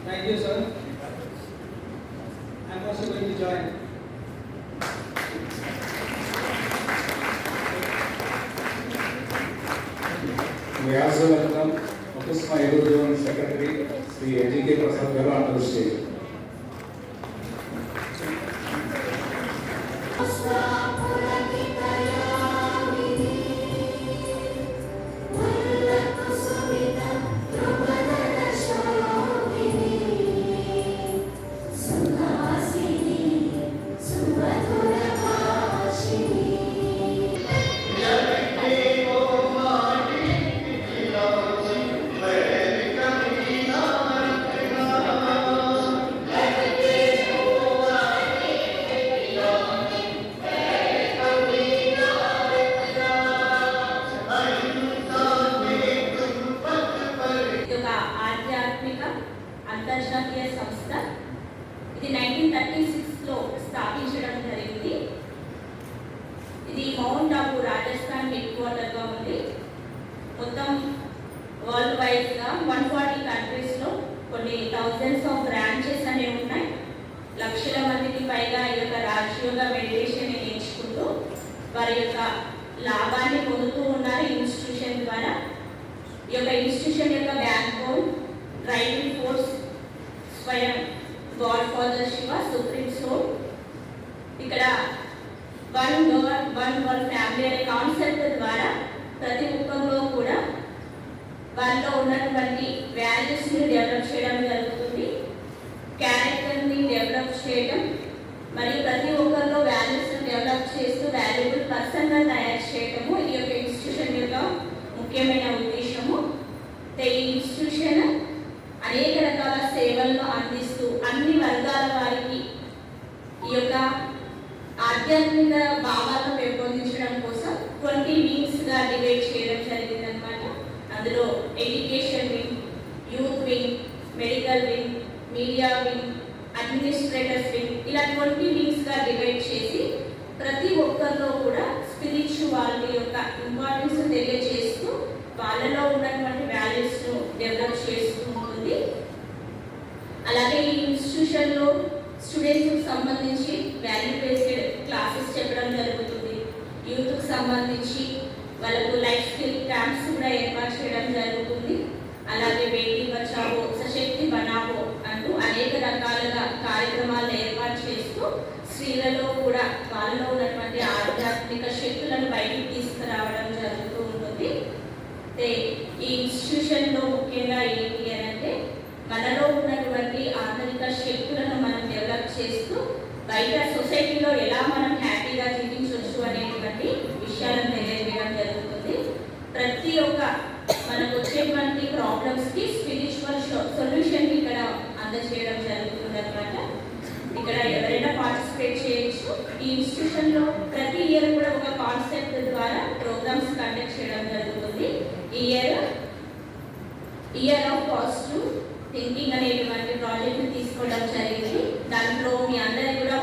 Thank you, sir. I'm also going to join. We also welcome APPUSMA Eluru Secretary Sri A.G.K. Prasad Garu onto the stage. అంతర్జాతీయ సంస్థ ఇది 1936లో స్థాపించడం జరిగింది. ఇది mount Abu Rajasthan head క్వార్టర్గా ఉంది. మొత్తం వరల్డ్ వైడ్గా 140 కంట్రీస్లో కొన్ని థౌజండ్స్ ఆఫ్ బ్రాంచెస్ అనేవి ఉన్నాయి. లక్షల మందికి పైగా ఈ యొక్క రాజయోగా మెడిటేషన్ నేర్చుకుంటూ వారి యొక్క లాభాన్ని పొందుతూ ఉన్నారు ఇన్స్టిట్యూషన్ ద్వారా. ఈ యొక్క ఇన్స్టిట్యూషన్ యొక్క బ్యాక్ బోన్ డ్రైవింగ్ ఫోర్స్ స్వయం godfather Shiva supreme soul. ఇక్కడ వన్ వరల్డ్ ఫ్యామిలీ అనే కాన్సెప్ట్ ద్వారా ప్రతి ఒక్కరిలో కూడా వాళ్ళలో ఉన్నటువంటి వాల్యూస్ని డెవలప్ చేయడం జరుగుతుంది. క్యారెక్టర్ని డెవలప్ చేయడం మరియు ప్రతి ఒక్కరిలో వాల్యూస్ని డెవలప్ చేస్తూ వాల్యుబుల్ పర్సన్గా తయారు చేయడము ఈ యొక్క ఇన్స్టిట్యూషన్ యొక్క ముఖ్యమైన ఉద్దేశము. ఈ ఇన్స్టిట్యూషన్ అనేక రకాల సేవలను అందిస్తూ అన్ని వర్గాల వారికి ఈ యొక్క ఆధ్యాత్మిక భావాలను పెంపొందించడం కోసం 20 వింగ్స్గా డివైడ్ చేయడం జరిగిందనమాట. అందులో education wing, youth wing, medical wing, media wing, administrators wing, ఇలా 20 వింగ్స్గా డివైడ్ చేసి ప్రతి ఒక్కరిలో కూడా స్పిరిచువాలిటీ యొక్క ఇంపార్టెన్స్ తెలియజేస్తూ వాళ్ళలో ఉన్నటువంటి వాల్యూస్ను డెవలప్ చేస్తూ ఉంటుంది. అలాగే ఈ ఇన్స్టిట్యూషన్లో స్టూడెంట్స్కి సంబంధించి వాల్యూ బేస్డ్ క్లాసెస్ చెప్పడం జరుగుతుంది. యూత్కి సంబంధించి వాళ్ళకు లైఫ్ స్కిల్ క్యాంప్స్ కూడా ఏర్పాటు చేయడం జరుగుతుంది. అలాగే బేటీ బచావో సశక్తి బనావో అంటూ అనేక రకాలుగా కార్యక్రమాలను ఏర్పాటు చేస్తూ స్త్రీలలో కూడా వాళ్ళలో ఉన్నటువంటి ఆధ్యాత్మిక శక్తులను బయటికి తీసుకురావడం జరుగుతూ ఉంటుంది. ఈ ఇన్స్టిట్యూషన్లో ముఖ్యంగా ఏంటి అని అంటే మనలో ఉన్నటువంటి ఆంతరిక శక్తులను మనం డెవలప్ చేస్తూ బయట సొసైటీలో ఎలా మనం హ్యాపీగా జీవించవచ్చు అనేటువంటి విషయాలను తెలియజేయడం జరుగుతుంది. ప్రతి ఒక్క మనకు వచ్చేటువంటి ప్రాబ్లమ్స్కి స్పిరిచువల్ సొల్యూషన్ ఇక్కడ అందజేయడం జరుగుతుంది అనమాట. ఇక్కడ ఎవరైనా పార్టిసిపేట్ చేయొచ్చు. ఈ ఇన్స్టిట్యూషన్లో ప్రతి ఇయర్ కూడా ఒక కాన్సెప్ట్ ద్వారా ప్రోగ్రామ్స్ కండక్ట్ చేయడం జరుగుతుంది. ఇయర్ ఆఫ్ పాజిటివ్ థింకింగ్ అనేటువంటి ప్రాజెక్ట్ని తీసుకోవడం జరిగింది. దాంట్లో మీ అందరికీ కూడా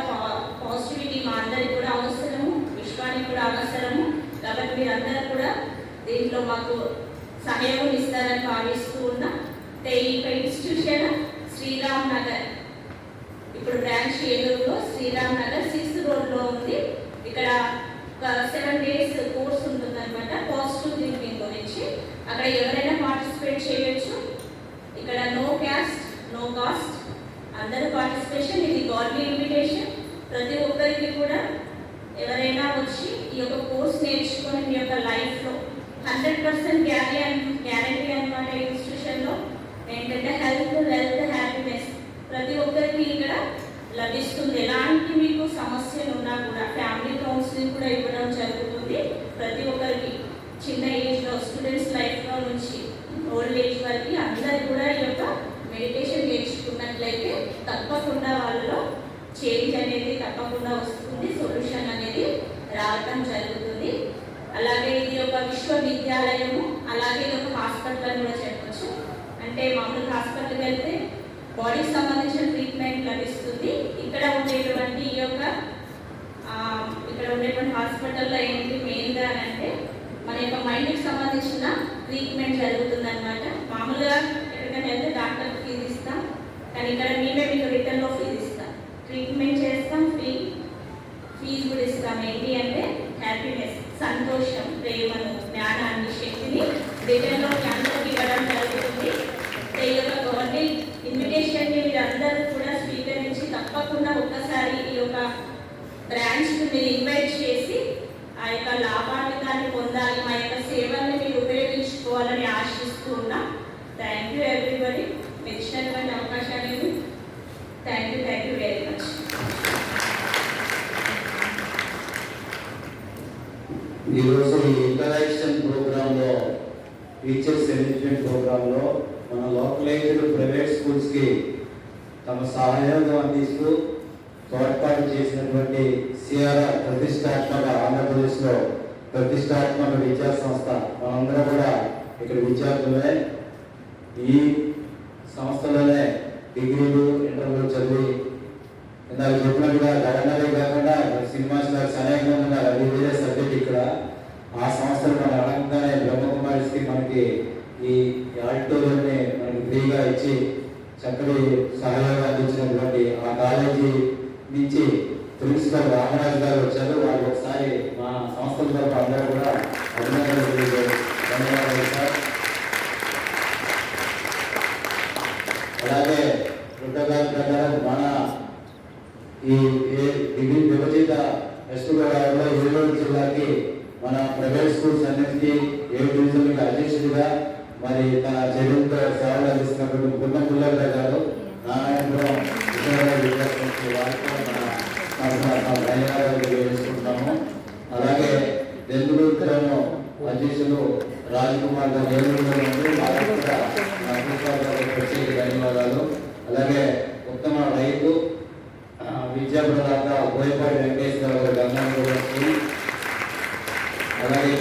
పాజిటివిటీ మా అందరికి కూడా అవసరము, విశ్వానికి కూడా అవసరము. కాబట్టి మీరందరూ కూడా దీంట్లో మాకు సహాయం ఇస్తారని భావిస్తూ ఉన్నా. ఈ ఇన్స్టిట్యూషన్ శ్రీరామ్ నగర్, ఇప్పుడు బ్రాంచ్ ఏలూరులో శ్రీరామ్ నగర్ 6th రోడ్లో ఉంది. ఇక్కడ ఒక 7 days కోర్స్ ఉంటుంది అనమాట పాజిటివ్ థింకింగ్ గురించి. అక్కడ ఎవరైనా పార్టిసిపేట్ చేయొచ్చు. ఇక్కడ నో క్యాస్ట్ నో కాస్ట్, అందరూ పార్టిసిపేషన్. ఇది గాడ్లీ ఇన్విటేషన్. ప్రతి ఒక్కరికి కూడా ఎవరైనా వచ్చి ఈ యొక్క కోర్స్ నేర్చుకొని మీ యొక్క లైఫ్లో 100% గ్యారంటీ అనమాట. ఇన్స్టిట్యూషన్లో ఏంటంటే హెల్త్, వెల్త్, హ్యాపీనెస్ ప్రతి ఒక్కరికి ఇక్కడ లభిస్తుంది. ఎలాంటి మీకు సమస్యలు ఉన్నా కూడా ఫ్యామిలీ కౌన్సిలింగ్ కూడా ఇవ్వడం జరుగుతుంది. ప్రతి ఒక్కరికి చిన్న ఏజ్లో స్టూడెంట్స్ లైఫ్లో నుంచి ఓల్డ్ ఏజ్ వరకు అందరు కూడా ఈ యొక్క మెడిటేషన్ నేర్చుకున్నట్లయితే తప్పకుండా వాళ్ళలో చేంజ్ అనేది తప్పకుండా వస్తుంది, సొల్యూషన్ అనేది రావటం జరుగుతుంది. అలాగే ఇది ఒక విశ్వవిద్యాలయము, అలాగే ఇది ఒక హాస్పిటల్ అని కూడా చెప్పచ్చు. అంటే మామూలుగా హాస్పిటల్కి వెళ్తే బాడీకి సంబంధించిన ట్రీట్మెంట్ లభిస్తుంది. ఇక్కడ ఉండేటువంటి ఈ యొక్క ఇక్కడ ఉండేటువంటి హాస్పిటల్లో ఏంటి మెయిన్గా అంటే మన యొక్క మైండ్కి సంబంధించిన ట్రీట్మెంట్ జరుగుతుంది అనమాట. మామూలుగా ఎక్కడికైనా వెళ్తే డాక్టర్ ఫీజు ఇస్తాం, కానీ ఇక్కడ మేమే మీకు రిటర్న్లో ఫీజు ఇస్తాం, ట్రీట్మెంట్ చేస్తాం, ఫీజు కూడా ఇస్తాం. ఏంటి అంటే హ్యాపీనెస్, సంతోషం, ప్రేమను, జ్ఞానాన్ని, శక్తిని రిటర్న్లో మీ అందరికి ఇవ్వడం జరుగుతుంది. ఈ యొక్క గవర్నమెంట్ ఇన్విటేషన్ని మీరు అందరూ కూడా స్వీకరించి తప్పకుండా ఒక్కసారి ఈ యొక్క బ్రాంచ్ని మీరు ఇన్వైట్ చేసి ఆ యొక్క లాభాన్ని పొందాలి, మా యొక్క సేవల్ని మీరు ఉపయోగించుకోవాలని ఆశిస్తూ ఉన్నాం. Thank you everybody. మీరు ఇచ్చినటువంటి అవకాశాన్ని థ్యాంక్ యూ వెరీ మచ్. ఈరోజు ఈ ఇంటరాక్షన్ ప్రోగ్రాంలో, టీచర్స్ ఎంగేజ్మెంట్ ప్రోగ్రాంలో మన లోకలైజ్డ్ ప్రైవేట్ స్కూల్స్కి తమ సహాయంగా అందిస్తూ తోడ్పాటు చేసినటువంటి సిఆర్ఆర్ ప్రతిష్టాత్మక, ఆంధ్రప్రదేశ్లో ప్రతిష్టాత్మక విద్యా సంస్థ. మనందరం కూడా ఇక్కడ విద్యార్థులే. ఈ సంస్థలోనే డిగ్రీలు, ఇంటర్వ్యూలు చదివి ఇందాక చెప్పినట్టుగా గవర్నరే కాకుండా సినిమా స్టార్స్ అనేక మంది ఉన్నారు. అది వేరే సబ్జెక్ట్. ఇక్కడ ఆ సంస్థలు మన అనంగానే బ్రహ్మకుమారిస్కి మనకి ఈ ఆడిటోరియంని మనకి ఫ్రీగా ఇచ్చి చక్కటి సహాయంగా అందించినటువంటి ఆ కాలేజీ నుంచి ప్రిన్సిపల్ రామరాజు గారు వచ్చారు. వాళ్ళు ఒకసారి మా సంస్థల తరఫు అందరూ కూడా అభినందనలు తెలియజేయారు. ధన్యవాదాలు సార్. అలాగే ప్రోటోకాల్ ప్రకారం మన ఈ డిగ్రీ విభజిత వెస్ట్ గోదావరిలో ఏలూరు జిల్లాకి మన ప్రైవేట్ స్కూల్స్ అన్నింటికీ ఏ డివిజన్కి అధ్యక్షుడిగా మరి తన చర్యలతో సేవలు అందిస్తున్నటువంటి పుల్లయ్య గారు, నారాయణపురం ధన్యవాదాలు తెలియజేసుకుంటున్నాము. అలాగే దెందులూరులో అధ్యక్షులు రాజ్కుమార్ గారు ఏలూరులో ఉండి ప్రత్యేక ధన్యవాదాలు. అలాగే ఉత్తమ రైతు విద్యాప్రదాత బోయపాటి వెంకటేశ్వర గారు గంగానగర్ స్కూల్, అలాగే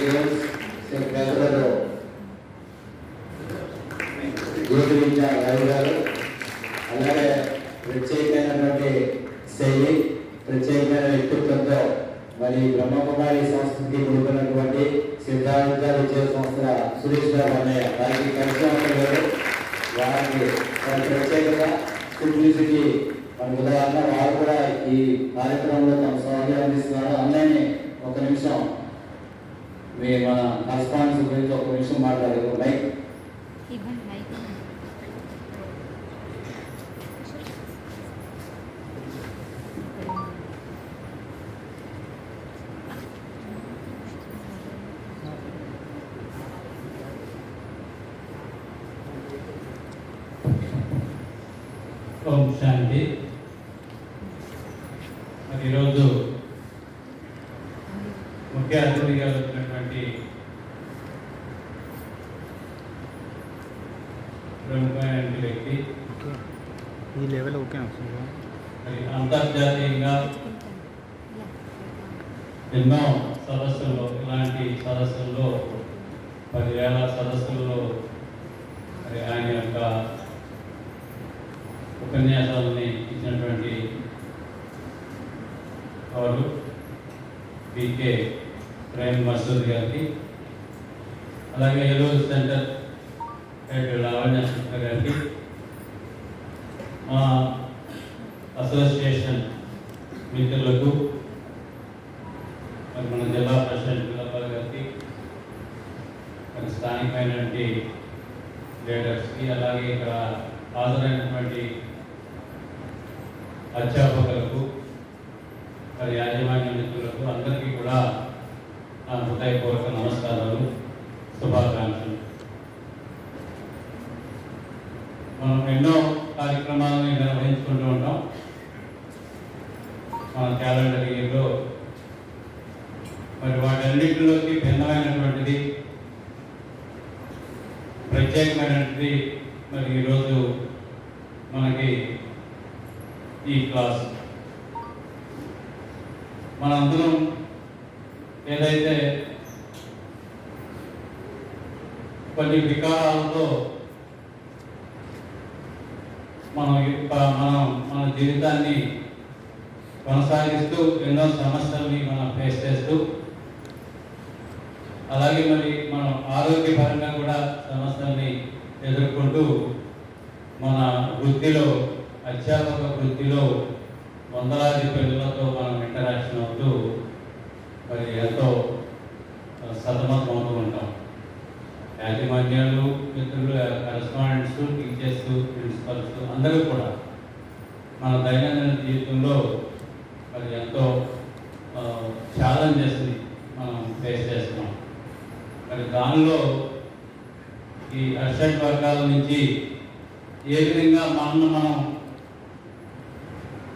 పెద్దలలో జ్యోతి విద్యా రవి గారు, అలాగే ప్రత్యేకమైనటువంటి శైలి, ప్రత్యేకమైన వ్యక్తిత్వంతో మరి బ్రహ్మకుమారి సంస్థకి ముడిపోయినటువంటి సిద్ధార్థ విద్యా సంస్థల సురేష్ గారు అన్నయ్య వారికి కలిసి గారు, వారికి ప్రత్యేకత సింప్లిసిటీ మనకు ఉదాహరణ. వారు కూడా ఈ కార్యక్రమంలో తమ సహాయం అందిస్తున్నారు. అన్నయ్యని ఒక నిమిషం మన కరస్పాండెన్స్ గురించి ఒక నిమిషం మాట్లాడారు. మైక్ ఓం శాంతి. మరి ఈరోజు ముఖ్య అతిథిగా వచ్చినటువంటి ప్రముఖమైన వ్యక్తి, ఈ లెవెల్ ఓకే మరి అంతర్జాతీయంగా ఎన్నో సదస్సుల్లో, ఇలాంటి సదస్సుల్లో 10,000 సదస్సుల్లో మరి ఆయన యొక్క ఉపన్యాసాలని ఇచ్చినటువంటి వారు పీకే ప్రేమ్ మసంద్ గారికి, అలాగే ఎలూరు సెంటర్ హెడ్ లావణ్య గారికి, మా అసోసియేషన్ మిత్రులకు, మరి మన జిల్లా ప్రెసిడెంట్ పిల్లల గారికి, మరి స్థానికమైనటువంటి లీడర్స్కి, అలాగే ఇక్కడ హాజరైనటువంటి అధ్యాపకులకు, మరి యాజమాన్య మిత్రులకు అందరికీ కూడా నా హృదయపూర్వక నమస్కారాలు, శుభాకాంక్షలు. మనం ఎన్నో కార్యక్రమాలను నిర్వహించుకుంటూ ఉంటాం మన క్యాలెండర్ ఇయర్లో. మరి వాటన్నిటిలోకి భిన్నమైనటువంటిది, ప్రత్యేకమైనటువంటిది మరి ఈరోజు మనకి ఈ క్లాస్. మనందరం ఏదైతే కొన్ని వికారాలతో మన జీవితాన్ని కొనసాగిస్తూ ఎన్నో సమస్యల్ని మనం ఫేస్ చేస్తూ, అలాగే మరి మనం ఆరోగ్యపరంగా కూడా సమస్యల్ని ఎదుర్కొంటూ మన వృత్తిలో అధ్యాపక వృత్తిలో వందలాది పిల్లలతో మనం ఇంటరాక్షన్ అవుతూ మరి ఎంతో సతమతం అవుతూ ఉంటాం. యాజమాన్యాలు, మిత్రులు, కరెస్పాండెంట్స్, టీచర్స్, ప్రిన్సిపల్స్ అందరూ కూడా మన దైనందిన జీవితంలో మరి ఎంతో ఛాలెంజెస్ని మనం ఫేస్ చేస్తున్నాం. మరి దానిలో ఈ అర్షడ్ వర్గాల నుంచి ఏ విధంగా మనల్ని మనం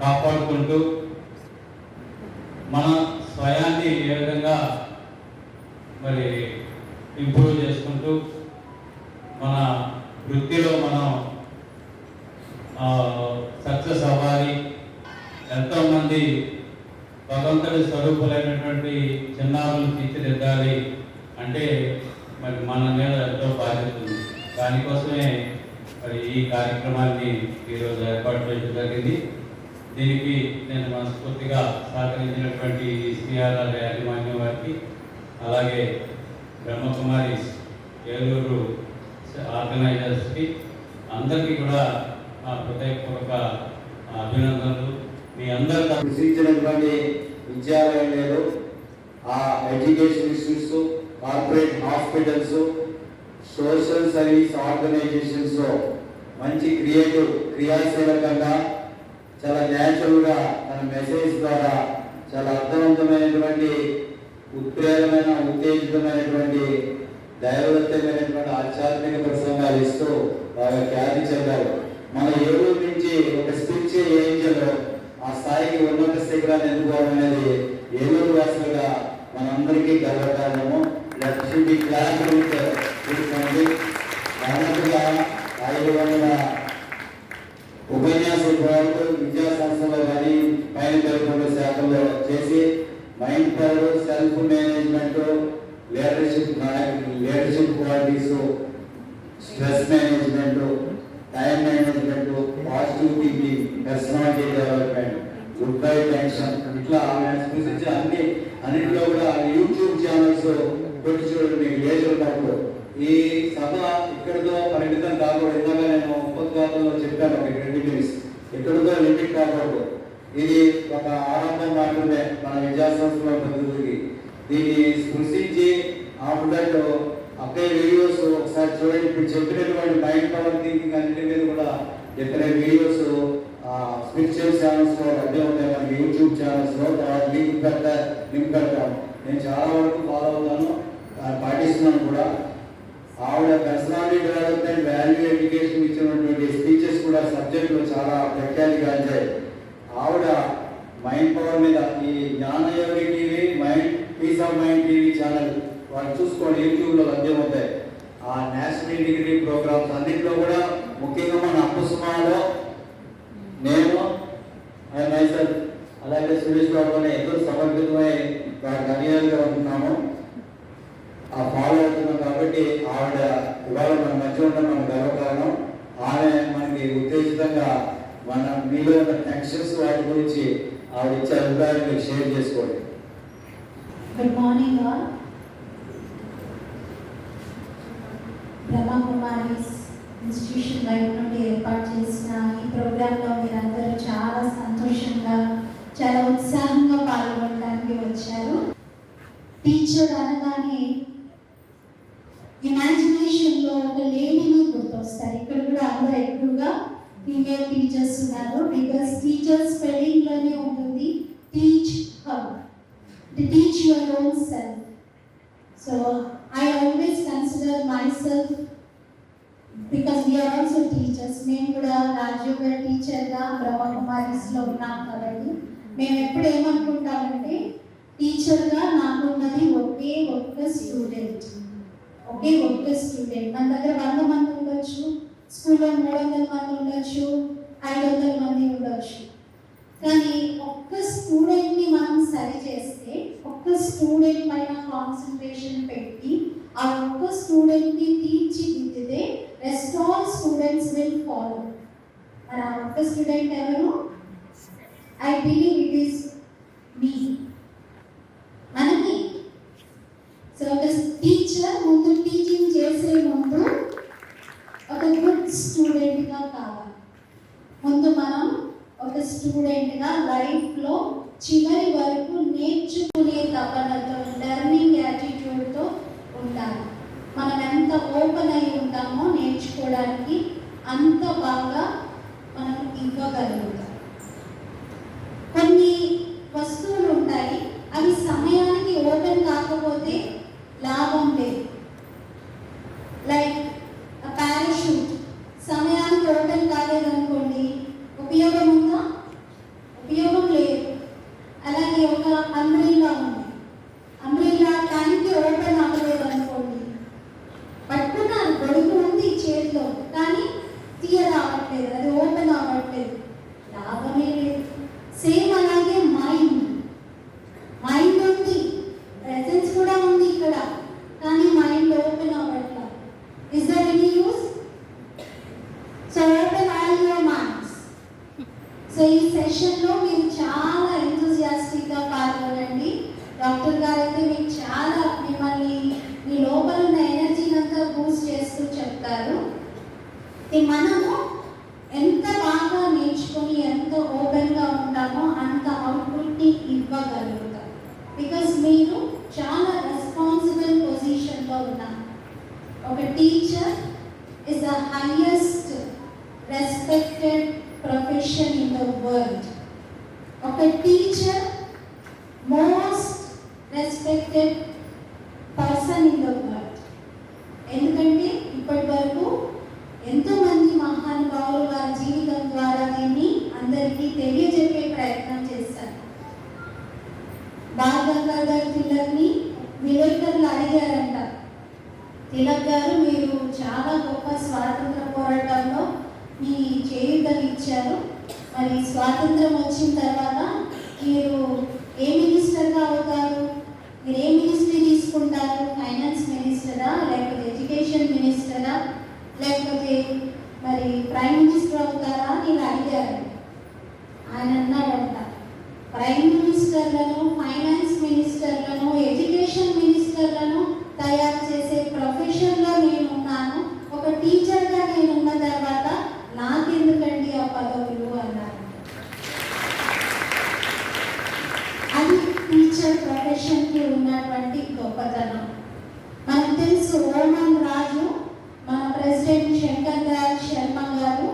కాపాడుకుంటూ మన స్వయాన్ని ఏ విధంగా మరి ఇంప్రూవ్ చేసుకుంటూ మన వృత్తిలో మనం సక్సెస్ అవ్వాలి. ఎంతోమంది భగవంతుడి స్వరూపులైనటువంటి చిన్నారులను తీర్చిదిద్దాలి అంటే మరి మన మీద ఎంతో బాధ్యత ఉంది. దానికోసమే మరి ఈ కార్యక్రమాన్ని ఈరోజు ఏర్పాటు చేయడం జరిగింది. దీనికి నేను మనస్ఫూర్తిగా సహకరించినటువంటి సిఆర్ఆర్ యాజమాన్యం వారికి, అలాగే బ్రహ్మకుమారిస్ ఏలూరు ఆర్గనైజర్స్కి అందరికీ కూడా హృదయపూర్వక అభినందనలు. మీ అందరూ కృషించినటువంటి విద్యాలయాలు, ఆ education institutes, corporate hospitals, social service organisations మంచి క్రియాశీలకంగా చాలా న్యాచురల్గా తన మెసేజ్ ద్వారా చాలా అర్థవంతమైనటువంటి ఉత్ప్రేరమైన ఉత్తేజితమైనటువంటి దైవదత్తమైనటువంటి ఆధ్యాత్మిక ప్రసంగాలు ఇస్తూ బాగా ఖ్యాతి చెందారు. మన ఏలూరు నుంచి ఒక స్పిరిచువల్ ఏంజల్ ఆ స్థాయికి ఉన్నత శిఖరాన్ని ఎన్నుకోవడం అనేది ఏలూరు వాసులుగా మనందరికీ గర్వకారణము. దాదాపుగా 500 ఉపన్యాసాలు విద్యా సంస్థలో కానీ పైన పేర్కొన్న శాఖల్లో చేసి mind power, self management, leadership qualities, stress management, time management, positive thinking, personality development, good bye tension, ఇట్లా అన్నింటిలో కూడా యూట్యూబ్ ఛానల్స్ పెట్టి చూడండి. మీకు లేజర్ పట్టు ఈ సభ ఇక్కడితో పరిమితం కాకూడదు. ఇందాక నేను ఉపద్ఘాతంలో చెప్పాను, ఒక 20 minutes ఇక్కడితో లిమిట్ కాకూడదు. ఇది ఒక ఆరంభం మాత్రమే మన విద్యా సంస్థల అభివృద్ధికి. దీన్ని స్పృశించి ఆఫ్టర్ అక్కడే వీడియోస్ ఒకసారి చూడండి. ఇప్పుడు చెప్పినటువంటి మైండ్ పవర్ థింకింగ్ అన్నింటి మీద కూడా చెప్పిన వీడియోస్ స్పిరిచువల్ ఛానల్స్ లో అడ్డే ఉంటాయి, మనకి యూట్యూబ్ ఛానల్స్ లో. తర్వాత లింక్ పెడతాను. నేను చాలా వరకు ఫాలో అవుతాను, పాటిస్తున్నాను కూడా. ఆవిడ పర్సనాలిటీ డెవలప్మెంట్, వాల్యూ ఎడ్యుకేషన్ ఇచ్చినటువంటి స్పీచెస్ కూడా సబ్జెక్టులో చాలా ప్రఖ్యాతి గాంచాయి. ఆవిడ మైండ్ పవర్ మీద ఈ జ్ఞానయోగి TV, peace of mind TV channel వాళ్ళు చూసుకోండి, యూట్యూబ్లో లభ్యం అవుతాయి. ఆ నేషనల్ డిగ్రీ ప్రోగ్రామ్స్ అన్నింటిలో కూడా ముఖ్యంగా మన అప్పుస్మాలో నేను మైసెల్ఫ్ అలాగే సురేష్ బాబుని ఎంతో సమర్పితమై ధన్యవాదాలుగా ఉంటున్నాము. ఫాలో అవుతున్నాం కాబట్టి ఆవిడ ఇవాళ మన మధ్య ఉండడం మన గర్వకారణం. ఆమె మనకి ఉత్తేజితంగా మన మీలో ఉన్న టెన్షన్స్ వాటి గురించి ఆవిడ ఇచ్చే అభిప్రాయాన్ని షేర్ చేసుకోండి. Good morning all. Brahma Kumaris institution వైపు నుండి ఏర్పాటు చేసిన ఈ ప్రోగ్రాంలో మీరందరూ చాలా సంతోషంగా, చాలా ఉత్సాహంగా పాల్గొనడానికి వచ్చారు. టీచర్ అనగానే ఇమాజినేషన్లో ఒక లేడీని గుర్తొస్తారు. ఇక్కడ కూడా అందరూ ఎక్కువగా ఫీమేల్ టీచర్స్ ఉన్నారు. బికాస్ టీచర్ స్పెల్లింగ్లోనే ఉంటుంది teach her, teach your own self. So I always consider myself, because we are also teachers. మేము కూడా రాజ్యోగా టీచర్గా బ్రహ్మకుమారిస్లో ఉన్నాం కాబట్టి మేము ఎప్పుడు ఏమనుకుంటామంటే టీచర్గా నాకున్నది ఒక్క స్టూడెంట్. మన దగ్గర 100 మంది ఉండొచ్చు, స్కూల్లో 300 మంది ఉండొచ్చు, 500 మంది ఉండొచ్చు. కానీ ఒక్క స్టూడెంట్ని మనం సరి చేస్తే, ఒక్క స్టూడెంట్ పైన కాన్సన్ట్రేషన్ పెట్టి ఆ ఒక్క స్టూడెంట్ని తీర్చిదిద్దితే rest all students will follow. మరి ఆ ఒక్క స్టూడెంట్ ఎవరు? I believe it is me, మనకి. సో ఒక టీచర్ ముందు టీచింగ్ చేసే ముందు ఒక గుడ్ స్టూడెంట్గా కావాలి. ముందు మనం స్టూడెంట్గా లైఫ్లో చివరి వరకు నేర్చుకునే తపనతో, లెర్నింగ్ యాటిట్యూడ్తో ఉండాలి. మనం ఎంత ఓపెన్ అయి ఉంటామో నేర్చుకోవడానికి అంత బాగా మనం ఇవ్వగలుగుతాం. కొన్ని వస్తువులు ఉంటాయి, అవి సమయానికి ఓపెన్ కాకపోతే లాభం లేదు. లైక్ పారాషూట్ సమయానికి ఓపెన్ కాలేదనుకోండి, ఉపయోగం ఉందా? ఉపయోగం లేదు. అలాగే ఒక అంబ్రెల్లా ఉంది, అంబ్రెల్లా టైంకి ఓపెన్ అవ్వలేదు అనుకోండి, పట్టుకున్నారు, గొడుగు ఉంది చేతిలో, కానీ తీయ రావట్లేదు, అది ఓపెన్ అవ్వట్లేదు, లాభమే లేదు. సేమ్ అలాగే మైండ్ ఉంది, ప్రెజెన్స్ కూడా ఉంది ఇక్కడ, కానీ మైండ్ ఓపెన్ అవ్వట్లేదు. Is there any use? So open all your minds. So ఈ సెషన్లో మీరు చాలా ఎంతూజియాస్టిక్గా పాల్గొనండి. డాక్టర్ గారు అయితే మీకు చాలా మిమ్మల్ని మీ లోపల ఉన్న ఎనర్జీని అంతా బూస్ట్ చేస్తూ చెప్తారు. మనము ఎంత బాగా నేర్చుకొని ఎంత ఓపెన్గా ఉంటామో అంత అవుట్పుట్ని ఇవ్వగలుగుతాం. బికాస్ మీరు చాలా రెస్పాన్సిబుల్ పొజిషన్లో ఉన్నారు. ఒక teacher is the highest respected profession in the world. ఒక teacher most respected person in the world. ఎందుకంటే ఇప్పటి వరకు ఎంతోమంది మహానుభావులు వారి జీవితం ద్వారా దీన్ని అందరికీ తెలియజెప్పే ప్రయత్నం చేశారు. బాలగంగాధర్ తిలక్ని విలేకరులు అడిగారంట, తిలక్ గారు మీరు చాలా గొప్ప స్వాతంత్ర పోరాటంలో మీ చేయూతనిచ్చారు, మరి స్వాతంత్రం వచ్చిన తర్వాత మీరు ఏ మినిస్టర్గా అవుతారు, మీరు ఏ మినిస్ట్రీ తీసుకుంటారు, ఫైనాన్స్ మినిస్టరా లేకపోతే ఎడ్యుకేషన్ మినిస్టరా లేకపోతే మరి ప్రైమ్ మినిస్టర్ అవుతారా అని అడిగారు. ఆయన అన్నాడంట, ప్రైమ్ మినిస్టర్లను, ఫైనాన్స్ మినిస్టర్లను, ఎడ్యుకేషన్ మినిస్టర్లను తయారు చేసే ప్రొఫెషన్లో నేను ఉన్నాను, ఒక టీచర్గా నేను ఉన్న తర్వాత నాకెందుకండి ఆ పదవులు అన్నారు. అది టీచర్ ప్రొఫెషన్కి ఉన్నటువంటి గొప్పతనం. మనకు తెలుసు రోమన్ రాజు మన ప్రెసిడెంట్ శంకర్ దయాళ్ శర్మ గారు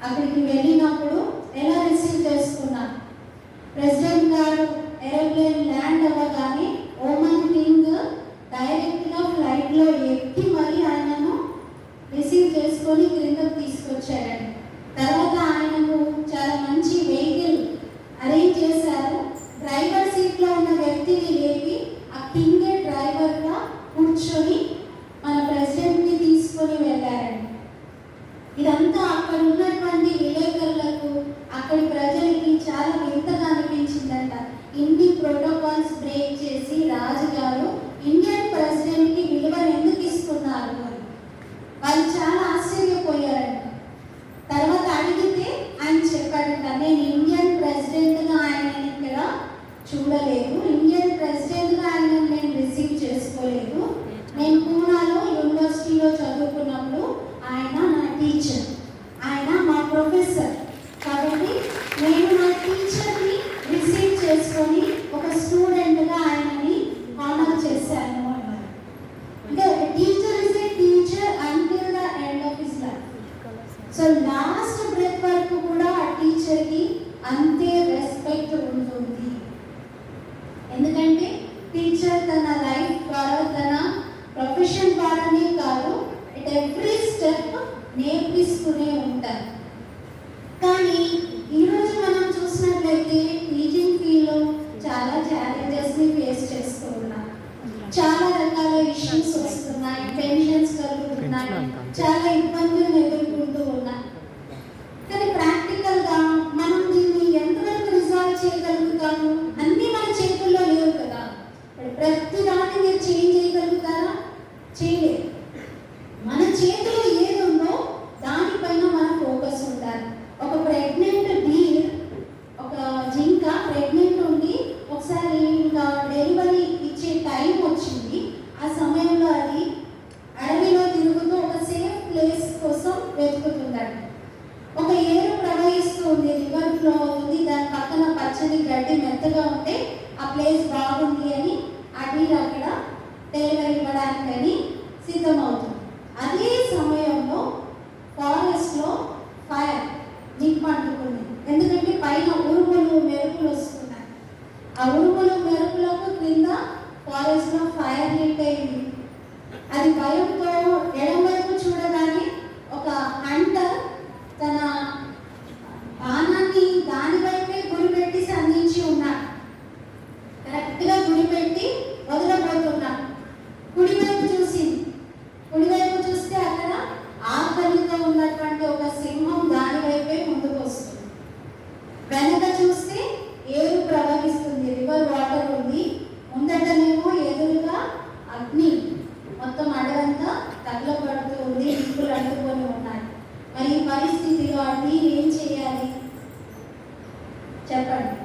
అక్కడికి వెళ్ళినప్పుడు ఎలా రిసీవ్ చేసుకున్నారు. ప్రెసిడెంట్ గారు ఏరోప్లేన్ ల్యాండ్ అవ్వగానే ఓమన్ కింగ్ డైరెక్ట్గా ఫ్లైట్లో ఎక్కి మరి ఆయనను రిసీవ్ చేసుకొని క్రిందకు తీసుకొచ్చారండి. తర్వాత ఆయనకు చాలా మంచి వెహికల్ అరేంజ్ చేశారు. డ్రైవర్ సీట్లో ఉన్న వ్యక్తిని లేపి ఆ కింగే డ్రైవర్గా కూర్చొని మన ప్రెసిడెంట్ని తీసుకొని వెళ్ళారండి. ఇదంతా అక్కడ ఉన్నటువంటి విలేకరులకు, అక్కడి ప్రజలకి చాలా వింతగా అనిపించిందంట. ఇన్ని ప్రోటోకాల్స్ బ్రేక్ చేసి రాజుగారు ఇండియన్ ప్రెసిడెంట్కి విలువను ఎందుకు ఇస్తున్నారు అని వాళ్ళు చాలా ఆశ్చర్యపోయారంట. తర్వాత అడిగితే ఆయన చెప్పాడంట, నేను ఇండియన్ ప్రెసిడెంట్గా ఆయనని ఇక్కడ చూడలేదు, ఇండియన్ ప్రెసిడెంట్గా ఆయన నేను రిసీవ్ చేసుకోలేదు, నేను పూనాలో యూనివర్సిటీలో చదువుకున్నప్పుడు ఆయన నా టీచర్, ఆయన మా ప్రొఫెసర్, కాబట్టి నేను నా టీచర్ని రిసీవ్ చేసుకొని ఒక స్టూడెంట్గా ఆయనని ఆనర్ చేశాను అన్నారు. అంటే teacher is a teacher until the end of his life. So last breath వరకు కూడా ఆ టీచర్కి అంతే రెస్పెక్ట్ ఉంటుంది. ఎందుకంటే టీచర్ తన లైఫ్ ద్వారా, తన ప్రొఫెషన్ ద్వారానే కాదు, ఇట్ ఎవ్రీ స్టెప్ నేర్పిస్తూనే ఉంటారు. కానీ ఈరోజు మనం చూసినట్లయితే టీచింగ్ ఫీల్డ్లో చాలా ఛాలెంజెస్ని ఫేస్ చేస్తూ ఉన్నాం. చాలా రకాల ఇష్యూస్ వస్తున్నాయి, టెన్షన్స్ కలుగుతున్నాయి, చాలా ఇబ్బందులు ఎదుర్కొంటూ ఉన్నాం. కానీ ప్రాక్టికల్గా మనం దీన్ని ఎంతవరకు రిజాల్వ్ చేయగలుగుతాము? అన్నీ మన చేతుల్లో లేవు కదా. ప్రతి దాన్ని మీరు చేంజ్ చేయగలుగుతారా? చేయలేదు. మన చేతిలో ఏది ఉందో దానిపైన మన ఫోకస్ ఉండాలి. ఒక ప్రెగ్నెంట్ డీర్, ఒక జింక ప్రెగ్నెంట్ ఉండి ఒకసారి ఇంకా డెలివరీ ఇచ్చే టైం వచ్చింది. ఆ సమయంలో అది అడవిలో తిరుగుతూ ఒక సేఫ్ ప్లేస్ కోసం వెతుకుతుందండి. ఒక ఏరు ప్రవహిస్తూ ఉంది, రివర్ ఫ్లో అవుతుంది, ప్లేస్ బాగుంది అని ఆ డీర్ అక్కడ డెలివరీ ఇవ్వడానికని సిద్ధమవుతుంది. అదే సమయంలో ఫారెస్ట్లో ఫైర్ నిప్పంటుకుంది. ఎందుకంటే పైన ఉరుములు మెరుపులు వస్తున్నాయి. ఆ ఉరుములు మెరుపులకు క్రింద ఫారెస్ట్లో ఫైర్ లీక్ అయింది. అది భయంతో ఎడమవైపు చూడగానే ఒక హంటర్ తన బాణాన్ని దాని వైపే గురిపెట్టి సంధించి ఉన్నాడు. కరెక్ట్గా గురిపెట్టి వదలబోతున్నాడు. కుడివైపు చూసింది. కుడివైపు చూస్తే అక్కడ ఆకలితో ఉన్నటువంటి ఒక సింహం దాని వైపే ముందుకు వస్తుంది. వెనక చూస్తే ఏరు ప్రవహిస్తుంది, రివర్ వాటర్ ఉంది. ముందటనేమో ఎదురుగా అగ్ని, మొత్తం అడవంతా తగలబడుతూ ఉంది, నిప్పులు అంటుకొని ఉన్నాయి. మరి ఈ పరిస్థితిలో అగ్ని ఏం చేయాలి చెప్పండి?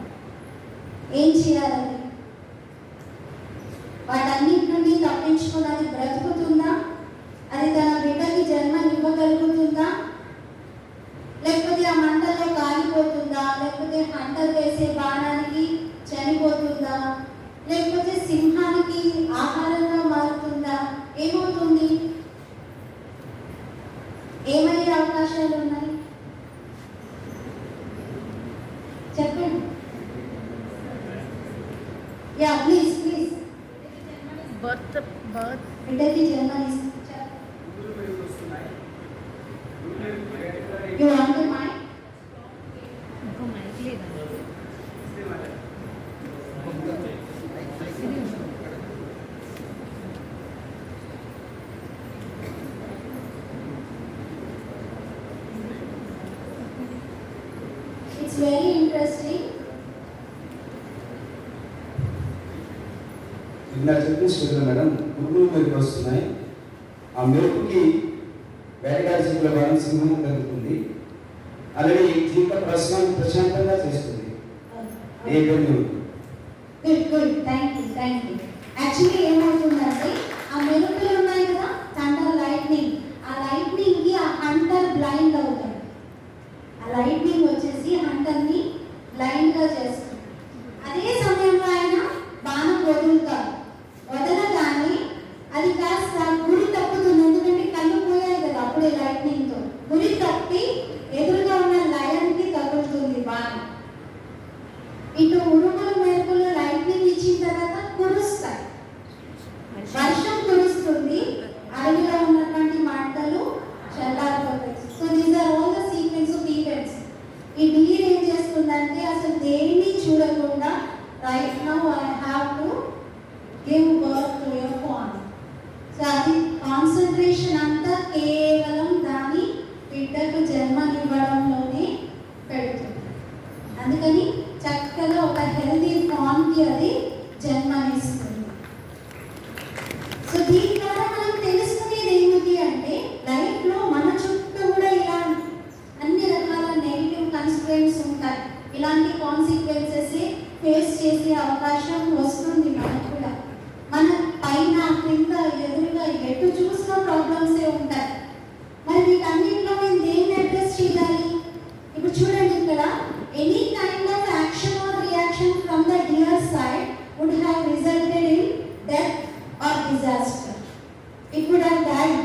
ఏం చేయాలని? వాటన్నిటి నుండి తప్పించుకుని అది బ్రతుకుతుందా? అది తన బిడ్డకి జన్మనివ్వగలుగుతుందా? లేకపోతే ఆ మంటల్లో కాలిపోతుందా? లేకపోతే హంటర్ వేసే బాణానికి చనిపోతుందా? లేకపోతే సింహానికి ఆహారంగా మారుతుందా? ఏమవుతుంది? ఏమయ్యే అవకాశాలు ఉన్నాయి చెప్పండి? Yeah please please. బిడ్డకి జన్మనిస్తుంది. You want the mic? It's very interesting. నిన్న చెప్పేసి మేడం, పురుగులు మెరుపు వస్తున్నాయి. ఆ మెరుపుకి వేటగాడి సింహంలో భాగం సింహం కలుగుతుంది. అలాగే జీవిత ప్రశాంతంగా చేస్తుంది. A good good, thank you. Actually ఏమవుతుందంటే ఆ మెరుపులు ఉన్నాయి కదా, థండర్ లైట్నింగ్, ఆ లైట్నింగ్కి ఆ హంటర్ బ్లైండ్ అవుతాడు. ఆ లైట్నింగ్ వచ్చేసి హంటర్ని బ్లైండ్గా చేస్తుంది. అదే సమయంలో ఆయన బాణం వదులుతాడు. వదలగానే అది కాస్త గురి తప్పుతుంది. ఎందుకంటే కళ్ళు పోయాయి కదా అప్పుడే లైట్నింగ్తో. గురి తప్పి ఎదురుగా ఉన్న లయన్కి తగులుతుంది బాణం. ఇటు ఉరుములు మెరుపులు లైట్నింగ్ ఇచ్చిన తర్వాత కురుస్తాయి, వర్షం కురుస్తుంది, అడవిలో ఉన్నటువంటి మంటలు చల్లారిపోతాయి. So these are all the sequence of events. ఈ డీర్ ఏం చేస్తుందంటే అసలు దేన్ని చూడకుండా right now I have to give birth to your fawn. So అది కాన్సన్ట్రేషన్ అంతా కేవలం దాని బిడ్డకు జన్మనివ్వడంలోనే పెడుతుంది. అందుకని చక్కగా ఒక హెల్దీ ఫాన్కి అది జన్మనిస్తుంది. సో దీని ద్వారా మనం తెలుసుకునేది ఏమిటి అంటే లైఫ్లో మన చుట్టూ కూడా ఇలా అన్ని రకాల నెగిటివ్ కన్సిక్వెన్స్ ఉంటాయి. ఇలాంటి కాన్సిక్వెన్సెస్ ఫేస్ చేసే అవకాశం వస్తుంది మనకు కూడా. మన పైన క్రింద ఎదురుగా ఎటు చూసిన ప్రాబ్లమ్సే ఉంటాయి. మరి వీటన్నింటిలో మేము దేన్ని అడ్రస్ చేయాలి? ఇప్పుడు చూడండి, ఇక్కడ any kind of action or reaction from the their side would have resulted in death or disaster. It would have died.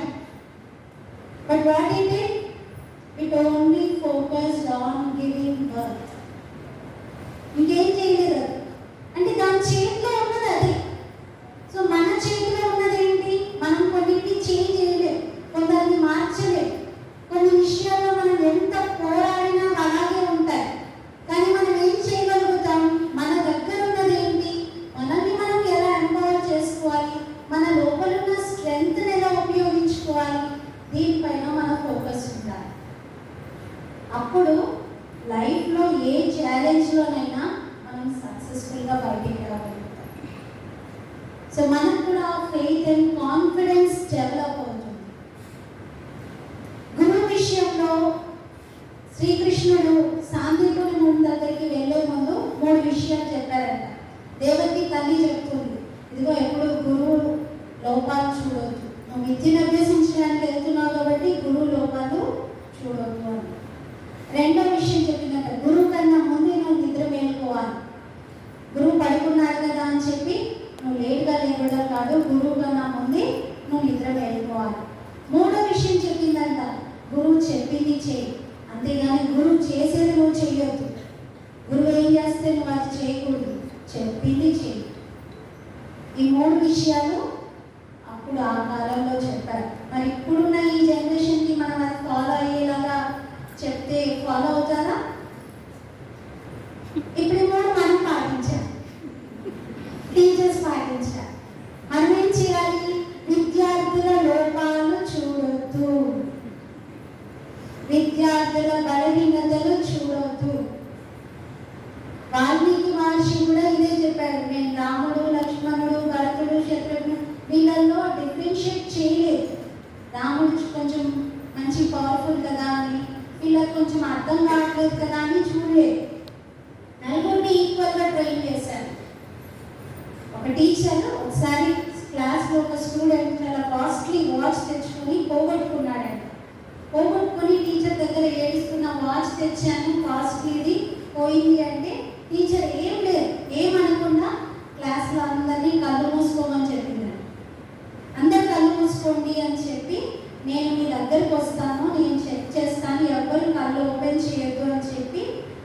But what it did? It only focused on giving birth. ఇంకేం చేయలేదు. అంటే దాని చేతిలో ఉన్నది అది. So మన చేతిలో ఉన్నది ఏంటి? మనం కొన్నిటిని చేంజ్ చేయలేం, కొందరిని మార్చలేం. కొన్ని విషయాల్లో మనం ఎంత పోరాడినా అలాగే ఉంటాయి. కానీ మనం ఏం చేయగలుగుతాం? మన దగ్గర ఉన్నది ఏంటి? మనల్ని మనం ఎలా ఎంపవర్ చేసుకోవాలి, మన లోపల ఉన్న స్ట్రెంగ్త్ని ఎలా ఉపయోగించుకోవాలి, దీనిపైన మన ఫోకస్ ఉండాలి. అప్పుడు లైఫ్లో ఏ ఛాలెంజ్లోనైనా మనం సక్సెస్ఫుల్గా బయటికి రాగలుగుతాం. సో మనకు కూడా ఫెయిత్ అండ్ కాన్ఫిడెన్స్ డెవలప్ అవుతుంది. గురువు విషయంలో శ్రీకృష్ణుడు సాందీపుని ముందు దగ్గరికి వెళ్ళే ముందు 3 విషయాలు చెప్పారంట. దేవకి తల్లి చెప్తుంది, ఇదిగో ఎప్పుడు గురువు లోపాలు చూడొద్దు, నువ్వు విద్యను అభ్యసించడానికి వెళ్తున్నావు కాబట్టి గురువు లోపాలు చూడొద్దు అని. రెండో విషయం చెప్పినట్ట, గురువు కన్నా ముందే నువ్వు నిద్ర మేలుకోవాలి. గురువు పడుకున్నాడు కదా కాదు, గురువు కన్నా ముందే నువ్వు నిద్ర వెళ్ళిపోవాలి. మూడో విషయం చెప్పిందంట, గురువు చెప్పింది చేయి, అంతేగాని గురువు చేసేది నువ్వు చేయొద్దు. గురువు ఏం చేస్తే నువ్వు అది చేయకూడదు, చెప్పింది చేయి. ఈ మూడు విషయాలు అప్పుడు ఆ కాలంలో చెప్పారు. మరి ఇప్పుడున్న ఈ జనరేషన్కి మనం అది ఫాలో అయ్యేలాగా చెప్తే ఫాలో అవుతారా? ఇప్పుడేమో మనం పాటించాలి, టీచర్స్ పాటించాలి. మనం ఏం చేయాలి? విద్యార్థుల లోపాలు చూడొద్దు, విద్యార్థుల బలహీనతలు చూడొద్దు. వాల్మీకి మహర్షి కూడా ఇదే చెప్పాడు. నేను రాముడు, లక్ష్మణుడు, భరతుడు, శత్రుఘ్నుడు వీళ్ళల్లో డిఫరెన్షియేట్ చేయలేదు. రాముడు కొంచెం మంచి పవర్ఫుల్ కదా అని, వీళ్ళకి కొంచెం అర్థం కావట్లేదు కదా అని చూడలేదు. నలుగురిని ఈక్వల్గా ట్రైన్ చేశారు. ఒక టీచర్ ఒకసారి క్లాస్లో ఒక స్టూడెంట్ చాలా కాస్ట్లీ వాచ్ తెచ్చుకొని పోగొట్టుకున్నాడంట. పోగొట్టుకొని టీచర్ దగ్గర ఏడుస్తున్న, వాచ్ తెచ్చాను కాస్ట్లీది పోయింది అంటే టీచర్ ఏం లేదు, ఏమనకుండా క్లాస్లో అందరినీ కళ్ళు మూసుకోమని చెప్పింది. అందరు కళ్ళు మూసుకోండి అని చెప్పి, నేను మీ దగ్గరికి వస్తాను, నేను చెక్ చేస్తాను, ఎవరు కళ్ళు ఓపెన్ చేయొద్దు అని చెప్పి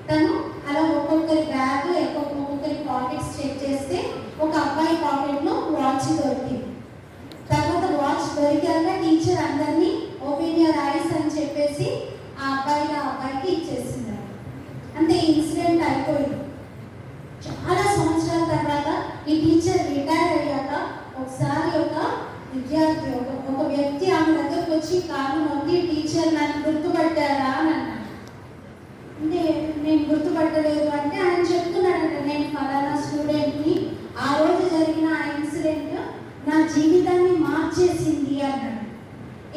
తను అలా ఒక్కొక్కరి బ్యాగ్, ఒక్కొక్కరి పాకెట్స్ చెక్ చేస్తే ఒక అబ్బాయి పాకెట్లో వాచ్ దొరికింది. తర్వాత వాచ్ దొరికాక టీచర్ అందరినీ ఓపెన్ యువర్ ఐస్ అని చెప్పేసి ఆ అబ్బాయికి ఇచ్చేసింది. అంటే ఇన్సిడెంట్ అయిపోయింది. చాలా సంవత్సరాల తర్వాత ఈ టీచర్ రిటైర్ అయ్యాక ఒకసారి ఒక విద్యార్థి, ఒక వ్యక్తి ఆమె దగ్గరకు వచ్చి కారణం ఉంది, టీచర్ నన్ను గుర్తుపట్టారా అని అన్నాడు. అంటే నేను గుర్తుపట్టలేదు అంటే ఆయన చెప్తున్నాడంటే, నేను ఫలానా స్టూడెంట్ని, ఆ రోజు జరిగిన ఆ ఇన్సిడెంట్ నా జీవితాన్ని మార్చేసింది అన్నాడు.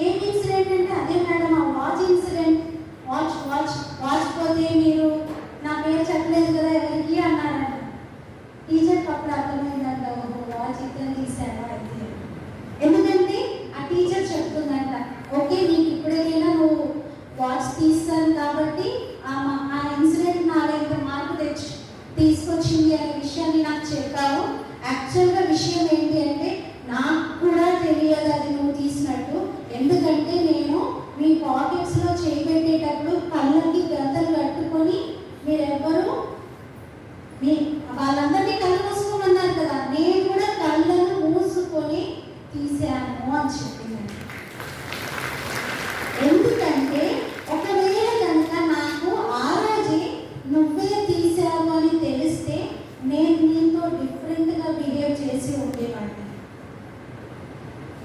ఏం ఇన్సిడెంట్ అంటే, అదే మేడం ఆ వాచ్ ఇన్సిడెంట్. వాచ్ పోతే మీరు నా పేరు చెప్పలేదు కదా ఎవరికి అన్నాడంట. టీచర్కి అప్పుడు అర్థమైందంట, ఒక వాచ్ ఇద్దరు తీసాడా అయితే. ఎందుకంటే ఆ టీచర్ చెప్తుందంట, ఓకే నీకు ఇప్పుడైనా నువ్వు వాచ్ తీస్తాను కాబట్టి ఆ ఇన్సిడెంట్ నాలో ఇంత మార్పు తీసుకొచ్చింది అనే విషయాన్ని నాకు చెప్పావు. యాక్చువల్గా విషయం ఏంటి అంటే, నాకు కూడా తెలియదు అది నువ్వు తీసినట్టు. ఎందుకంటే నేను మీ పాకెట్స్లో చేపెట్టేటప్పుడు కళ్ళకి గంతలు కట్టుకొని మీరెవ్వరూ వాళ్ళందరినీ కళ్ళు మూసుకోమన్నారు కదా, నేను కూడా కళ్ళను మూసుకొని తీసాను అని చెప్పింది. ఎందుకంటే ఒకవేళ కనుక నాకు ఆ రోజే నువ్వే తీసావు అని తెలిస్తే నేను నీతో డిఫరెంట్గా బిహేవ్ చేసి ఉండేవాడిని.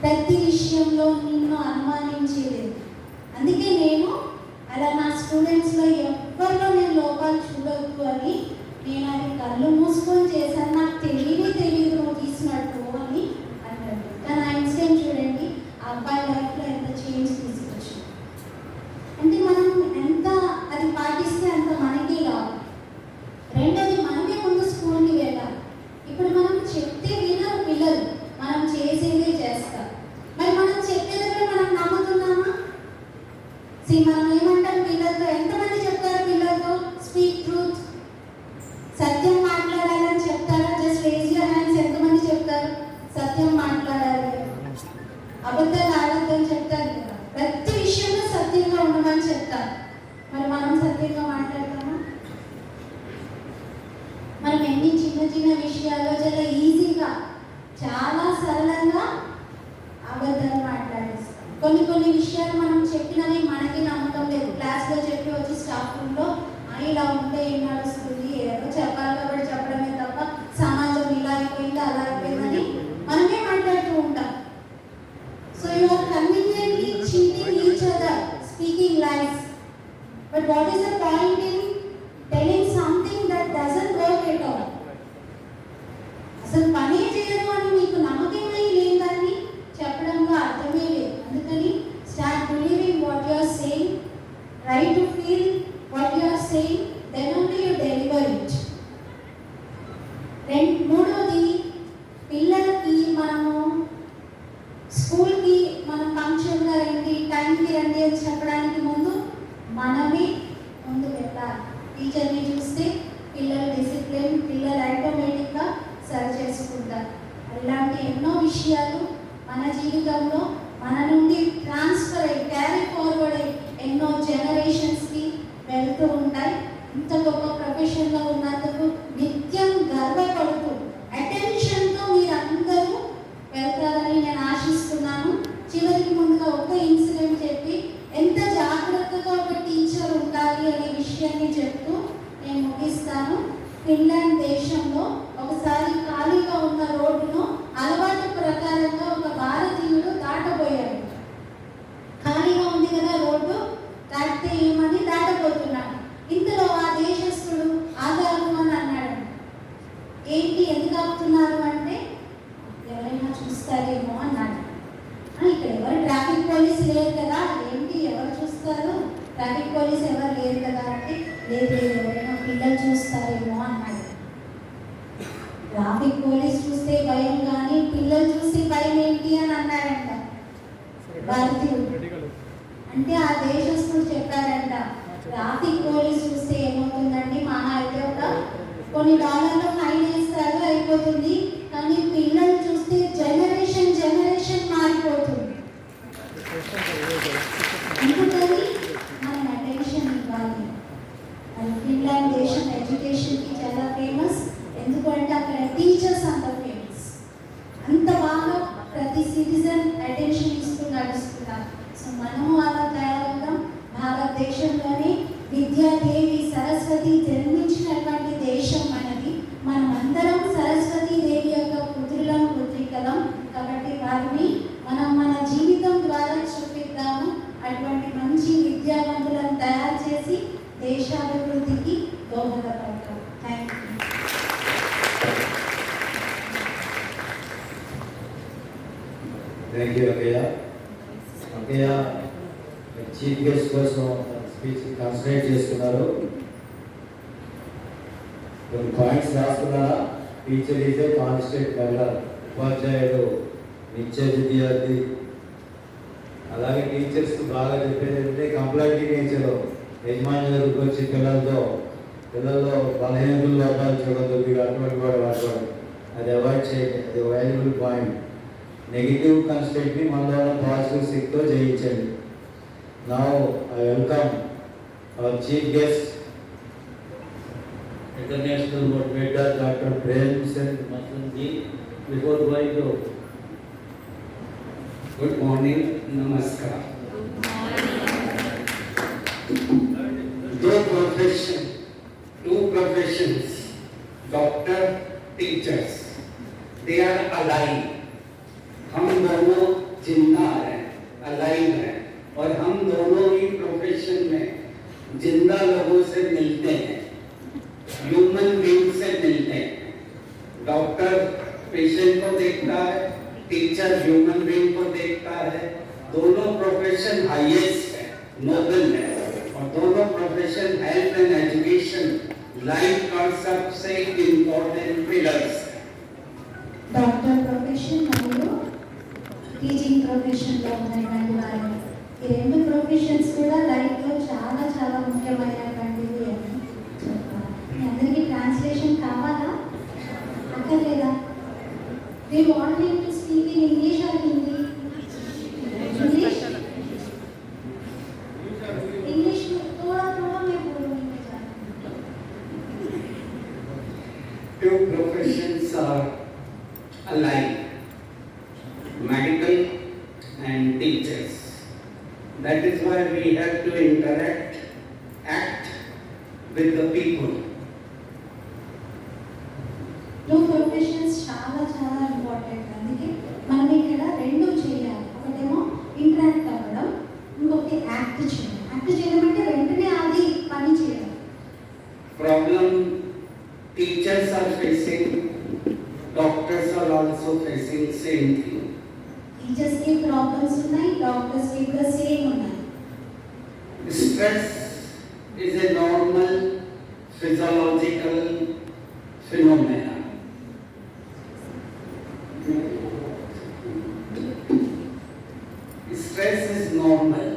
ప్రతి విషయంలో నిన్ను అనుమానించేలేదు. అందుకే నేను అలా నా స్టూడెంట్స్లో ఎవరిలో నేను లోపాలు చూడొద్దు అని నేను అది కళ్ళు మూసుకొని చేశాను, నాకు తెలియదు నువ్వు తీసినట్టు అని అంటాడు. కానీ ఆ ఇన్సిడెంట్ చూడండి, ఆ అబ్బాయి లైఫ్లో ఎంత చేంజ్ తీసుకొచ్చింది. అంటే మనం ఎంత అది పాటిస్తే అంత మనకి లాభం. రెండోది, మనమే ముందు స్కూల్కి వెళ్ళాలి. ఇప్పుడు మనం చెప్తే వినరు పిల్లలు, మనం చేసేదే చేస్తాం. మరి మనం చెప్పేదే మనం నమ్ముతున్నామా? మనం ఏమంటాం పిల్లలతో, ఎంతమంది చెప్తారు పిల్లలతో స్పీక్ ట్రూత్, సత్యం మాట్లాడాలని చెప్తారా? Just raise your hands. ఎంతమంది చెప్తారు సత్యం మాట్లాడాలి, అబద్ధాలు ఆడద్దని చెప్తారు కదా. ప్రతి విషయంలో సత్యంగా ఉండమని చెప్తారు. మరి మనం సత్యంగా మాట్లాడతామా? మనం ఎన్ని చిన్న విషయాల్లో చాలా ఈజీగా, చాలా సరళంగా అబద్ధాలు మాట్లాడేస్తాం. కొన్ని విషయాలు మనం చెప్పినవి మనకి నమ్మకం లేదు. క్లాస్లో చెప్పి వచ్చి స్టాఫ్ రూమ్లో ఇలా ఉంటే ఏం నడుస్తుంది, ఏదో చెప్పాలి కాబట్టి చెప్పడమే తప్ప సమాజం ఇలా అయిపోయింది అలా అయిపోయిందని మనమే మాట్లాడుతూ ఉంటాం. So you are conveniently cheating each other, speaking lies. But what is the point in telling something that doesn't work at all? అసలు పనే చేయదు అని మీకు నమ్మకమే లేదని చెప్పడంలో అర్థమే లేదు. అందుకని start believing what you are saying, try to feel what you are saying, then only you deliver it. మూడోది, పిల్లలకి మనము స్కూల్కి మనం పంక్చువల్గా రండి, టైంకి రండి అని చెప్పడానికి ముందు మనమే ముందు వెళ్ళాలి. టీచర్ని చూస్తే పిల్లలు డిసిప్లిన్, పిల్లలు ఆటోమేటిక్గా సరి చేసుకుంటారు. ఇలాంటి ఎన్నో విషయాలు జీవితంలో మన నుండి ట్రాన్స్ఫర్ అయ్యి క్యారీ ఫార్వర్డ్ అయ్యి ఎన్నో జనరేషన్స్కి వెళ్తూ ఉంటాయి. ఇంత గొప్ప ప్రొఫెషన్లో ఉన్నందుకు నిత్యం గర్వపడుతూ అటెన్షన్తో మీరందరూ వెళ్తారని నేను ఆశిస్తున్నాను. చివరికి ముందుగా ఒక ఇన్సిడెంట్ చెప్పి ఎంత జాగ్రత్తగా ఒక టీచర్ ఉండాలి అనే విషయాన్ని చెప్తూ నేను ముగిస్తాను. ఫిన్లాండ్ దేశంలో ఒకసారి ఖాళీగా ఉన్న రోడ్డును అలవాటు ప్రకారంగా ఒక భారతీయుడు దాటబోయాడు. ఖాళీగా ఉంది కదా రోడ్డు, దాటితే ఏమని దాటబోతున్నాడు. ఇంతలో ఆ దేశస్థుడు ఆగాను అని అన్నాడు. ఏంటి, ఎందుకు ఆపుతున్నారు అంటే ఎవరైనా చూస్తారేమో అన్నాడు. ఇక్కడ ఎవరు ట్రాఫిక్ పోలీస్ లేరు కదా, ఏంటి ఎవరు చూస్తారు, ట్రాఫిక్ పోలీస్ ఎవరు లేరు కదా అంటే లేదు ఎవరైనా పిల్లలు చూస్తారేమో అన్నాడు. ట్రాఫిక్ పోలీస్ చూస్తే భయం కానీ పిల్లలు చూస్తే భయం ఏంటి అని అన్నాడంట భారతీయుడు. అంటే ఆ దేశస్తుడు చెప్పాడంట, ట్రాఫిక్ పోలీస్ చూస్తే ఏమవుతుందండి, మహా అయితే ఒక కొన్ని డాలర్లు ఫైన్ వేస్తారు అయిపోతుంది, కానీ పిల్లలు చూస్తే జనరేషన్ మారిపోతుంది. అందుకని మనం అటెన్షన్ ఇవ్వాలి. ఫిన్లాండ్ దేశం ఎడ్యుకేషన్కి చాలా ఫేమస్, ఎందుకంటే అక్కడ టీచర్స్ అంత ఫేమస్. అంత బాగా ప్రతి సిటిజన్ అటెన్షన్ ఇస్తూ నడుస్తున్నారు. సో మనము అలా తయారవుతాం. భారతదేశంలోనే విద్యాదేవి సరస్వతి జన్మించినటువంటి దేశం మనది. మనమందరం సరస్వతి దేవి యొక్క పుత్రులం పుత్రికలం. కాబట్టి వారిని మనం మన జీవితం ద్వారా చూపిద్దాము. అటువంటి మంచి విద్యావంతులను తయారు చేసి దేశాభివృద్ధికి దోహదపడతాం. Thank you. థ్యాంక్ యూ అక్కయ్య. అక్కయ్య చీఫ్ గెస్ట్ కోసం స్పీచ్ కాన్సన్ట్రేట్ చేసుకున్నారు. కొన్ని పాయింట్స్ రాసుకున్నారా? Teacher is a constant member, ఉపాధ్యాయుడు నిత్య విద్యార్థి. అలాగే టీచర్స్ బాగా చెప్పేది అంటే కంప్లైంట్ నేచర్, యజమాని దగ్గరికి వచ్చి పిల్లల్లో బలహీనతలు లోపాలు చూడదు, మీరు అటువంటి వాడు వాడుకోవడం, అది అవాయిడ్ చేయండి. అది వాల్యుబుల్ పాయింట్. నెగిటివ్ కన్స్టెంట్ని మనలో పాజిటివ్ సిక్తో జయించండి. Now I welcome our chief guest, International motivator Dr. Prem Masand ji. Before going to Good morning, namaskar. Two professions, doctor, teachers, they are alive. हम दोनों जिंदा हैं, alive हैं, और हम दोनों ही प्रोफेशन में जिंदा लोगों से मिलते हैं, ह्यूमन बीइंग से मिलते हैं. डॉक्टर पेशेंट को देखता है, टीचर ह्यूमन बीइंग को देखता है. दोनों प्रोफेशन हाईएस्ट है, नोबल है, और दोनों profession health and education life का सबसे इम्पोर्टेंट पिलर्स है. డాక్టర్ ప్రొఫెషన్ మరియు టీచింగ్ ప్రొఫెషన్లో ఉన్నటువంటి వారు ఈ రెండు ప్రొఫెషన్స్ కూడా లైఫ్లో చాలా చాలా ముఖ్యమైనటువంటివి అని చెప్తారు. మీ అందరికీ ట్రాన్స్లేషన్ కావాలా అక్కర్లేదా? We want you to speak in English or Hindi? English English में थोड़ा थोड़ा मैं बोलूँगी. Two professions are alive, medical and teachers. That is why we have to interact, act with the people. Two professions చాలా చాలా important. అందుకే మనం ఇక్కడ రెండు చేయాలి. ఒకటేమో ఇంటరాక్ట్ అవ్వడం, ఇంకొకటి యాక్ట్ చేయడం. యాక్ట్ చేయడం అంటే వెంటనే అది పని చేయడం. Problem teachers are facing, doctors are also facing same thing. టీచర్స్కి ప్రాబ్లమ్స్ ఉన్నాయి, డాక్టర్స్కి కూడా సేమ్ ఉన్నాయి. Stress is a normal physiological phenomena. Stress is normal.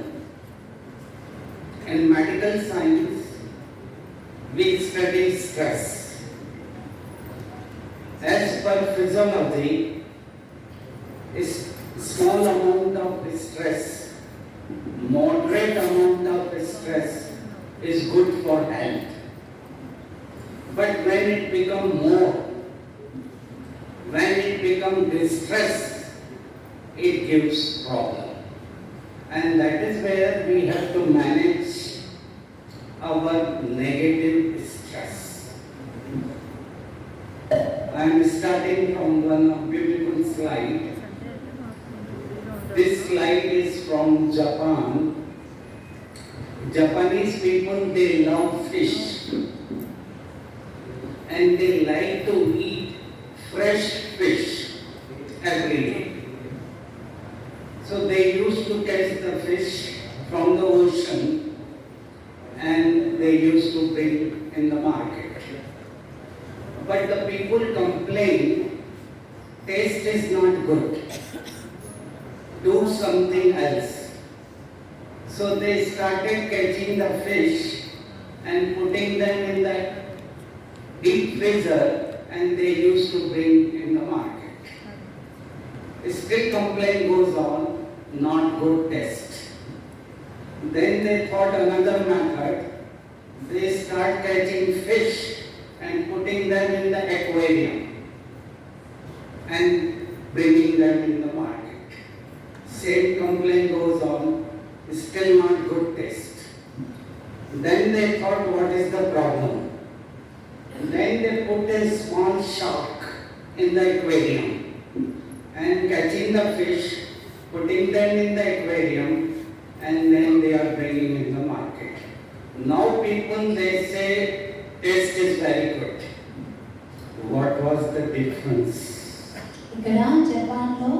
In medical science, we study stress. As per physiology, small amount of stress, moderate amount of stress is good for health. But when it becomes more, when it becomes distress, it gives problem. And that is where we have to manage our negative stress. I am starting from one beautiful slide. This slide is from Japan. Japanese people, they love fish and they like to eat fresh fish every day. So they used to catch the fish from the ocean and they used to bring in the market. But the people complain, taste is not good. Do something else. So they started catching the fish and putting them in the deep freezer and they used to bring in the market. Still complaint goes on, not good taste. Then they thought another method. They start catching fish and putting them in the aquarium and bringing them in the market. Same complaint goes on, still not good taste. Then they thought, what is the problem? Then they put a small shark in the aquarium and catching the fish, putting them in the aquarium, and then they are bringing in the market. Now people, they say taste is very good. What was the difference? ఇక్కడ జపాన్లో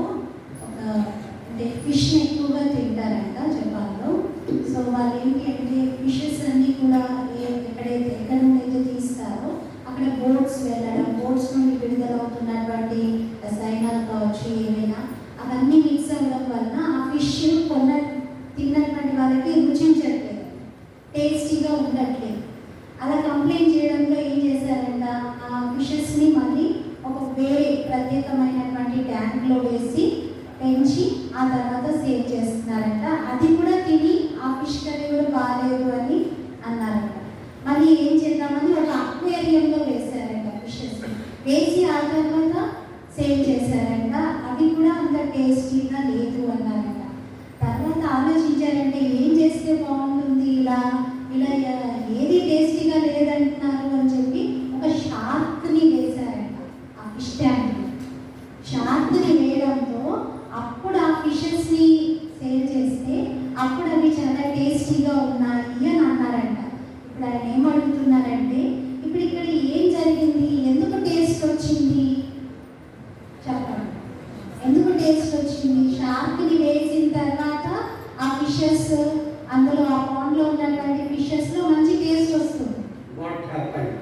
అంటే fish ఎక్కువగా తింటారంట జపాన్లో. So వాళ్ళు ఏంటి అంటే fishes అన్నీ కూడా ఎక్కడ నుండి అయితే తీస్తారో అక్కడ బోట్స్ వెళ్ళడం, బోట్స్ నుండి విడుదలవుతున్నటువంటి రసాయనాలు కావచ్చు ఏమైనా అవన్నీ మిక్స్ అవ్వడం వలన ఆ ఫిష్ తిన్నటువంటి వాళ్ళకి రుచించట్లేదు, టేస్టీగా ఉండట్లేదు. అలా కంప్లైంట్ చేయడంతో ఏం చేశారంట, ఆ ఫిషెస్ని మళ్ళీ ఒక వేరే ప్రత్యేకమైనటువంటి ట్యాంక్లో వేసి పెంచి ఆ తర్వాత సేవ్ చేస్తున్నారంట. అది కూడా తిని ఆ ఫిష్ కర్రీ కూడా బాగాలేదు అని అన్నారంట. మళ్ళీ ఏం చేద్దామని ఒక అక్వేరియంలో వేశారంట ఫిషెస్, వేసి ఆ తర్వాత సేవ్ చేశారంట. అది కూడా అంత టేస్టీగా లేదు అన్నారంట. తర్వాత ఆలోచించారంటే ఏం చేస్తే బాగుంటుంది, ఇలా ఏది టేస్టీగా లేదంటున్నారు అని చెప్పి ఒక షార్క్ని వేశారంట ఆ ఫిష్ ట్యాంక్లో. షార్క్ని వేయడంతో అప్పుడు ఆ ఫిషెస్ని సేవ్ చేస్తే అప్పుడు అవి చాలా టేస్టీగా ఉన్నాయి అని అన్నారంట. ఇప్పుడు ఆయన ఏం అడుగుతున్నారంటే, ఇప్పుడు ఇక్కడ ఏం జరిగింది, ఎందుకు టేస్ట్ వచ్చింది చెప్పండి, ఎందుకు టేస్ట్ వచ్చింది? షార్క్ని వేసిన తర్వాత ఆ ఫిషెస్ అందులో ఆ పాండ్లో ఉన్నటువంటి ఫిషెస్లో మంచి టేస్ట్ వస్తుంది. What happened?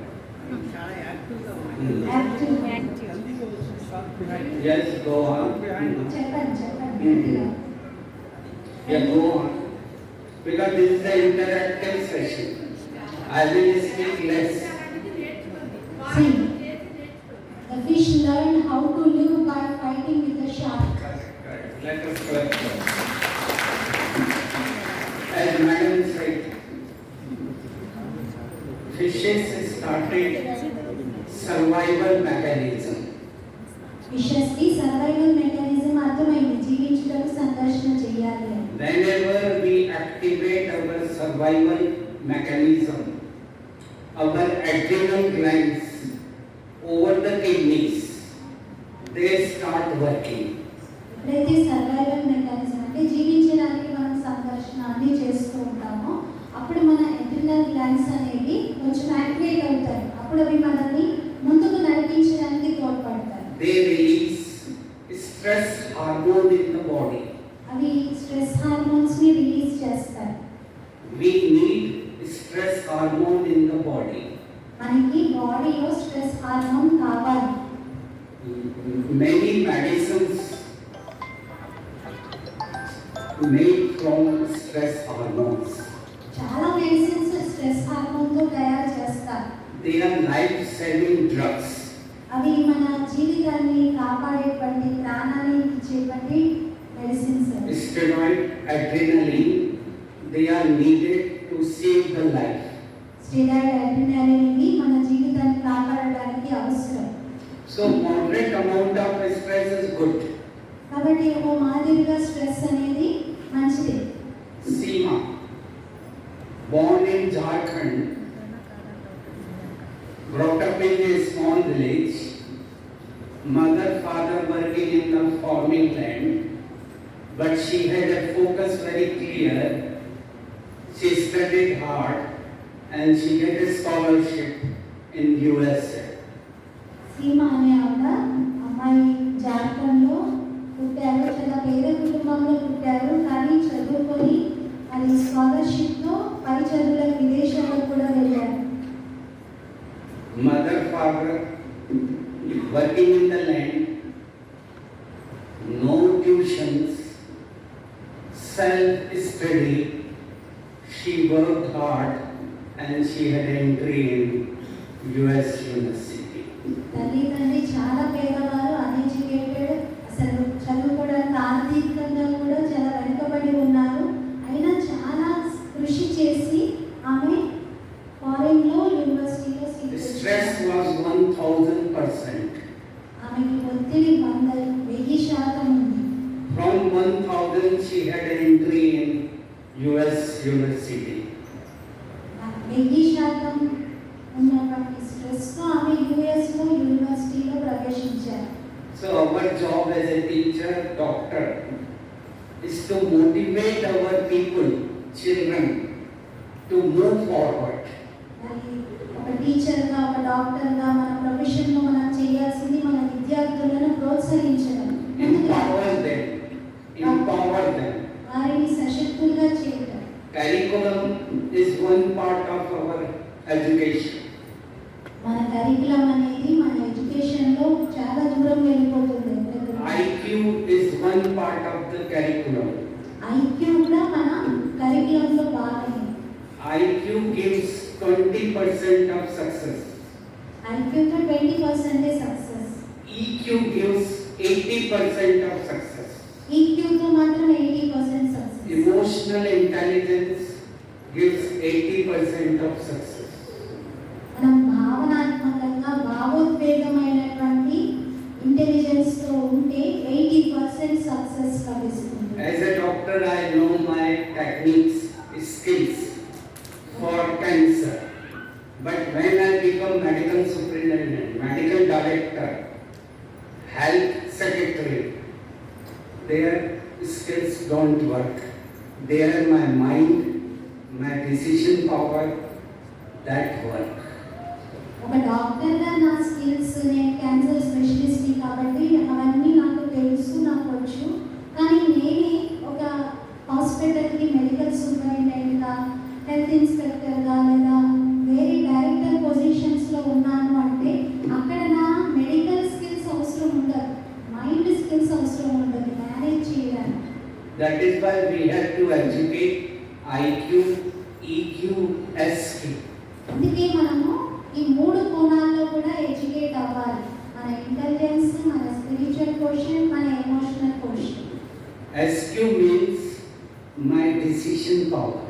Yes, go on. చెప్పండి. Yeah, go on. Because this is an interactive session. I will speak less. See, the fish learn how to live by fighting with the shark. Correct. Let us correct. As Madam said, fishes started survival mechanism. Fishes की survival mechanism అర్థమైంది, జీవించడానికి సంఘర్షణ చేయాలి అని. Whenever we activate our survival mechanism, our adrenal glands over the kidneys, they start working. ఎప్పుడైతే survival mechanism అంటే జీవించడానికి మనం సంఘర్షణ అన్ని చేస్తూ ఉంటామో అప్పుడు మన అడ్రినల్ గ్లాండ్స్ అనేవి కొంచెం యాక్టివేట్ అవుతాయి. అప్పుడు అవి మనల్ని ముందుకు నడిపించడానికి తోడ్పడతాయి. They release stress hormone in the body. అవి స్ట్రెస్ హార్మోన్స్ ని రిలీజ్ చేస్తాయి. We need stress hormone in the body. మనకి బాడీలో స్ట్రెస్ హార్మోన్ కావాలి. Many medicines made from stress hormones. చాలా మెడిసిన్స్ స్ట్రెస్ హార్మోన్ తో తయారు చేస్తారు. They are life-saving drugs. అవి మన జీవితాన్ని కాపాడేటువంటి ప్రాణాన్ని ఇచ్చేటువంటి medicines, steroid, adrenaline, they are needed to save the life. Steroid, adrenaline మన జీవితాన్ని కాపాడడానికి అవసరం. So moderate amount of stress is good. కాబట్టి ఒక మాదిరిగా స్ట్రెస్ అనేది మంచిది. Seema, born in Jharkhand, brought up in a small village, mother, father working in the farming land, but she had a focus very clear. She studied hard and she got a scholarship in USA. సీమ అనే అమ్మాయి జార్ఖండ్లో పుట్టారు. చాలా పేద కుటుంబంలో పుట్టారు. కానీ చదువుకొని అది స్కాలర్షిప్తో పై చదువులకు విదేశాలకు కూడా వెళ్ళారు. Mother, father working in the land, no tuitions, self-study. She worked hard and she had entry in US University. తల్లిదండ్రి చాలా పేదవారు, అన్ఎడ్యుకేటెడ్, అసలు చదువుకోవడానికి ఆర్థికంగా కూడా చాలా వెనుకబడి ఉన్నారు. అయినా చాలా కృషి చేసి ఆమె ఫారెన్లో యూనివర్సిటీలో Stress was 1000%. ఆమెకి ఒత్తిడి 1000% ఉంది. From 1000 she had entry in US University. 1000% ఉన్నటువంటి స్ట్రెస్తో ఆమె యుఎస్లో యూనివర్సిటీలో ప్రవేశించారు. So our job as a teacher, doctor, is to motivate our people, children, to move forward. మరి ఒక టీచర్గా, ఒక డాక్టర్గా మన ప్రొఫెషన్లో మనం చేయాల్సింది మన విద్యార్థులను ప్రోత్సహించడం, Empower them. వారిని సశక్తులుగా చేయడం. Curriculum is one part of our education. మన కరికులం అనేది మన ఎడ్యుకేషన్లో చాలా దూరం వెళ్ళిపోతుంది. IQ is one part of the curriculum. IQ కూడా మన కరికులంలో భాగమే. IQ gives 20% of success. ఐక్యూతో 20% success. EQ gives 80% of success. ఈక్యూతో మాత్రం 80% success. Emotional intelligence gives 80% of success. మనం భావనాత్మకంగా భావోద్వేగమైనటువంటి ఇంటెలిజెన్స్తో ఉంటే 80% సక్సెస్ లభిస్తుంది. As a doctor, I know my techniques, skills for cancer. But when I become medical superintendent, medical director, health secretary, their skills don't work. There my mind, my decision power, that work. ఒక డాక్టర్గా నా skills, నేను cancer స్పెషలిస్ట్ని కాబట్టి అవన్నీ నాకు తెలుసు, నాకు వచ్చు. కానీ నేనే ఒక హాస్పిటల్కి మెడికల్ సూపరింటెండెంట్గా, హెల్త్ ఇన్స్పెక్టర్గా లేదా వేరే డైరెక్టర్ పొజిషన్స్లో ఉన్నాను అంటే అక్కడ నా మెడికల్ స్కిల్స్ అవసరం ఉండదు, మైండ్ స్కిల్స్ అవసరం ఉండదు మేనేజ్ చేయడానికి. That is why we have to educate IQ, EQ, SQ. అందుకే మనము ఈ 3 కోణాల్లో కూడా ఎడ్యుకేట్ అవ్వాలి. మన ఇంటెలిజెన్స్, మన స్పిరిచువల్ క్వశ్చన్, మన emotional question. SQ means my decision power.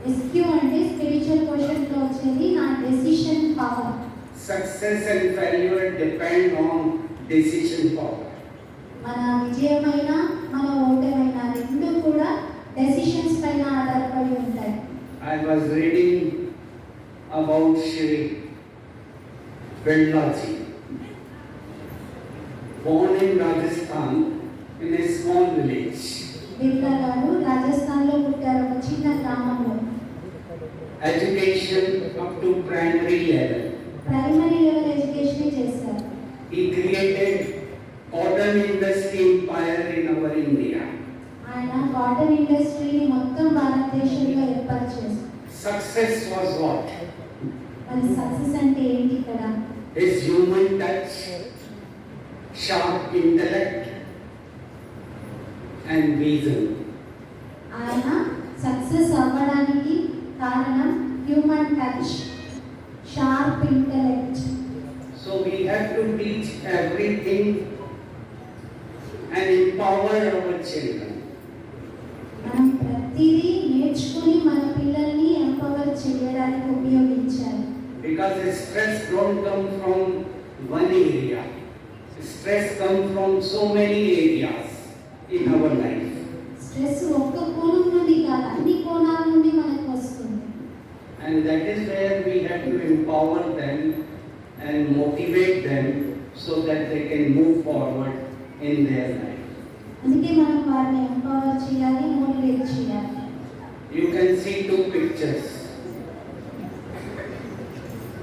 SQ అంటే స్పిరిచువల్ క్వశ్చన్లో వచ్చేది నా decision power. Success and failure depend on decision power. మన విజయమైన మన ఓటమైన రెండు కూడా డెసిషన్స్ పైన ఆధారపడి ఉంటాయి. I was reading about Shri Birlaji, born in Rajasthan in a small village. Birla గారు రాజస్థాన్లో పుట్టారు, ఒక చిన్న గ్రామంలో. Education up to primary level. Primary level education చేశారు. He created cotton industry empire in our India. ఆయన కాటన్ ఇండస్ట్రీని మొత్తం భారతదేశంలో ఏర్పాటు చేశారు. Success was what? మరి సక్సెస్ అంటే ఏంటి ఇక్కడ? His human touch, sharp intellect and vision. ఆయన సక్సెస్ అవ్వడానికి కారణం human touch, sharp intellect. So we have to teach everything and empower our children. మనం ప్రతిదీ నేర్చుకుని మన పిల్లల్ని ఎంపవర్ చేయడానికి ఉపయోగించాలి. Because stress don't come from one area. Stress comes from so many areas in our life. Stress ఒక్క కోణం నుండి కాదు, అన్ని కోణాల నుండి మనకు వస్తుంది. And that is where we have to empower them and motivate them so that they can move forward in their life. అందుకే మనం వారిని ఎంపవర్ చేయాలి, మోటివేట్ చేయాలి. You can see two pictures.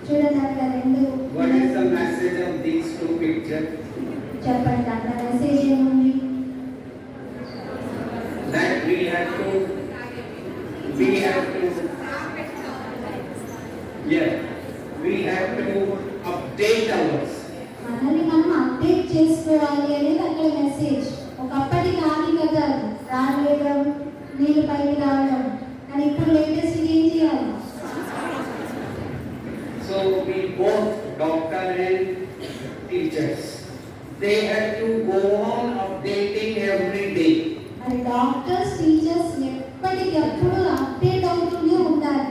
చూడండి అక్కడ రెండు. What is the message of these two pictures? చెప్పండి అక్కడ మెసేజ్ ఏముంది? That we have to update ours. మనల్ని మనం అప్డేట్ చేసుకోవాలి అనేది అక్కడ మెసేజ్. ఒకప్పటి కాని కదా రాలేయడం, నీళ్ళు పైకి రావడం, కానీ ఇప్పుడు లేటెస్ట్ ఏం చేయాలి? So we both, doctor and teachers, they have to go on updating every day. మరి డాక్టర్స్, టీచర్స్ ఎప్పటికప్పుడు అప్డేట్ అవుతూనే ఉండాలి.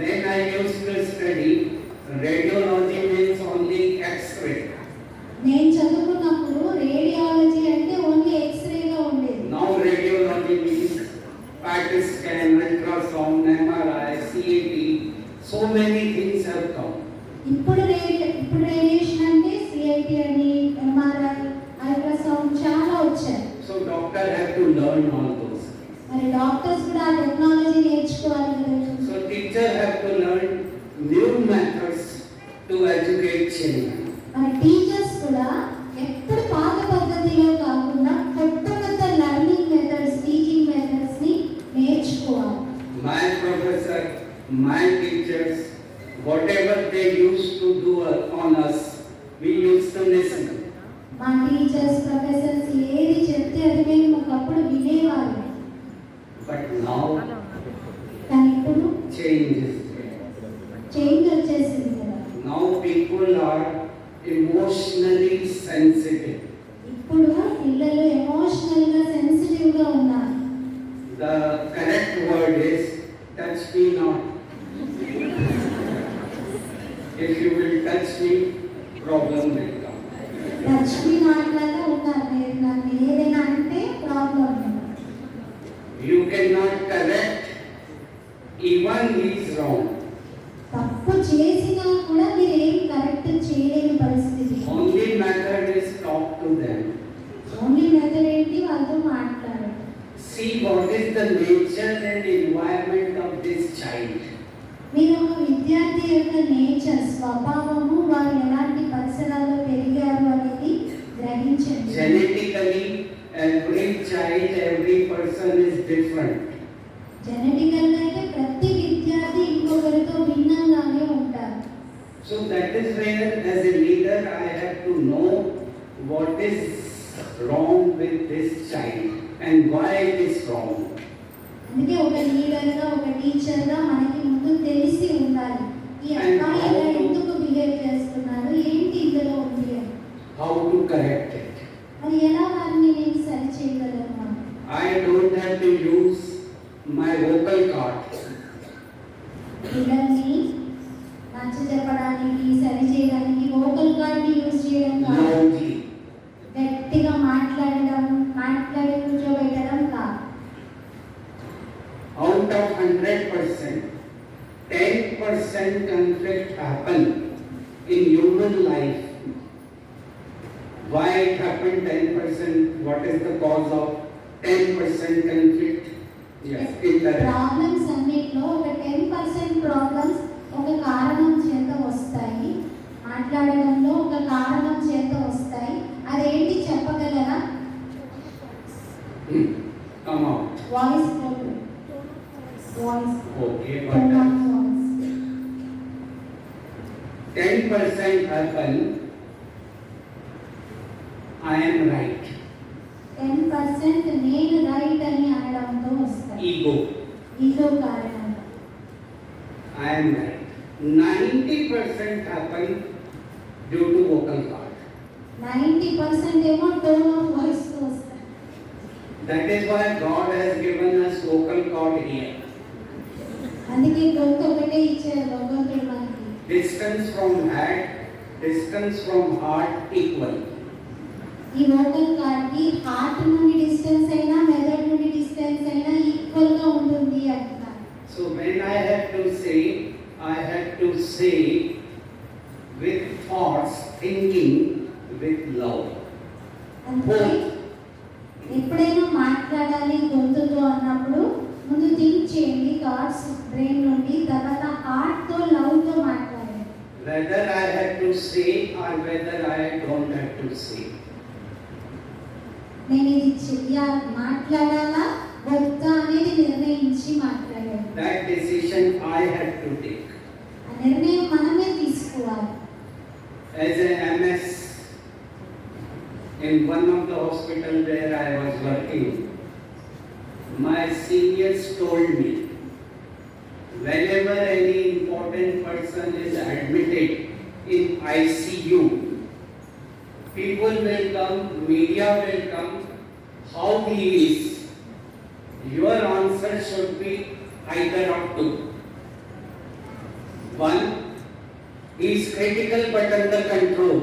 When I used to study, radiology means only X-ray. నేను చదువుకున్నప్పుడు రేడియాలజీ అంటే ఓన్లీ ఎక్స్రేగా ఉండేది. Now radiology means PET scan, ultrasound, MRI, CAT. So many things have come. ఇప్పుడు radiation అంటే సిఐటి అని, ఎంఆర్ఐ, అల్ట్రాసౌండ్ చాలా వచ్చాయి. So doctor have to learn all those. మరి డాక్టర్స్ కూడా ఆ టెక్నాలజీ నేర్చుకోవాలి కదా. So teacher have to learn new methods to educate children. మరి టీచర్స్ కూడా ఎప్పుడు పాత పద్ధతిలో కాకుండా కొత్త కొత్త లెర్నింగ్ మెథడ్స్, టీచింగ్ మెథడ్స్ ని నేర్చుకోవాలి. My professor, my teachers, whatever they used to do on us, we used to listen. మా టీచర్స్, ప్రొఫెసర్స్ ఏది చెప్తే అది మేము ఒకప్పుడు వినేవాళ్ళం. But now కానీ ఇప్పుడు changes. చేంజ్ వచ్చేసింది కదా. Now people are emotionally sensitive. ఇప్పుడు పిల్లలు ఎమోషనల్ గా, సెన్సిటివ్ గా ఉన్నారు. The correct word is touch me not. If you will touch me, problem will come. Lakshmi మాట్లాడుతూ ఉన్నారు, మీరు నన్ను ఏదైనా అంటే problem. You cannot correct even he is wrong. తప్పు చేసినా కూడా మీరు ఏం కరెక్ట్ చేయలేని పరిస్థితి. Only method is talk to them. Only method ఏంటి? వాళ్ళతో మాట్లాడాలి. See what is the nature and environment of this child. మీరు ఒక విద్యార్థి యొక్క నేచర్, స్వభావము, వారు ఎలాంటి పరిసరాల్లో పెరిగారు అనేది గ్రహించండి. Genetically, every child, every person is different. Genetical గా అయితే ప్రతి విద్యార్థి ఇంకొకరితో భిన్నంగానే ఉంటారు. So that is where as a leader I have to know what is wrong with this child and why it is wrong. అందుకే ఒక లీడర్ గా, ఒక టీచర్ గా మనకి ముందు తెలిసి ఉండాలి ఈ అబ్బాయి ఇలా ఎందుకు బిహేవ్ చేస్తున్నాడు, ఏంటి ఇందులో ఉంది అని. How to correct it. మరి ఎలా వారిని నేను సరి చేయగలను? I don't have to use my vocal cord. పిల్లల్ని నచ్చ చెప్పడానికి, సరి చేయడానికి వోకల్ కార్డ్ ని యూజ్ చేయడం కాదు. Loudly. గట్టిగా మాట్లాడి కూర్చోబెట్టడం కాదు. Out of 100%, 10% conflict happen in human life. Why it happened 10%? What is the cause of 10% conflict? Yes, interact. Problems అన్నిట్లో ఒక 10% ప్రాబ్లమ్స్ ఒక కారణం చేత వస్తాయి. మాట్లాడడంలో ఒక కారణం చేత వస్తాయి. అదేంటి చెప్పగలరా? Come out. Voice problem. Voice. Okay, but 10% happen. I am right. 10% నేను రైట్ అని అనడంతో వస్తాయి. Ego. ఈగో కారణం. I am right. 90% happen due to vocal cord. 90% ఏమో టోన్ ఆఫ్ వాయిస్ తో వస్తాయి. That is why God has given us vocal cord here. అందుకే గొంతు ఒకటే ఇచ్చారు భగవంతుడు మనకి. Distance from head, distance from heart equal. ఈ వోకల్ కార్డ్ కి హార్ట్ నుండి డిస్టెన్స్ అయినా మెదడు నుండి డిస్టెన్స్ అయినా ఈక్వల్ గా ఉంటుంది అంటున్నారు. So when I had to say with thoughts, thinking with love. అంటే ఎప్పుడైనా మాట్లాడాలి గొంతుతో అన్నప్పుడు ముందు థింక్ చేయండి థాట్స్ బ్రెయిన్ నుండి, తర్వాత హార్ట్ తో లవ్ తో మాట్లాడండి. Whether I had to say or whether I don't have to say. నేను ఇది మాట్లాడాలా వద్దా అనేది నిర్ణయించి మాట్లాడాలి. That decision I had to take. ఆ నిర్ణయం మనమే తీసుకోవాలి. As an MS in one of the hospital where I was working, my seniors told me, whenever any important person is admitted in ICU, people will come, media will come, how he is. Your answer should be either of two. One, he is critical but under control.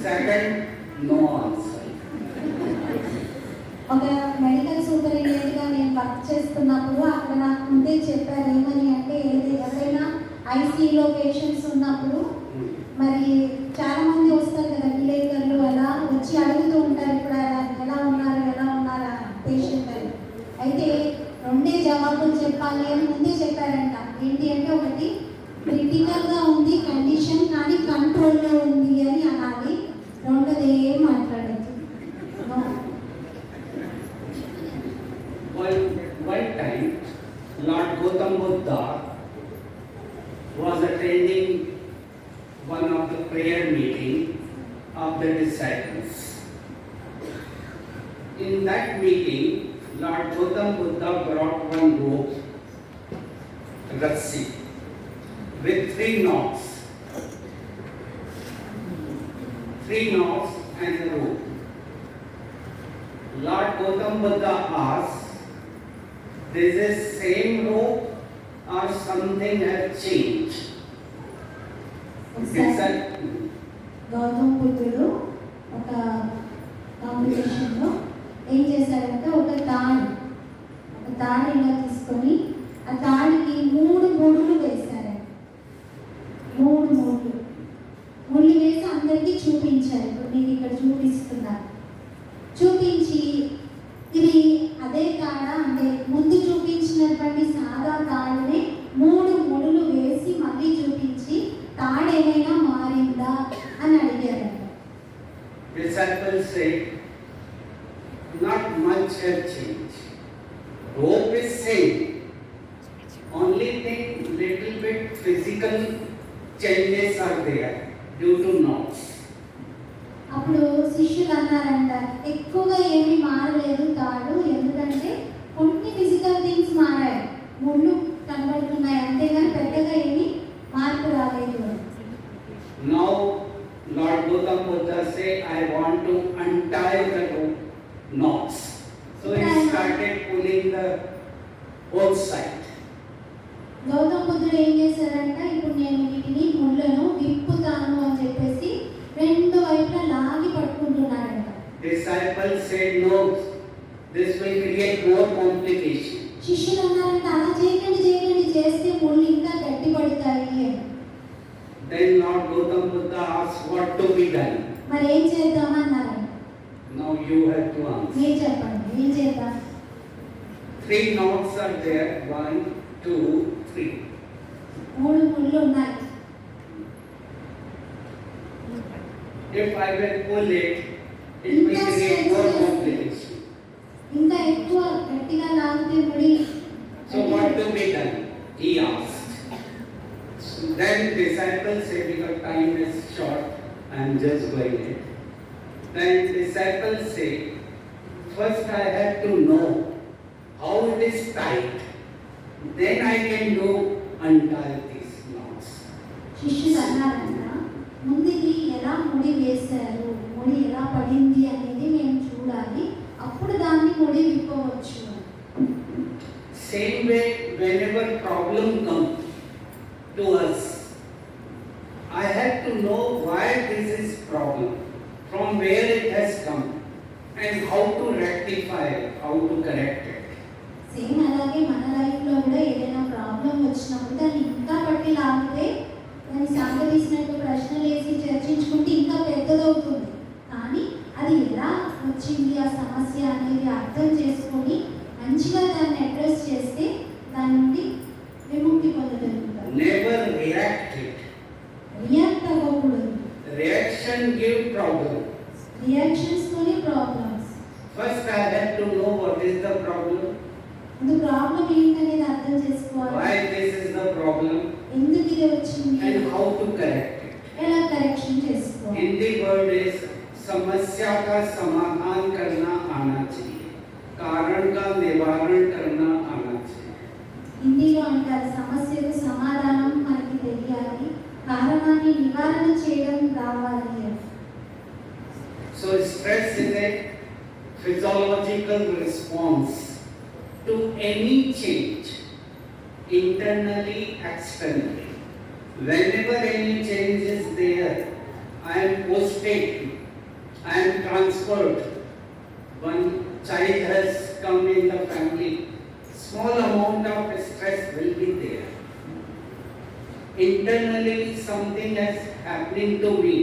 Second, no answer. ఒక medical superintendent గా నేను work చేస్తున్నప్పుడు అక్కడ నాకు ముందే చెప్పారు ఏమని అంటే ఎవరైనా ఐసీయూలో పేషెంట్స్ ఉన్నప్పుడు మరి చాలా మంది వస్తారు కదా విలేకరులు అలా వచ్చి అడుగుతూ ఉంటారు ఇప్పుడు ఎలా ఉన్నారు పేషెంట్ అని. అయితే రెండే జవాబులు చెప్పాలి అని ముందే చెప్పారంట. ఏంటి అంటే ఒకటి క్రిటికల్ గా ఉంది కండిషన్ కానీ కంట్రోల్లో ఉంది అని అనాలి, రెండోది ఏం మాట్లాడదు. One time, Lord Gautam Buddha was attending one of the prayer meeting of the disciples. In that meeting, Lord Gautam Buddha brought one rope, rassi, with 3 knots. 3 knots and a rope. Lord Gautam Buddha asked, "This is same rope or something has changed?" Gautama బుద్ధుడు ఒక కాంపిటీషన్లో ఏం చేశారంటే ఒక తాడు ఇలా తీసుకొని ఆ తాడికి 3 ముడులు వేశారండి. 3 ముళ్ళు వేసి అందరికీ చూపించారు. ఇప్పుడు నేను ఇక్కడ చూపిస్తున్నాను. చూపించి ఇది అదే తాడ అంటే ముందు చూపించినటువంటి సాదా తాడుని 3 ముడులు వేసి మళ్ళీ చూపించి తాడు ఏమైనా మారిందా అని అడిగారంట. Disciples said, "Not much has changed. Rope is same. Only thing little bit physical changes are there due to knots." అప్పుడు శిష్యులు అన్నారంట ఎక్కువగా ఏమీ మారలేదు తాడు, ఎందుకంటే కొన్ని ఫిజికల్ థింగ్స్ మారాయి, ముళ్ళు కనబడుతున్నాయి, అంతేగాని పెద్దగా ఏమీ మార్పు రాలేదు. Now Lord Gautam Buddha say, "I want to untie the knots." So he started pulling the both side. Gautama బుద్ధుడు ఏం చేశారంట, ఇప్పుడు నేను వీటిని ముళ్ళను విప్పుతాను అని చెప్పేసి 2 వైపులా లాగి పట్టుకుంటున్నాడంట. Disciples said, "No, this will create more complication." శిష్యులు అన్నారంట అలా చేయకండి చేస్తే ముళ్ళు ఇంకా గట్టి పడతాయి. Then Lord Gautam Buddha asked what to be done. మరి ఏం చేద్దామన్నారంట. Now you have to answer. మీరు చెప్పండి ఏం చేద్దాం. 3 knots are there. 1, 2, 3. 3 ముళ్ళు ఉన్నాయి. If I will pull it, it will create more complication. ఇంకా ఎక్కువ గట్టిగా లాగితే ముడి. So what to be done? He asked. Then disciples say, because time is short, I am just going it. Then disciples say, first I have to know how it is tied. Then I can do untie these knots. శిష్యులు అన్నారంట ముందు ఇది ఎలా ముడి వేశారు, ముడి ఎలా పడింది అనేది మేము చూడాలి, అప్పుడు దాన్ని ముడి విప్పవచ్చు. Same way, whenever problem comes to us, I have to know why this is problem, from where it has come, and how to rectify it, how to correct it. Same అలాగే మన లైఫ్లో కూడా ఏదైనా ప్రాబ్లం వచ్చినప్పుడు దాన్ని ఇంకా పట్టి లాగితే దాన్ని సాగదీసినట్టు ప్రశ్నలు వేసి చర్చించుకుంటే ఇంకా పెద్దదవుతుంది. కానీ అది ఎలా వచ్చింది ఆ సమస్య అనేది అర్థం చేసుకొని మంచిగా దాన్ని అడ్రస్ చేస్తే దాని నుండి విముక్తి పొందగలుగుతారు. Never react it. రియాక్ట్ అవ్వకూడదు. Reaction give problem. రియాక్షన్స్ తోనే problems. First I have to know what is the problem. ముందు ప్రాబ్లం ఏంటనేది అర్థం చేసుకోవాలి. Why this is the problem. ఎందుకు ఇది వచ్చింది And how to correct it. ఎలా కరెక్షన్ చేసుకోవాలి. Hindi word is समस्या का समाधान करना आना चाहिए, कारण का निवारण करना आना चाहिए. హిందీలో అంటారు సమస్యకు సమాధానం మనకి తెలియాలి, కారణాన్ని నివారణ చేయడం రావాలి అని. So stress is a physiological response to any change, internally, externally. Whenever any change is there, I am posted, I am transferred. One child has come in the family, small amount of stress will be there. Internally something is happening to me,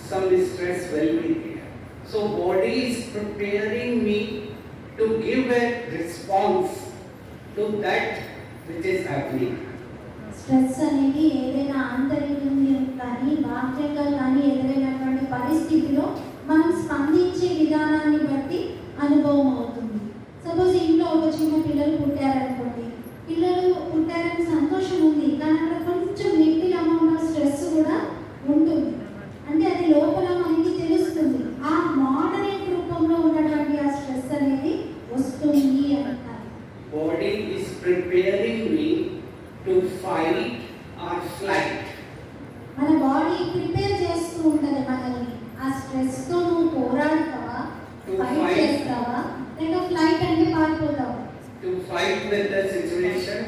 some stress will be there. So body is preparing me to give a response to that which is happening. Stress అనేది ఏదైనా ఆంతరికంగా కానీ బాహ్యంగా కానీ ఎదురైనటువంటి పరిస్థితిలో మనం స్పందించే విధానాన్ని బట్టి అనుభవం అవుతుంది. సపోజ్ ఇంట్లో ఒక చిన్న పిల్లలు పుట్టారనుకోండి, పిల్లలు పుట్టారని సంతోషం ఉంది, కానీ అక్కడ కొంచెం లిటిల్ అమౌంట్ ఆఫ్ స్ట్రెస్ కూడా ఉంటుంది. అంటే అది లోపల మనకి తెలుస్తుంది. ఆ మోడరేట్ రూపంలో ఉన్నటువంటి ఆ స్ట్రెస్ అనేది వస్తుంది అంటారు. Body is preparing me to fight or flight. మన బాడీ ప్రిపేర్ చేస్తూ ఉంటుంది మనల్ని. ఆ స్ట్రెస్ తో నువ్వు పోరాడతావా, ఫైట్ చేస్తావా, లేక ఫ్లైట్ అంటే పారిపోతావా? To fight with the situation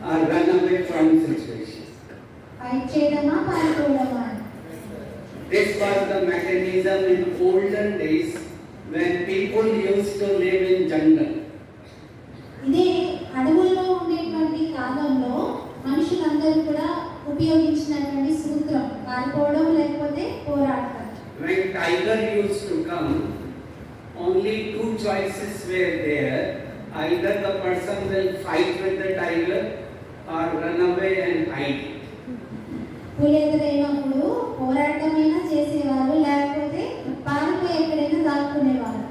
or run away from situation. Fight చేయడమా పారిపోవడమా? This was the mechanism in olden days when people used to live in jungle. ఇదే అడవుల్లో ఉండేటువంటి కాలంలో మనుషులందరూ కూడా ఉపయోగించినటువంటి సూత్రం పారిపోవడం లేకపోతే పోరాడటం. When tiger used to come, only two choices were there. Either the person will fight with the tiger or run away and hide. పులి ఎదురైనప్పుడు పోరాటమైనా చేసేవారు, లేకపోతే పారిపోయి ఎక్కడైనా దాక్కునేవారు.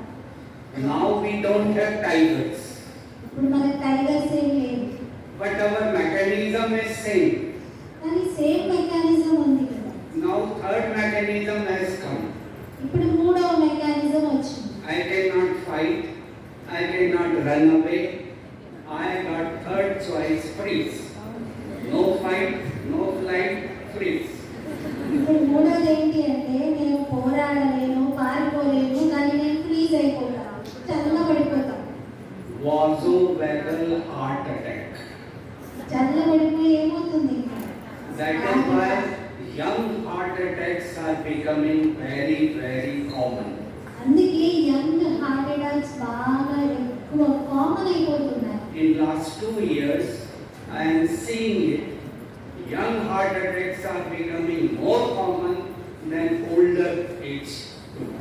Now we don't have tigers. ఇప్పుడు మనకి టైగర్స్ ఏం లేవు, But our mechanism is same. కానీ సేమ్ మెకానిజం ఉంది కదా. Now third mechanism has come. ఇప్పుడు మూడవ మెకానిజం వచ్చింది. I cannot fight, I cannot run away. I got third choice, freeze. No fight, no flight, freeze. ఇప్పుడు మూడోది ఏంటి అంటే నేను పోరాడలేను, పారిపోలేను, కానీ నేను ఫ్రీజ్ అయిపోతాను, చల్లబడిపోతాను. Vasovagal heart attack. చల్లబడిపోయి ఏమవుతుంది? That is why young heart attacks are becoming very, very common. అందుకే యంగ్ హార్ట్ అటాక్స్ బాగా ఎక్కువ కామన్ అయిపోతున్నాయి. In last 2 years, I am seeing it. Young heart attacks are becoming more common than older age group.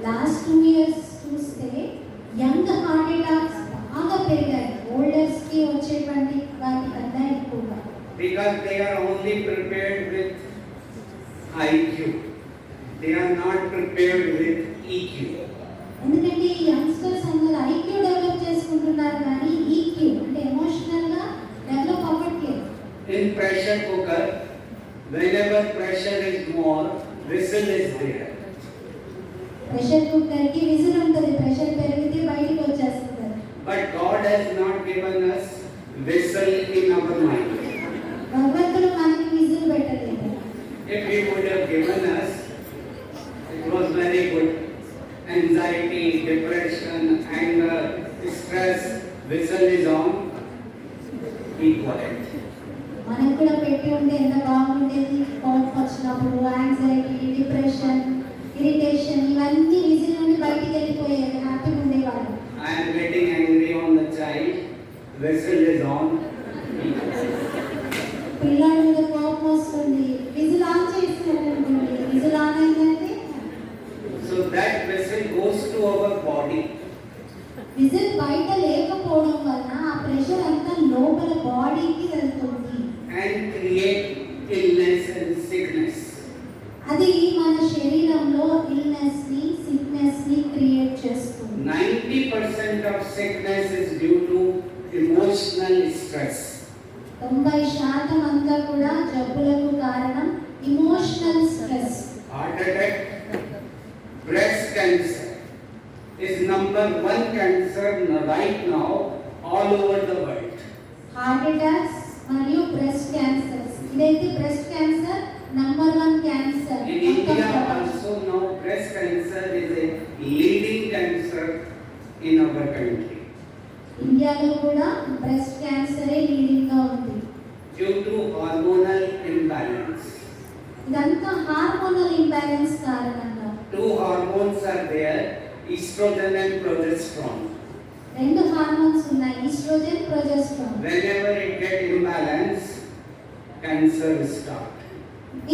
Last 2 years చూస్తే young heart attacks బాగా పెరిగాయి, olders కి వచ్చేటువంటి వాటికన్నా ఎక్కువగా. Because they are only prepared with IQ. They are not prepared with EQ. ఎందుకంటే ఈ youngsters అందరూ ఐక్యూ డెవలప్ చేసుకుంటున్నారు, కానీ ఈక్యూ అంటే ఎమోషనల్ గా డెవలప్ అవ్వట్లేదు. In pressure cooker, whenever pressure is more, whistle is there. Pressure cooker కి whistle ఉంటుంది, ప్రెషర్ పెరిగితే బయటికి వచ్చేస్తుంది. But God has not given us whistle in our mind. భగవంతుడు మనకి విజిల్ పెట్టలేదు. If He would have given us, it was very good. Anxiety, వచ్చినప్పుడు anxiety, depression, irritation ఇవన్నీ విజిల్ నుండి బయటికి వెళ్ళిపోయేవి, హ్యాపీగా ఉండేవాడు. I am getting angry on the child. Vessel is on. పిల్లాడి మీద కోపం వస్తుంది, విజిల్ ఆన్ చేస్తున్నాడు, విజిల్ ఆన్ అయిందంటే So that vessel goes to our body. Whistle బయట లేకపోవడం వలన ఆ ప్రెషర్ అంతా లోపల బాడీకి వెళ్తుంది And create illness and sickness. అది మన శరీరంలో ఇల్నెస్ ని, సిక్నెస్ ని క్రియేట్ చేస్తుంది. 90% of sickness is due to emotional stress. 90% అంతా కూడా జబ్బులకు కారణం emotional stress. Heart attack, breast cancer is number 1 cancer right now all over the world. Heart attacks మరియు బ్రెస్ట్ క్యాన్సర్స్, ఇదైతే breast cancer number 1 cancer. In India also now breast cancer is a leading cancer in our country. ఇండియాలో కూడా breast క్యాన్సరే leading గా ఉంది. Due to hormonal imbalance. ఇదంతా hormonal imbalance కారణంగా. 2 hormones are there, estrogen and progesterone. 2 hormones ఉన్నాయి, estrogen, progesterone. Whenever it get imbalance, cancer start.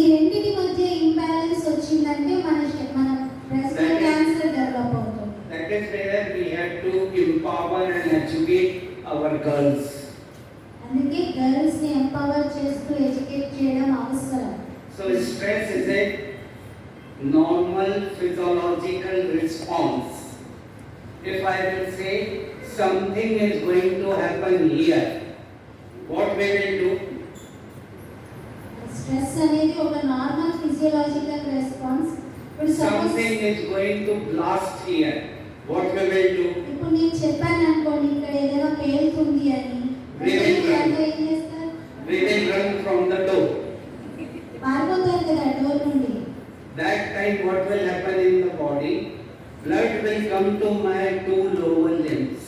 ఈ రెండింటి మధ్య ఇంబ్యాలెన్స్ వచ్చిందంటే మన బ్రెస్ట్ క్యాన్సర్ డెవలప్ అవుతుంది. That is where we have to empower and educate our girls. అందుకే girls ని empower చేస్తూ ఎడ్యుకేట్ చేయడం అవసరం. So stress is a normal physiological response. If I will say something is going to happen here, what we will do? Stress అనేది ఒక normal physiological response. ఇప్పుడు Something is going to blast here, what we will do? ఇప్పుడు నేను చెప్పాను అనుకోండి ఇక్కడ ఏదైనా పేలుతుంది అని, ఏం చేస్తారు? We will run from the door. పారిపోతారు కదా డోర్ నుండి. That time what will happen in the body? Blood will come to my 2 lower limbs.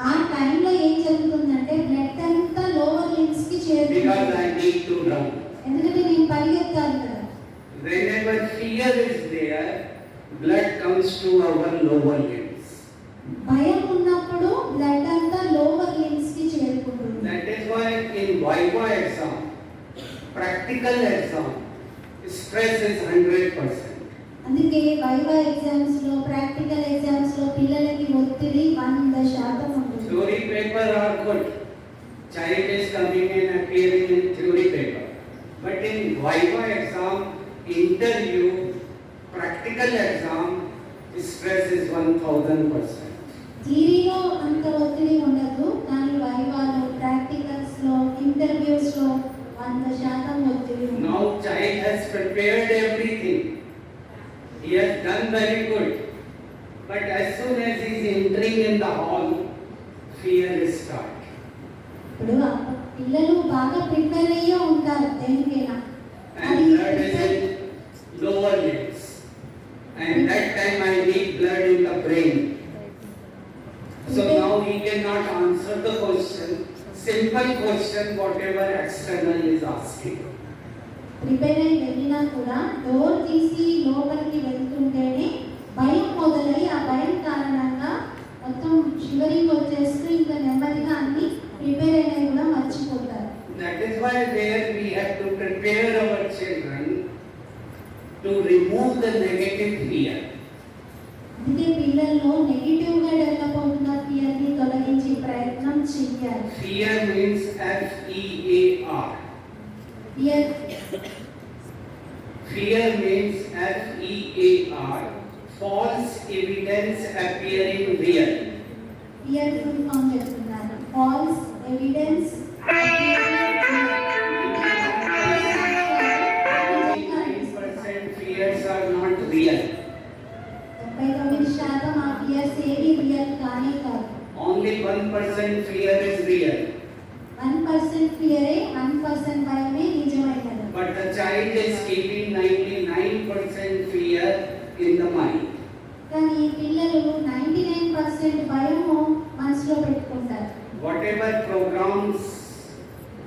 ఆ టైంలో ఏం జరుగుతుందంటే బ్లడ్ అంతా లోవర్ లింబ్స్ కి చేరుతుంది. Because I need to run. ఎందుకంటే నేను పరిగెత్తాలి కదా. Whenever fear is there, blood comes to our lower limbs. భయం ఉన్నప్పుడు బ్లడ్ అంతా లోవర్ లింబ్స్ కి చేరుకుంటుంది. That is why in Viva exam, practical exam, stress is 100%. అందుకే వైవా ఎగ్జామ్స్ లో, ప్రాక్టికల్ ఎగ్జామ్స్ లో పిల్లలకి ఒత్తిడి 100% ఉంటుంది. Theory paper are good. Child is coming and appearing in theory paper. But in Viva exam, interview, practical exam, stress is 1000%. థియరీలో అంత ఒత్తిడి ఉండదు, కానీ వైవాలో, ప్రాక్టికల్స్ లో, ఇంటర్వ్యూస్ లో 100% ఒత్తిడి ఉంటుంది. Now child has prepared everything. He has done very good. But as soon as he is entering in the hall, fear starts. ఇప్పుడు పిల్లలు బాగా ప్రిపేర్ అయ్యే ఉంటారు దేనికైనా. And blood is in lower limbs. And that time I need blood in the brain. So now he cannot answer the question, simple question, whatever external is asking. Prepare అయి వెళ్ళినా కూడా door తీసి లోపలికి వెళ్తుంటేనే భయం మొదలై ఆ భయం కారణంగా మొత్తం షివరింగ్ వచ్చేస్తూ ఇంకా నెమ్మదిగా అన్ని ప్రిపేర్ అయినా కూడా మర్చిపోతారు. That is why there we have to prepare our children to remove the negative fear. అందుకే పిల్లల్లో నెగిటివ్ గా డెవలప్ అవుతున్న ఫియర్ ని తొలగించే ప్రయత్నం చేయాలి. Fear means F-E-A-R. Fear Fear means F-E-A-R. False evidence appearing real. Fear full form చెప్తున్నారు. False evidence 99% fears are not real. 99% ఆ ఫియర్స్ ఏవి రియల్ కానే కాదు. Only 1% fear is real. 1% ఫియరే, 1% భయమే నిజమైనది. But the child is keeping 99% fear in the mind. కానీ పిల్లలు 99% భయము మనసులో పెట్టుకుంటారు. Whatever programs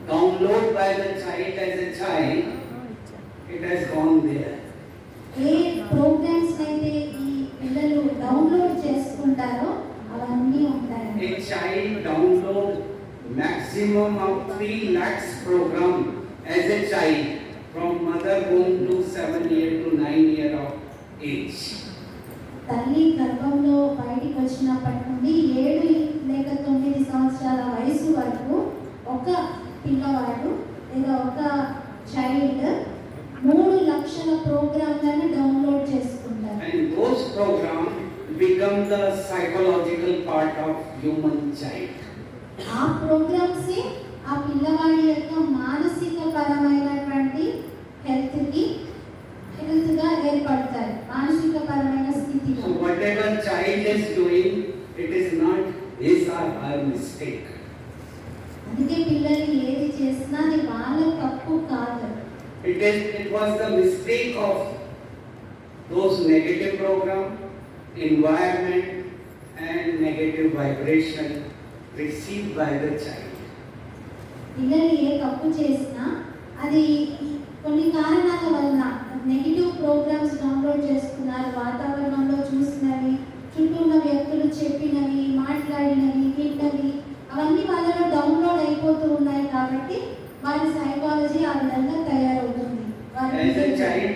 download by the child as a child, it has gone there. ఏ ప్రోగ్రామ్స్ అయితే ఈ పిల్లలు డౌన్లోడ్ చేసుకుంటారో అవన్నీ ఉంటాయి. A child download maximum of 3 lakhs program as a child from mother womb to 7 year to 9 year of age. తల్లి గర్భంలో బయటికి వచ్చినప్పటి నుండి 7 లేక 9 సంవత్సరాల వయసు వరకు ఒక పిల్లవాడు లేదా ఒక చైల్డ్ 3 లక్షల ప్రోగ్రామ్లను డౌన్లోడ్ చేసుకుంటారు. And those programs become the psychological part of human child. ఆ ప్రోగ్రామ్స్ ఆ పిల్లవాడి యొక్క మానసిక పరమైనటువంటి హెల్త్గా ఏర్పడతాయి, మానసిక పరమైన స్థితిగా. So whatever child is doing, it is not his or her mistake. అందుకే పిల్లలు ఏది చేసినా అది వాళ్ళ తప్పు కాదు. It was the mistake of those negative program, environment and negative vibration received by the child. పిల్లలు ఏ తప్పు చేసినా అది కొన్ని కారణాల వలన నెగిటివ్ ప్రోగ్రామ్స్ డౌన్లోడ్ చేసుకున్నారు, వాతావరణంలో చూసినవి, చుట్టూ ఉన్న వ్యక్తులు చెప్పినవి, మాట్లాడినవి, విన్నవి అవన్నీ వాళ్ళలో డౌన్లోడ్ అయిపోతూ ఉన్నాయి. కాబట్టి వాళ్ళ సైకాలజీ ఆ విధంగా తయారవుతుంది. As a child,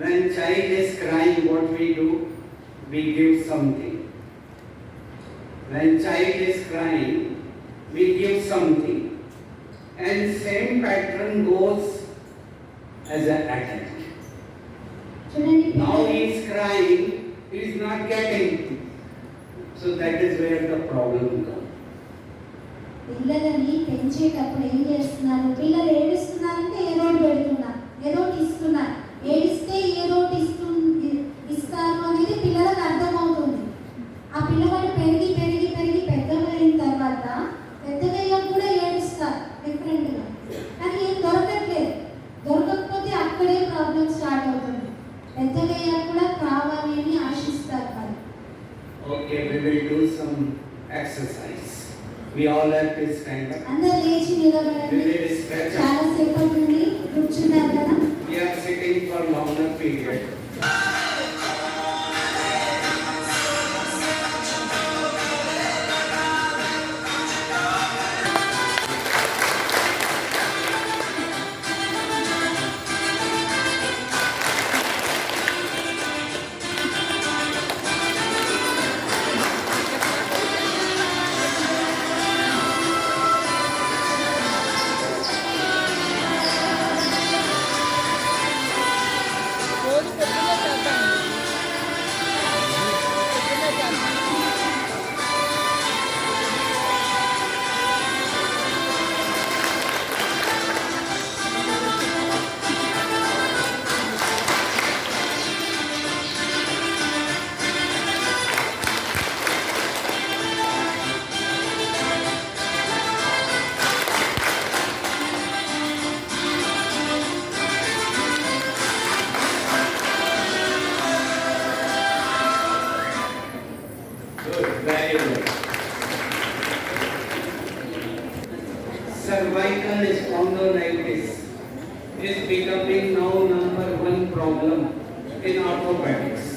when child is crying, what we do? We give something. When child is crying, we give something. And same pattern goes as an adult. చూడండి, Now he is crying, he is not getting. So that is where the problem comes. పిల్లలని పెంచేటప్పుడు ఏం చేస్తున్నారు? పిల్లలు ఏడుస్తున్నారంటే ఏదో ఒకటి పెడుతున్నారు, ఏదో ఒకటి ఇస్తున్నారు. ఏడిస్తే ఏదో ఒకటి ఇస్తారు అనేది పిల్లలకు అర్థమవుతుంది. ఆ పిల్లవాడు పెరిగి పెరిగి పెరిగి పెద్దగైన తర్వాత పెద్దగా కూడా ఏడుస్తారు డిఫరెంట్గా, కానీ ఏం దొరకట్లేదు. దొరకకపోతే అక్కడే ప్రాబ్లం స్టార్ట్ అవుతుంది. పెద్దగా కూడా కావాలి అని ఆశిస్తారు వాళ్ళు. Okay, we will do some exercise. We all have to stand up. అందరూ లేచి నిలబడండి. We will stretch up. చాలా సేపటి నుండి కూర్చున్నారు కదా. We are sitting for longer period. Cervical spondylitis is becoming now number 1 problem in orthopedics.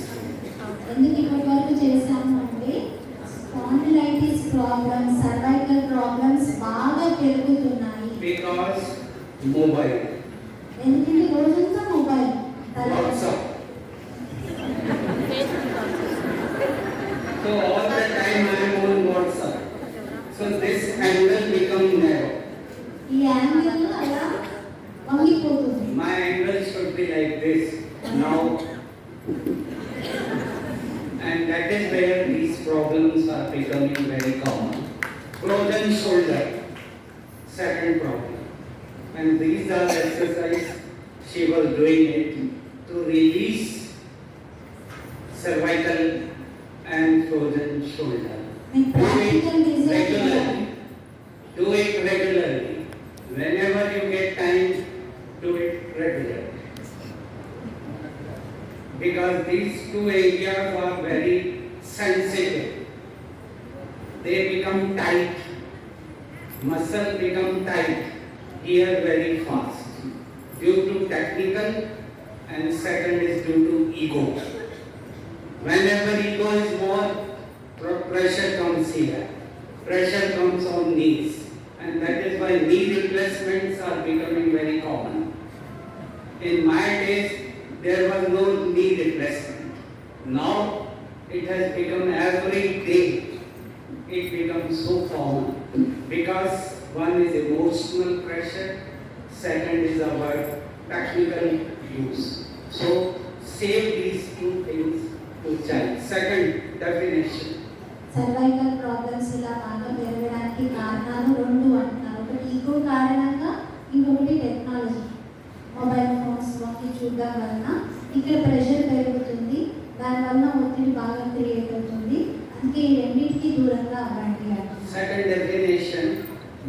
ఎందుకు ఇప్పటి వరకు చేశాము అంటే స్పాండిలైటిస్ ప్రాబ్లమ్స్, సర్వైకల్ ప్రాబ్లమ్స్ బాగా పెరుగుతున్నాయి. Because mobile. ఎందుకంటే రోజంతా mobile, WhatsApp. So all the time I am on WhatsApp. So this angle become narrow. ఈ యాంగిల్ అలా వంగిపోతుంది. My angle should be like this now. And that is where these problems are becoming very common. Frozen shoulder, second problem. And these are exercises she was doing it to release cervical and frozen shoulder. Do it regularly. Do it regularly. Whenever you get time, do it regularly. Because these two areas are very sensitive. They become tight. Muscle become tight here very fast. due to technical, and second is due to ego. Whenever ego is more, pressure comes here. Pressure comes on knees, and that is why knee replacements are becoming very common. In my days, there was no knee replacement. Now, it has become every day. It becomes so common because one is emotional pressure, second is our technical use. So, save these two things to child. Second definition. Cervical problems ఇలా బాగా పెరగడానికి కారణాలు రెండు అంటున్నారు. ఒకటి ego కారణంగా, ఇంకొకటి technology. Mobile phones వాటి చూడడం వలన ఇక్కడ ప్రెషర్ పెరుగుతుంది, దానివల్ల ఒత్తిడి బాగా క్రియేట్ అవుతుంది. అందుకే ఈ రెండింటికి దూరంగా అవ్వండి అంటున్నారు. Second definition,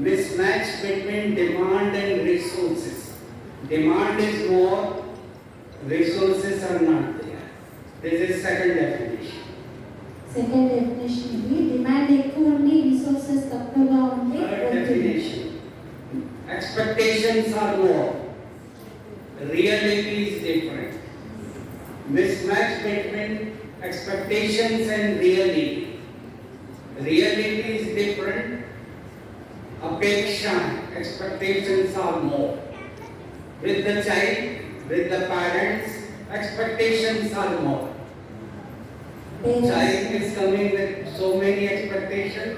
mismatch between demand and resources. Demand is more, resources are not there. This is second definition. Second definition ఇది, డిమాండ్ ఎక్కువ ఉండి రిసోర్సెస్ తక్కువగా ఉంటే. Third definition, expectations are more, reality is different. Mismatch between expectations and reality. Reality is different. Apeksha, expectations are more. With the child, with the parents, expectations are more. Child is coming with so many expectations,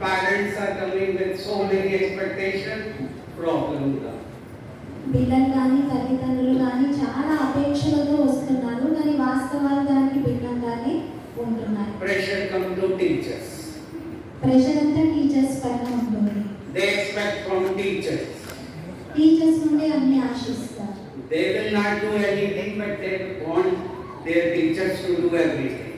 parents are coming with so many expectations, problem comes. పిల్లలు కానీ తల్లిదండ్రులు కానీ చాలా అపేక్షలతో వస్తున్నారు, కానీ వాస్తవాలు దానికి భిన్నంగానే ఉంటున్నాయి. Pressure come to teachers. Pressure అంతా టీచర్స్ పైన ఉంటుంది. They expect from teachers. Teachers నుండి అన్ని ఆశిస్తారు. They will not do anything, but they want their teachers to do everything.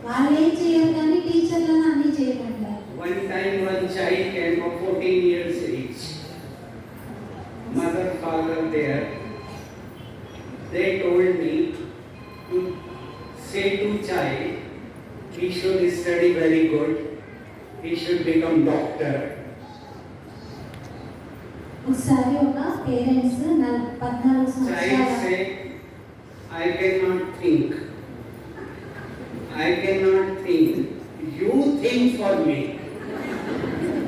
వాళ్ళు ఏం చేయరు కానీ టీచర్లను అన్ని చేయమంటారు. One time one child came of 14 years age. Mother, father there. They told me to say to child, he should study very good. He should become doctor. ఒకసారి ఒక parents 14 Child సంవత్సరాల say, I cannot think. I cannot think. You think for me.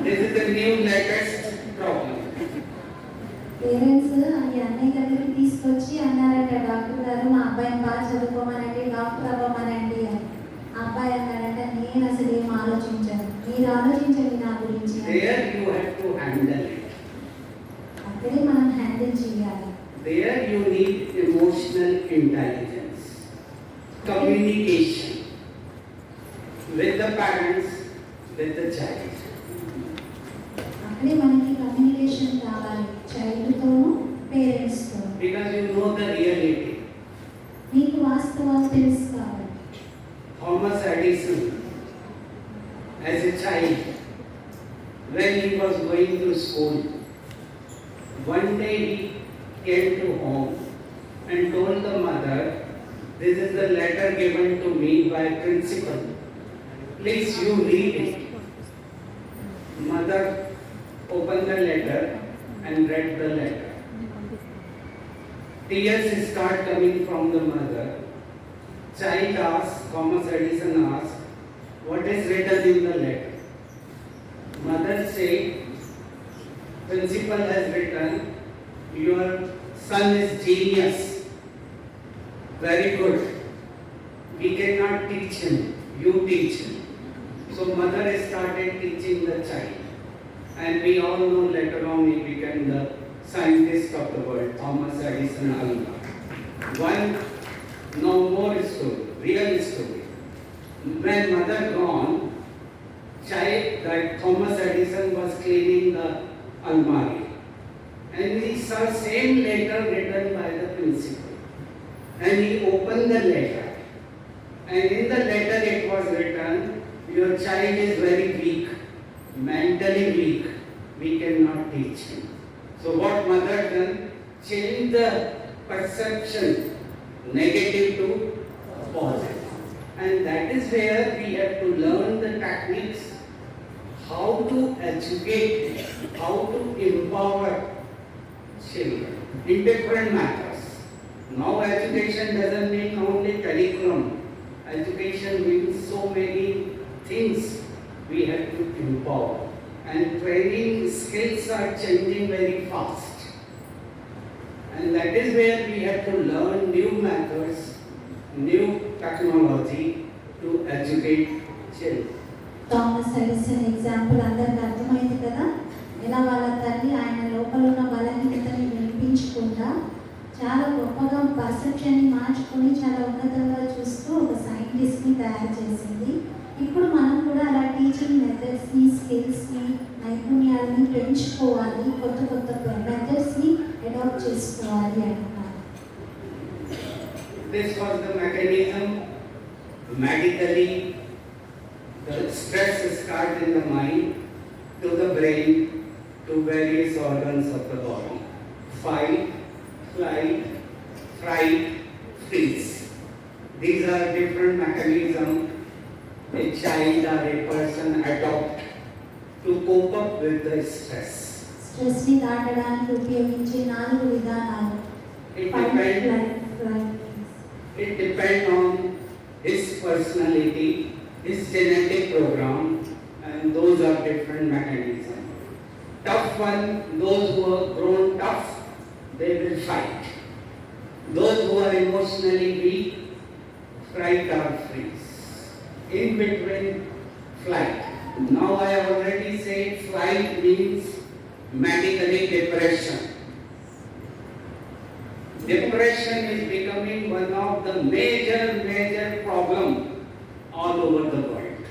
This is the new latest problem. Parents అది అన్నయ్య దగ్గరికి తీసుకొచ్చి అన్నారంట, doctor గారు మా అబ్బాయిని బాగా చదువుకోమనండి, డాక్టర్ అవ్వమనండి అని. అబ్బాయి అన్నాడంట, నేను అసలు ఏం ఆలోచించాను, మీరు ఆలోచించండి నా గురించి. There you have to handle it. అక్కడే మనం హ్యాండిల్ చేయాలి. There you need emotional intelligence, communication with the parents, with the child. అక్కడే మనకి కమ్యూనికేషన్ కావాలి, చైల్డ్తోనూ పేరెంట్స్తోనూ. Because you know the reality. మీకు వాస్తవాలు తెలుసు కాబట్టి. Thomas Edison, as a child, when he was going to school, one day he came to home and told the mother, this is the letter given to me by principal. Please you read it. Mother opened the letter and read the letter. Tears start coming from the mother. Child asks, Thomas Edison asks, what is written in the letter? Mother said, principal has written, your son is genius, very good. We cannot teach him, you teach him. So mother started teaching the child. And we all know later on he became the scientist of the world, Thomas Edison Alva. One, no more story, real story. When mother gone, child, that Thomas Edison was cleaning the almari. And he saw same letter written by the principal. And he opened the letter. And in the letter it was written, your child is very weak, mentally weak. We cannot teach him. So what mother done? Change the perception, negative to positive. And that is where we have to learn the techniques, how to educate, how to empower children in different matters. Now education doesn't mean only curriculum. Education means so many things we have to empower. And training skills are changing very fast. And that is where we have to learn new methods, new technology to educate children. Thomas Edison example అందరికి అర్థమైంది కదా, ఎలా వాళ్ళ తల్లి ఆయన లోపల ఉన్న బలహీనతని వినిపించకుండా చాలా గొప్పగా పర్సెప్షన్ని మార్చుకొని చాలా ఉన్నతంగా చూస్తూ ఒక సైంటిస్ట్ని తయారు చేసింది. ఇప్పుడు మనం కూడా అలా టీచింగ్ మెథడ్స్ని, స్కిల్స్ని, నైపుణ్యాలని పెంచుకోవాలి, కొత్త కొత్త మెథడ్స్ని అడాప్ట్ చేసుకోవాలి అంటున్నారు. This was the mechanism. Medically, the stress starts in the mind to the brain to various organs of the body. Fight, flight, fright, freeze. These are different mechanisms a child or a person adopt to cope up with the stress. స్ట్రెస్ని దాటడానికి ఉపయోగించే 4 విధానాలు. It depends on his personality, his genetic program, and those are different mechanisms. Tough one, those who are grown tough, they will fight. Those who are emotionally weak, fright or freeze. In between, flight. Now I have already said flight means medically depression. Depression is becoming one of the major problem all over the world.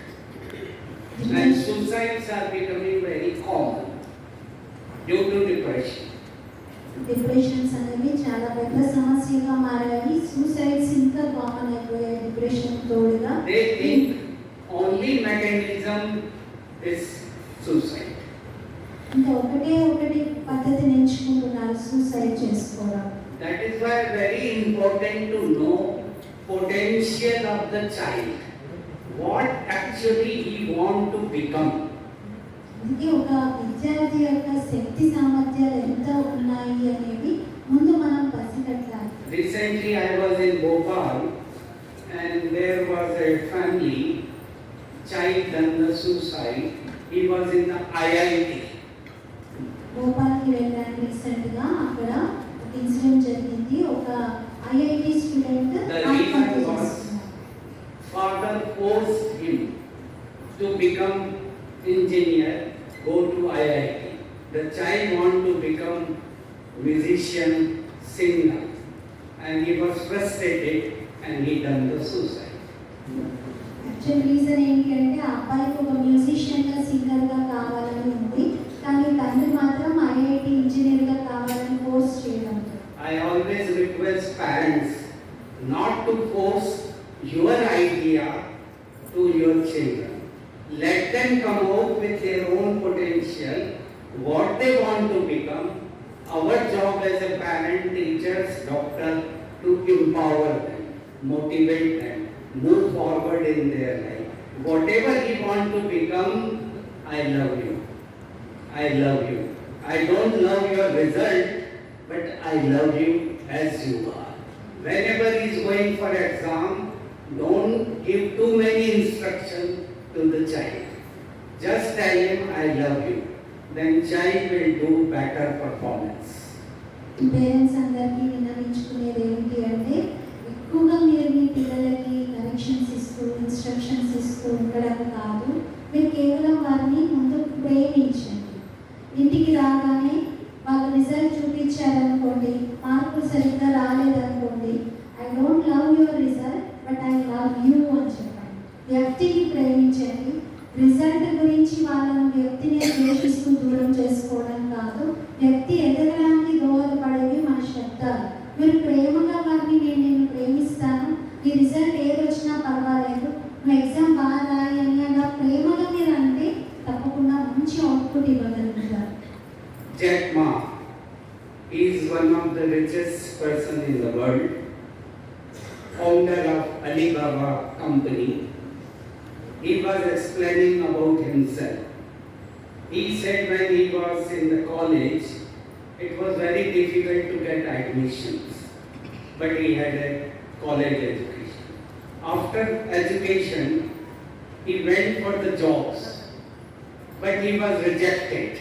And suicides are becoming very common due to depression. Depressions అనేవి చాలా పెద్ద సమస్యగా మారాయి. Suicides ఇంకా common అయిపోయాయి depression తోడుగా. They think only mechanism is suicide. ఇంకా ఒకటి పద్ధతిని ఎంచుకుంటున్నారు సూసైడ్ చేసుకోవడం. That is why very important to know potential of the child. What actually he want to become. ఇది ఒక విద్యార్థి యొక్క శక్తి సామర్థ్యాలు ఎంత ఉన్నాయి అనేవి ముందు మనం పసిగట్టాలి. Recently I was in Bhopal and there was a family child done the suicide. He was in the IIT. భోపాల్కి వెళ్ళాను రీసెంట్గా. అక్కడ ఒక ఇన్సిడెంట్ జరిగింది. ఒక ఐఐటి స్టూడెంట్ ఆత్మహత్య చేసుకున్నాడు. Father forced him to become engineer, go to IIT. The child want to become musician, singer, and he was frustrated and he done the suicide. Actual reason ఏంటి అంటే ఆ అబ్బాయికి ఒక మ్యూజిషియన్గా, సింగర్గా కావాలని ఉంది, కానీ తండ్రి మాత్రం ఐఐటి ఇంజనీర్గా కావాలని ఫోర్స్ చేయడం. I always request parents not to force your idea to your children. Let them come out with their own potential, what they want to become. Our job as a parent, teachers, doctor, to empower them, motivate them, move forward in their life. Whatever he want to become, I love you. I love you. I don't love your result, but I love you as you are. Whenever he is going for exam, don't give too many instructions to the child. Just tell him I love you. Then child will do better performance. Parents అందరికీ విన్నవించుకునేది ఏంటి అంటే ఎక్కువగా మీరు మీ పిల్లలకి corrections ఇస్తూ, instructions ఇస్తూ ఉండడం కాదు. మీరు కేవలం వారిని ముందు ప్రేమించండి. ఇంటికి రాగానే వాళ్ళ రిజల్ట్ చూపించారనుకోండి, మార్కులు సరిగ్గా రాలేదనుకోండి, I don't love your result but I love you అని చెప్పండి. వ్యక్తిని ప్రేమించండి. రిజల్ట్ గురించి వాళ్ళని వ్యక్తిని ద్వేషిస్తూ దూరం చేసుకోవడం కాదు. వ్యక్తి ఎదగడానికి దోహదపడేవి మన శబ్దాలు. మీరు ప్రేమగా వారిని నేను ప్రేమిస్తాను, ఈ రిజల్ట్ ఏది వచ్చినా పర్వాలేదు, నువ్వు ఎగ్జామ్ బాగా రాయి అని అలా ప్రేమగా మీరు అంటే తప్పకుండా మంచి output ఇవ్వగలుగుతారు. Jack Ma is one of the richest person in the world, founder of Alibaba company. He was explaining about himself. He said when he was in the college, it was very difficult to get admissions, but he had a college education. After education, he went for the jobs, but he was rejected.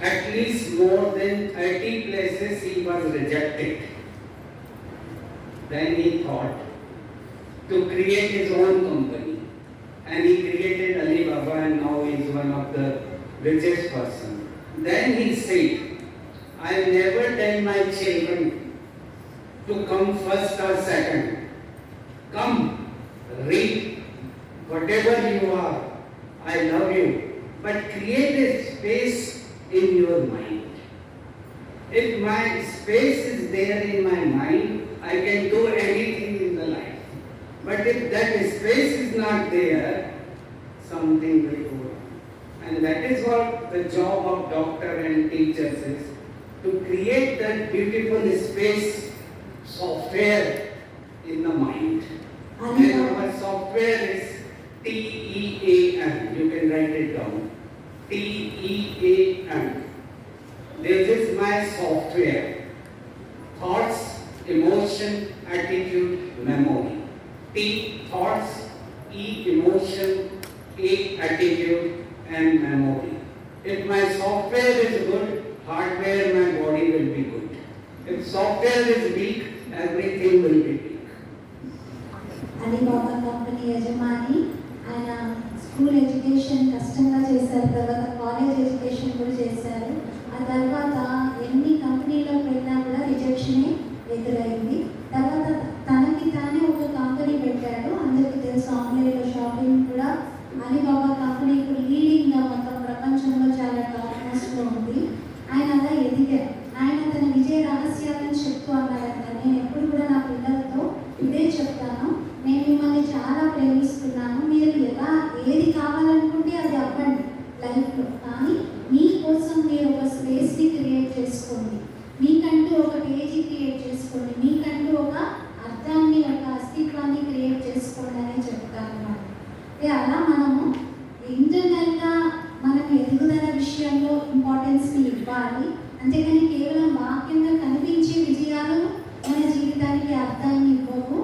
At least more than 30 places he was rejected. Then he thought to create his own company, and he created Alibaba, and now he is one of the richest person. Then he said, I never tell my children to come first or second. Come, read, whatever you are, I love you, but create a space in your mind. If my space is there in my mind, I can do anything in the life. But if that space is not there, something will go wrong. And that is what the job of doctor and teachers is, to create that beautiful space, software in the mind. And our software is TEAM. You can write it down. TEAM. This is my software. Thoughts, emotion, attitude, memory. T, thoughts, E, emotion, A, attitude, and memory. If my software is good, hardware, my body will be good. If software is weak, everything will be weak. Alibaba company యజమాని ఆయన school education కష్టంగా చేశారు, తర్వాత college education కూడా చేశారు. ఆ తర్వాత ఎన్ని కంపెనీలకు వెళ్ళినా కూడా రిజెక్షనే ఎదురైంది. తర్వాత తనకి తానే ఒక కంపెనీ పెట్టాడు. అందరికీ తెలుసు, ఆన్లైన్లో షాపింగ్ కూడా అలీబాబా కంపెనీ ఇప్పుడు లీడింగ్గా మొత్తం ప్రపంచంలో చాలా టాప్ మోస్ట్లో ఉంది. ఆయన అలా ఎదిగారు. ఆయన తన విజయ రహస్యాలను చెప్తూ అన్నారంట, నేను ఎప్పుడు కూడా నా పిల్లలతో ఇదే చెప్తాను, నేను మిమ్మల్ని చాలా ప్రేమిస్తున్నాను, మీరు ఎలా ఏది కావాలనుకుంటే అది అవ్వండి లైఫ్లో, కానీ మీకోసం మీరు ఒక స్పేస్ని క్రియేట్ చేసుకోండి, మీకంటూ ఒక పేజీ క్రియేట్ చేసుకోండి, మీకంటూ ఒక అర్థాన్ని, ఒక అస్తిత్వాన్ని క్రియేట్ చేసుకోండి అని చెప్తాను అన్నమాట. అలా మనము ఇంటర్నల్గా మనం ఎదుగుదల విషయంలో ఇంపార్టెన్స్ని ఇవ్వాలి. అంతేకాని కేవలం వాక్యంగా కనిపించే విజయాలు మన జీవితానికి అర్థాన్ని ఇవ్వవు.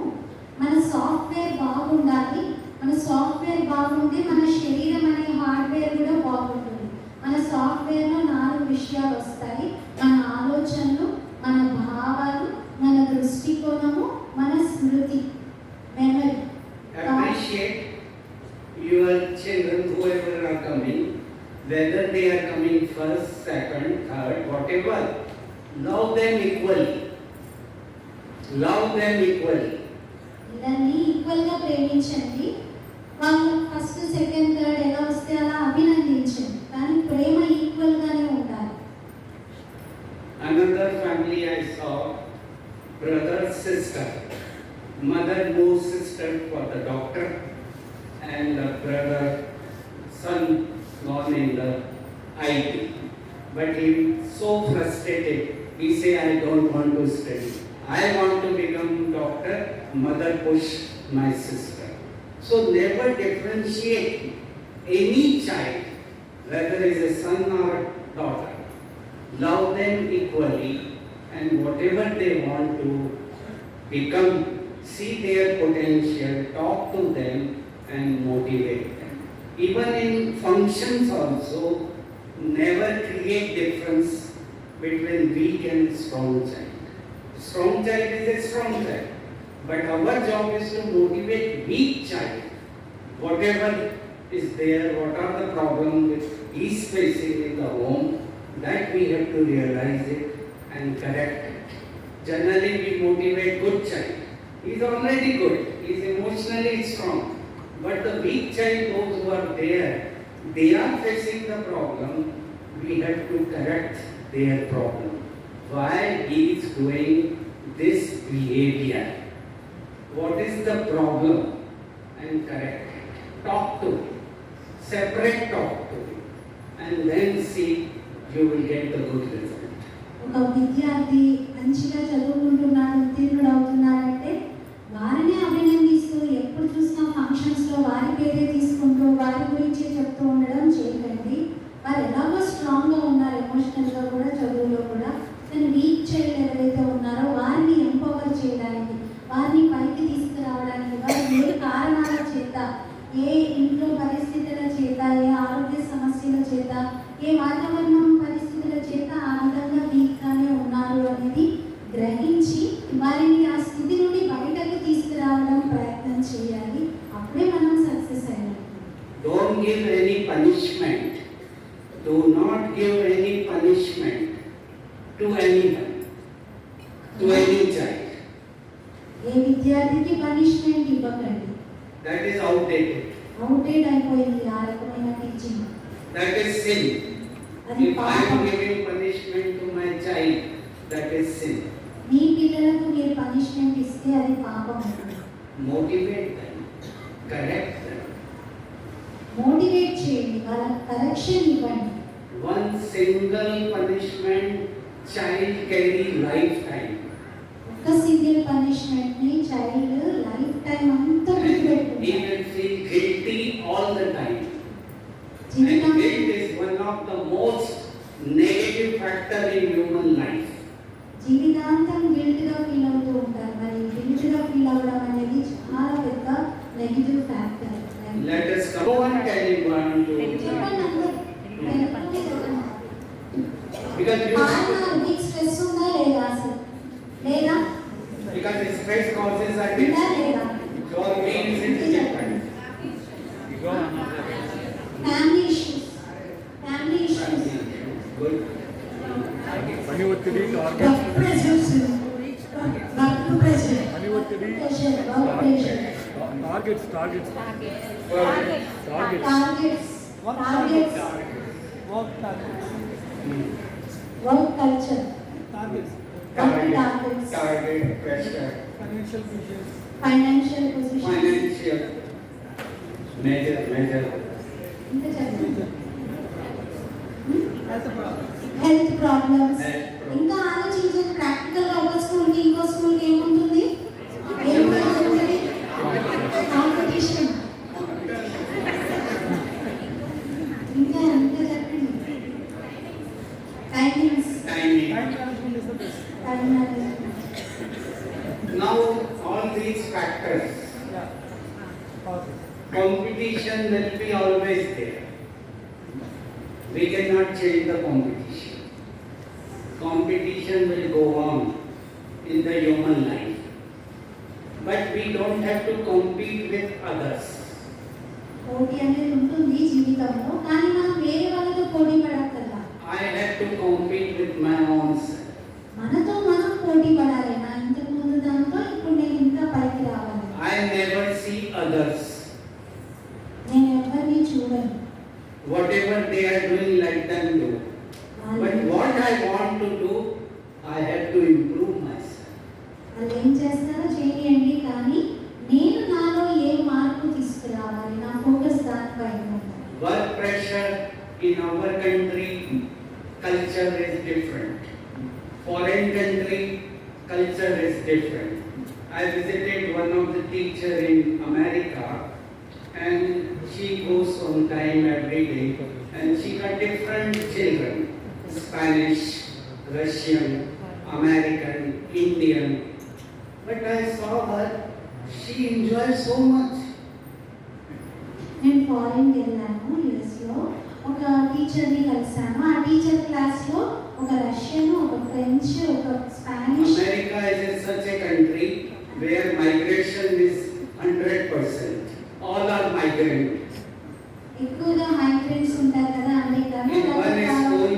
మన సాఫ్ట్వేర్ బాగుండాలి. మన సాఫ్ట్వేర్ బాగుంటే మన శరీరం అనే హార్డ్వేర్ కూడా బాగుంటుంది. మన సాఫ్ట్వేర్లో 4 విషయాలు వస్తాయి: మన ఆలోచనలు, మన భావాలు, మన దృష్టికోణము, మన స్మృతి, memory. Appreciate your children, whoever are coming, whether they are coming first, second, third, whatever. Love them equally. Love them equally. ఇవన్నీ ఈక్వల్గా ప్రేమించండి. వాళ్ళు ఫస్ట్, సెకండ్, థర్డ్ ఎలా వస్తే అలా అభినందించండి, కానీ ప్రేమ ఈక్వల్గానే ఉండాలి. Another family I saw, brother, sister. Mother moved sister for the doctor, and the brother, son gone in the IT. But he so frustrated. He say, I don't want to study. I want to become doctor. Mother push my sister. So never differentiate any child, whether it is a son or daughter. Love them equally, and whatever they want to become, see their potential, talk to them and motivate them. Even in functions also, never create difference between weak and strong child. Strong child is a strong child, but our job is to motivate weak child. Whatever is there, what are the problems which he is facing in the home, that we have to realize it and correct it. Generally we motivate good child. He is already good, he is emotionally strong. But the weak child, those who are there, they are facing the problem. We have to correct their problem. Why he is doing this behavior? What is the problem? And correct it. Talk to him. Separate talk to him. And then see, you will get the good result. ఒక విద్యార్థి మంచిగా చదువుకుంటున్నాడు, ఉత్తీర్ణుడు అవుతున్నాడంటే వారిని అభినందిస్తూ ఎప్పుడు చూసినా ఫంక్షన్స్లో వారి పేరే తీసుకుంటూ వారి గురించి చెప్తూ ఉండడం చేయకండి. వారు ఎలాగో స్ట్రాంగ్గా ఉన్నారు, ఎమోషనల్గా కూడా చదువులో వారిని ఆ స్థితి నుండి బయటకు తీసుకురావడం ప్రయత్నం చేయాలి. అప్పుడే మనం సక్సెస్ అయినట్టు. Don't give any punishment. Do not give any punishment to anyone, to any child. ఏ విద్యార్థికి పనిష్మెంట్ ఇవ్వకండి. That is outdated. అవుటేట్ అయిపోయింది ఆ రకమైన టీచింగ్. That is sin. అది If I am పాపం. giving punishment to my child, that is sin. మీ పిల్లలకు మీరు punishment ఇస్తే అది పాపం. Motivate them, correct them. Motivate చేయండి, వాళ్ళకి కరెక్షన్ ఇవ్వండి. One single punishment child carry lifetime. ఒక సింగిల్ పనిష్మెంట్ ని చైల్డ్ లైఫ్ టైం అంతా He గుర్తుపెట్టుకుంటాడు. will feel guilty all the time. And జీవితం guilt is one of the most negative factor in human life. జీవితాంతం guilt గా feel అవుతూ ఉంటారు. మరి guilt గా ఫీల్ అవ్వడం అనేది చాలా పెద్ద negative factor. Let us go and tell him one, two, three. చెప్పండి అందరూ. Because మీకు స్ట్రెస్ ఉందా లేదా అసలు? లేదా? because stress causes a ఉందా addiction. లేదా? Your means is different. Family issues. Family issues. Good. పని ఒత్తిడి, వర్క్ ప్రెషర్స్. Work pressure. పని ఒత్తిడి, pressure, work pressure. Targets targets. Work culture. Target, pressure, financial position. financial, major. ఇంకా చెప్పండి. Health problems. ఇంకా ఆలోచించండి. ప్రాక్టికల్ గా ఒక స్కూల్ కి ఇంకో స్కూల్ కి ఏముంటుంది? ఏముంటుంది? కాంపిటీషన్. ఇంకా చెప్పండి. Timings. Timing. Time management. Now all these factors, competition will be always there. We cannot change the competition. Competition will go on in the human life. But we don't have to compete with others. పోటీ అనేది ఉంటుంది జీవితంలో, కానీ మనం వేరే వాళ్ళతో పోటీ పడక్కర్లా. I have to compete with my own self. మనతో మనం పోటీ పడాలి. నా ఇంతకు ముందు దాంతో ఇప్పుడు నేను ఇంకా పైకి రావాలి. I never see others. నేను ఎవరిని చూడను. Whatever they are doing, let them do. But what I want to do, I have to improve myself. వాళ్ళు ఏం చేస్తారో చేయండి, కానీ నేను నాలో ఏ మార్పు తీసుకురావాలి, నా ఫోకస్ దానిపైన ఉండాలి. Work pressure in our country, culture is different. Foreign country, culture is different. I visited one of the teacher in America, and she goes on time every day, and she got different children, Spanish, Russian, American, Indian. But I saw her, she enjoys so much. నేను ఫారెన్కి వెళ్ళాను, యుఎస్లో. ఒక టీచర్ని కలిసాను. ఆ teacher క్లాస్లో ఒక Russian, ఒక French, ఒక Spanish. America is such a country where migration is 100%. All are migrant. ఎక్కువగా మైగ్రెంట్స్ ఉంటారు కదా అమెరికాలో. In one school,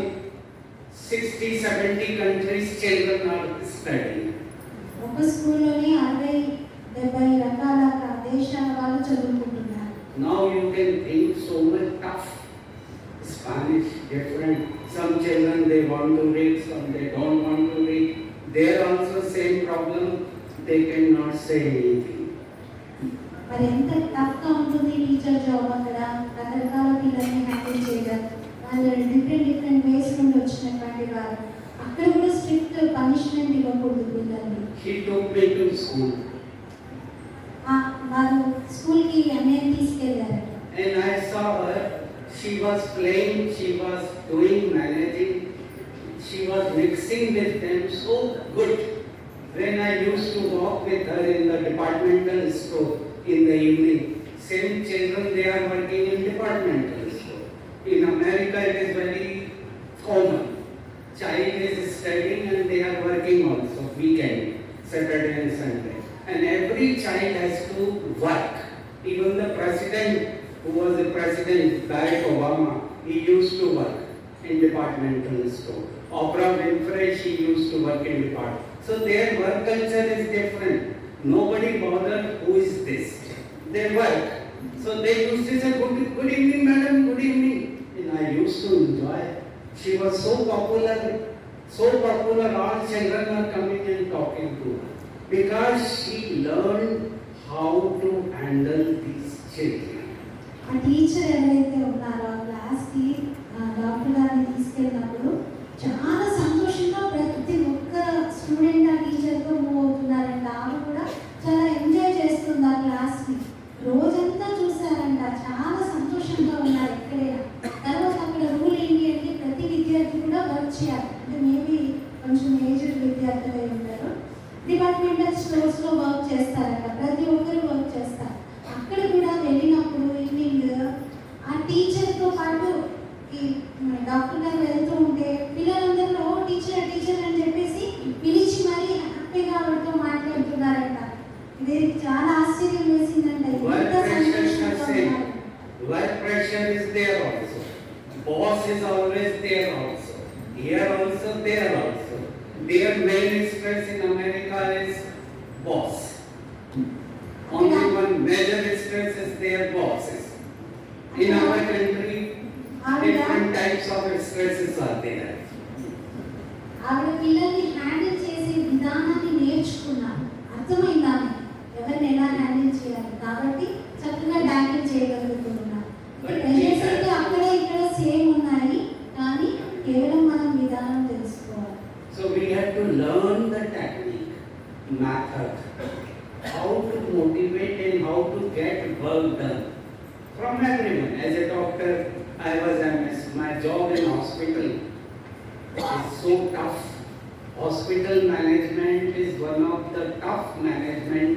60-70 countries children are studying. ఒక స్కూల్లోనే 60-70 రకాల దేశాల వాళ్ళు చదువుకుంటున్నారు. Now you can think so much tough. Spanish different. Some children they want to read, some they don't want to read. There also same problem. They cannot say anything. మరి ఎంత టఫ్గా ఉంటుంది టీచర్ జాబ్ అక్కడ. రకరకాల పిల్లల్ని handle చేయడం, వాళ్ళు different ways నుండి వచ్చినటువంటి వారు. అక్కడ కూడా స్ట్రిక్ట్ పనిష్మెంట్ ఇవ్వకూడదు పిల్లల్ని. He took me to school. వారు స్కూల్కి అన్నయ్య తీసుకెళ్ళారు. And I saw her. She was playing. She was doing managing. She was mixing with them so good. When I used to walk with her in the departmental store in the evening, same children they are working in departmental store. In America it is very common. Child is studying and they are working also weekend. Saturday and Sunday. And every child has to work. Even the president, who was the president, Barack Obama, he used to work in departmental store. Oprah Winfrey, she used to work in department. So their work culture is different. Nobody bothered who is this. They work. So they used to say, good evening, madam, good evening. And I used to enjoy. She was so popular, all children are coming and talking to her. Because she learned how to handle these children. ఆ teacher ఎవరైతే ఉన్నారో ఆ క్లాస్కి doctor గారిని తీసుకెళ్ళినప్పుడు చాలా సంతోషంగా ప్రతి ఒక్క స్టూడెంట్ ఆ టీచర్తో మూవ్ అవుతున్నారంట. ఆమె కూడా చాలా ఎంజాయ్ చేస్తుంది ఆ క్లాస్ని. రోజంతా చూసారంట, చాలా సంతోషంగా ఉన్నారు ఎక్కడైనా. తర్వాత అక్కడ రూల్ ఏంటి అంటే ప్రతి విద్యార్థి కూడా వర్క్ చేయాలి. అంటే మేబీ కొంచెం ఏజ్డ్ విద్యార్థులు ఉంటారు. డిపార్ట్మెంటల్ స్టోర్స్లో వర్క్ చేస్తారంట, ప్రతి ఒక్కరు వర్క్ చేస్తారు. అక్కడ కూడా వెళ్ళినప్పుడు ఈవినింగ్ ఆ టీచర్తో పాటు ఈ డాక్టర్ గారు వెళ్తూ ఉంటే పిల్లలందరూ టీచర్ టీచర్ అని చెప్పేసి పిలిచి మరీ హ్యాపీగా ఆవిడతో మాట్లాడుతున్నారంట. ఇది చాలా ఆశ్చర్యం వేసిందంట. Work pressure is there also. Boss is always there also. Here also, there also. Their main stress in America is boss. Only one major stress is their bosses. In our country, different types of stresses are there. ఆవిడ పిల్లల్ని handle చేసే విధానాన్ని నేర్చుకున్నారు. అర్థమైంది ఆమె ఎవరిని ఎలా handle చేయాలి. కాబట్టి చక్కగా హ్యాండిల్ చేయగలుగుతున్నారు. ప్రెషర్స్ అయితే అక్కడ ఇక్కడ సేమ్ ఉన్నాయి, కానీ కేవలం మనం విధానం తెలుసుకోవాలి. So we have to learn the technique, method, how to motivate and how to get work done from everyone. As a doctor, I was MS. My job in hospital is so tough. Hospital management is one of the tough management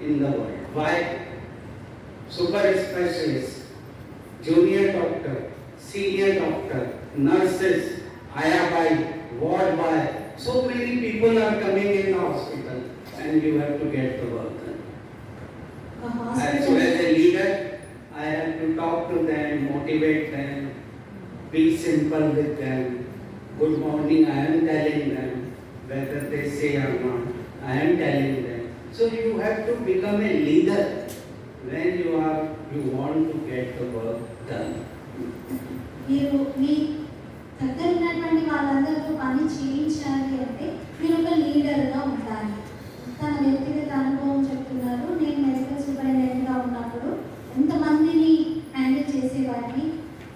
in the world. Why? Super specialists, junior doctor, senior doctor, nurses, ayabai, ward boy. So many people are coming in the hospital and you have to get the work done. So as a leader, I have to talk to them, motivate them, be simple with them. Good morning, I am telling them, whether they say or not, I am telling them. So you have to become a leader when you want to get the work done. మీరు మీ దగ్గర ఉన్నటువంటి వాళ్ళందరితో పని చేయించాలి అంటే మీరు ఒక లీడర్గా ఉండాలి. తన వ్యక్తిగత అనుభవం చెప్తున్నారు. నేను మెడికల్ సూపరింటెండెంట్గా ఉన్నప్పుడు ఎంతమందిని హ్యాండిల్ చేసేవాడిని.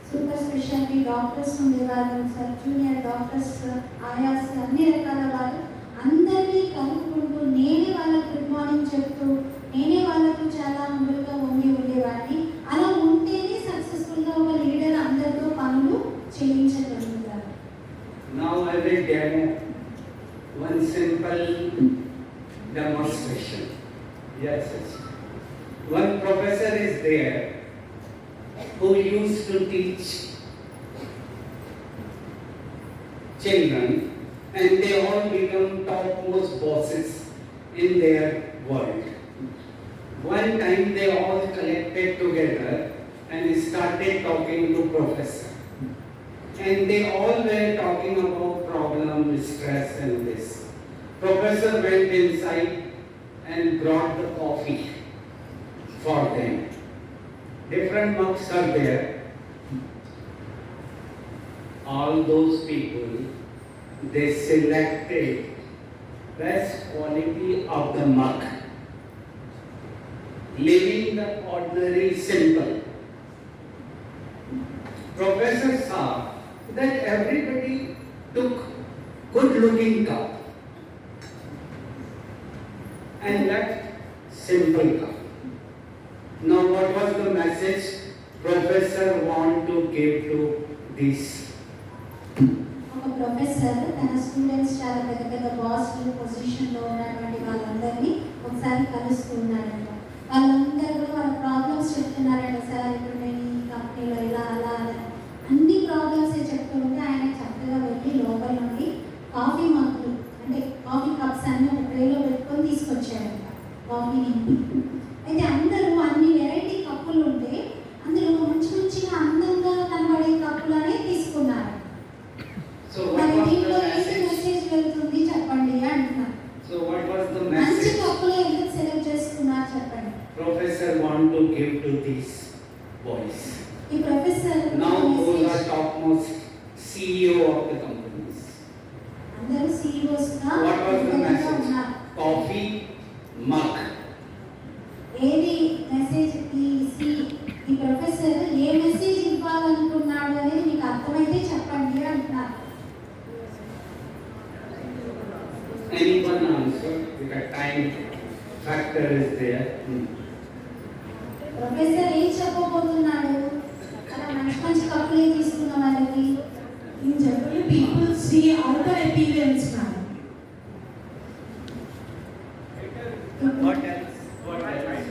సూపర్ స్పెషాలిటీ డాక్టర్స్ ఉండేవారు, సబ్ జూనియర్ డాక్టర్స్, ఆయాస్, అన్ని రకాల వాళ్ళు అందరినీ కలుపుకుంటూ నేనే వాళ్ళకి గుడ్ మార్నింగ్ చెప్తూ నేనే వాళ్ళకు చాలా ముందుగా వంగి ఉండేవాడిని. అలా ఉంటేనే సక్సెస్ఫుల్గా ఒక లీడర్ అందరితో పనులు చేయించగలుగుతారు. Now I will demo one simple demonstration. Yes. One professor is there who used to teach children and they all become topmost bosses in their world. One time they all collected together and started talking to professor. And they all were talking about problem, stress and this. Professor went inside and brought the coffee for them. Different mugs are there. All those people, they selected best quality of the mug, leaving the ordinary simple. Professor saw that everybody took good looking cup and left simple cup. Now what was the message professor want to give to this? ఒక professor తన students చాలా పెద్ద పెద్ద బాస్లు పొజిషన్లో ఉన్నటువంటి వాళ్ళందరినీ ఒకసారి కలుస్తున్నారంట. వాళ్ళందరూ కూడా వాళ్ళ ప్రాబ్లమ్స్ చెప్తున్నారంట. సార్ ఇప్పుడు నేను ఈ కంపెనీలో ఇలా అలా అన్ని ప్రాబ్లమ్స్ చెప్తూ ఉంటే ఆయన చక్కగా వెళ్ళి లోపల నుండి కాఫీ మగ్గులు అంటే కాఫీ కప్స్ అన్ని ఒక ట్రేలో పెట్టుకొని కాఫీ నింపి. అయితే అందరూ అన్ని వెరైటీ కప్పులు ఉంటే అందులో మంచిగా అందంగా కనబడే కప్పులనే తీసుకున్నారు. So what మరి was దీంట్లో the ఏంటి message? మెసేజ్ వెళ్తుంది చెప్పండి అంటున్నారు. So what was the మంచి message కప్పులు ఎందుకు సెలెక్ట్ చేసుకున్నారు చెప్పండి. Professor want to give to these boys? ఈ professor Now those are topmost CEO of the companies. అందరూ CEOs గా What was the message? ఉన్నారు. Coffee mug. ఏది మెసేజ్ ఈ ప్రొఫెసర్ ఏ మెసేజ్ ఇవ్వాలనుకున్నాడు అనేది మీకు అర్థమైతే చెప్పండి అంటున్నారు. Anyone answer? Because time factor is there. Professor ఏం చెప్పబోతున్నాడు? అలా మంచి కప్పులే తీసుకున్న వాళ్ళకి In general, people see outer appearance now. What else?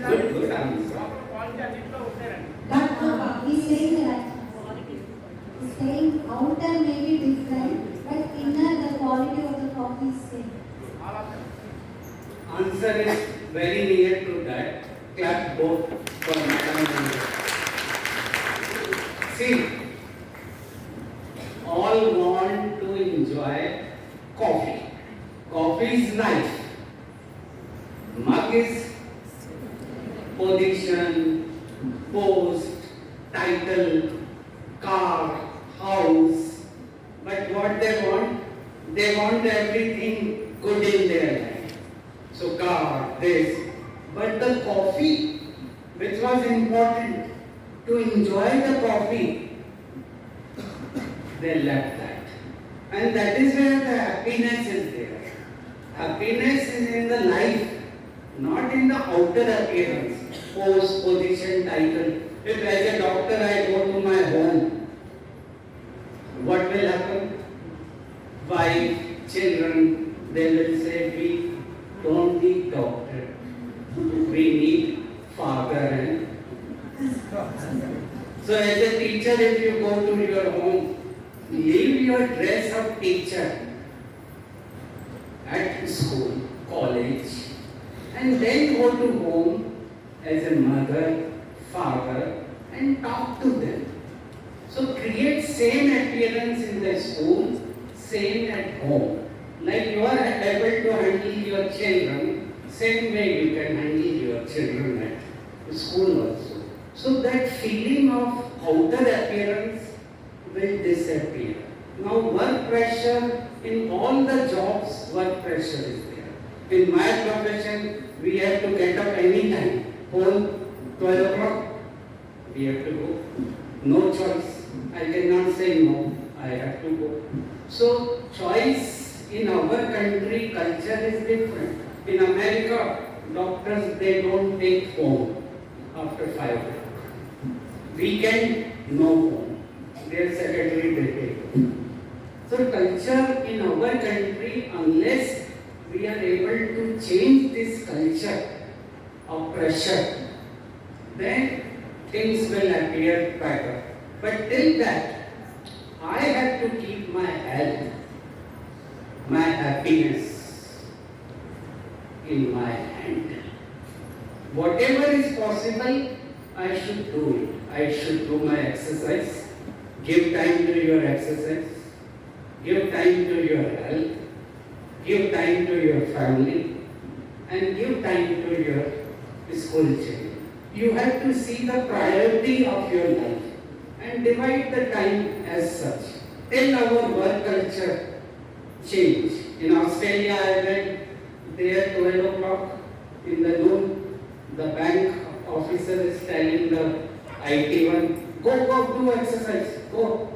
Good answer. But he's saying that he's saying outer may be different, but inner the quality of the coffee is same. Answer is very near to that. Clap both for Madam. See, all want to enjoy coffee. Coffee is life. Mug is position, post, title, car, house. But what they want everything good in their life. So car, this. But the coffee, which was important, to enjoy the coffee, they left that. And that is where the happiness is there. Happiness is in the life, not in the outer appearance, post, position, title. If as a doctor I go to my home, what will happen? Wife, children, they will say, we don't need doctor, we need father. So as a teacher, if you go to your home, leave your dress of teacher at school, college, and then go to home as a mother, father, and talk to them. So create same appearance in the school, same at home. Like you are able to handle your children, same way you can handle your children at school also. So that feeling of outer appearance will disappear. Now work pressure, in all the jobs, work pressure is there. In my profession, we have to get up anytime. Whole 12 o'clock, we have to go. No choice. I cannot say no, I have to go. So choice in our country, culture is different. In America, doctors, they don't take phone after 5 o'clock. Weekend, no phone. Their secretary they take. So culture in our country, unless we are able to change this culture of pressure, then things will appear better. But till that, I have to keep my health, my happiness in my hand. Whatever is possible, I should do it. I should do my exercise. Give time to your exercise. Give time to your health. Give time to your family. And give time to your school children. You have to see the priority of your life and divide the time as such. Till our work culture change. In Australia, I read there 12 o'clock in the noon, the bank officer is telling the IT one, go do exercise, go.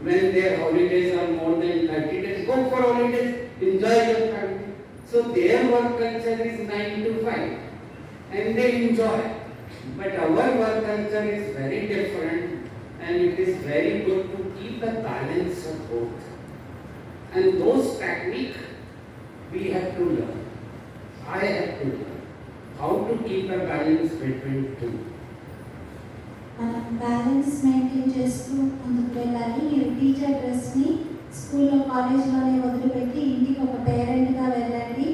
When their holidays are more than 30 days, go for holidays, enjoy your family. So their work culture is 9 to 5 and they enjoy. But our work culture is very different and it is very good to keep a balance of both. And those techniques we have to learn. I have to learn how to keep a balance between two. మనం balance maintain చేస్తూ ముందుకు వెళ్ళాలి. మీరు teacher డ్రెస్ని స్కూల్లో కాలేజ్లోనే వదిలిపెట్టి ఇంటికి ఒక పేరెంట్గా వెళ్ళండి.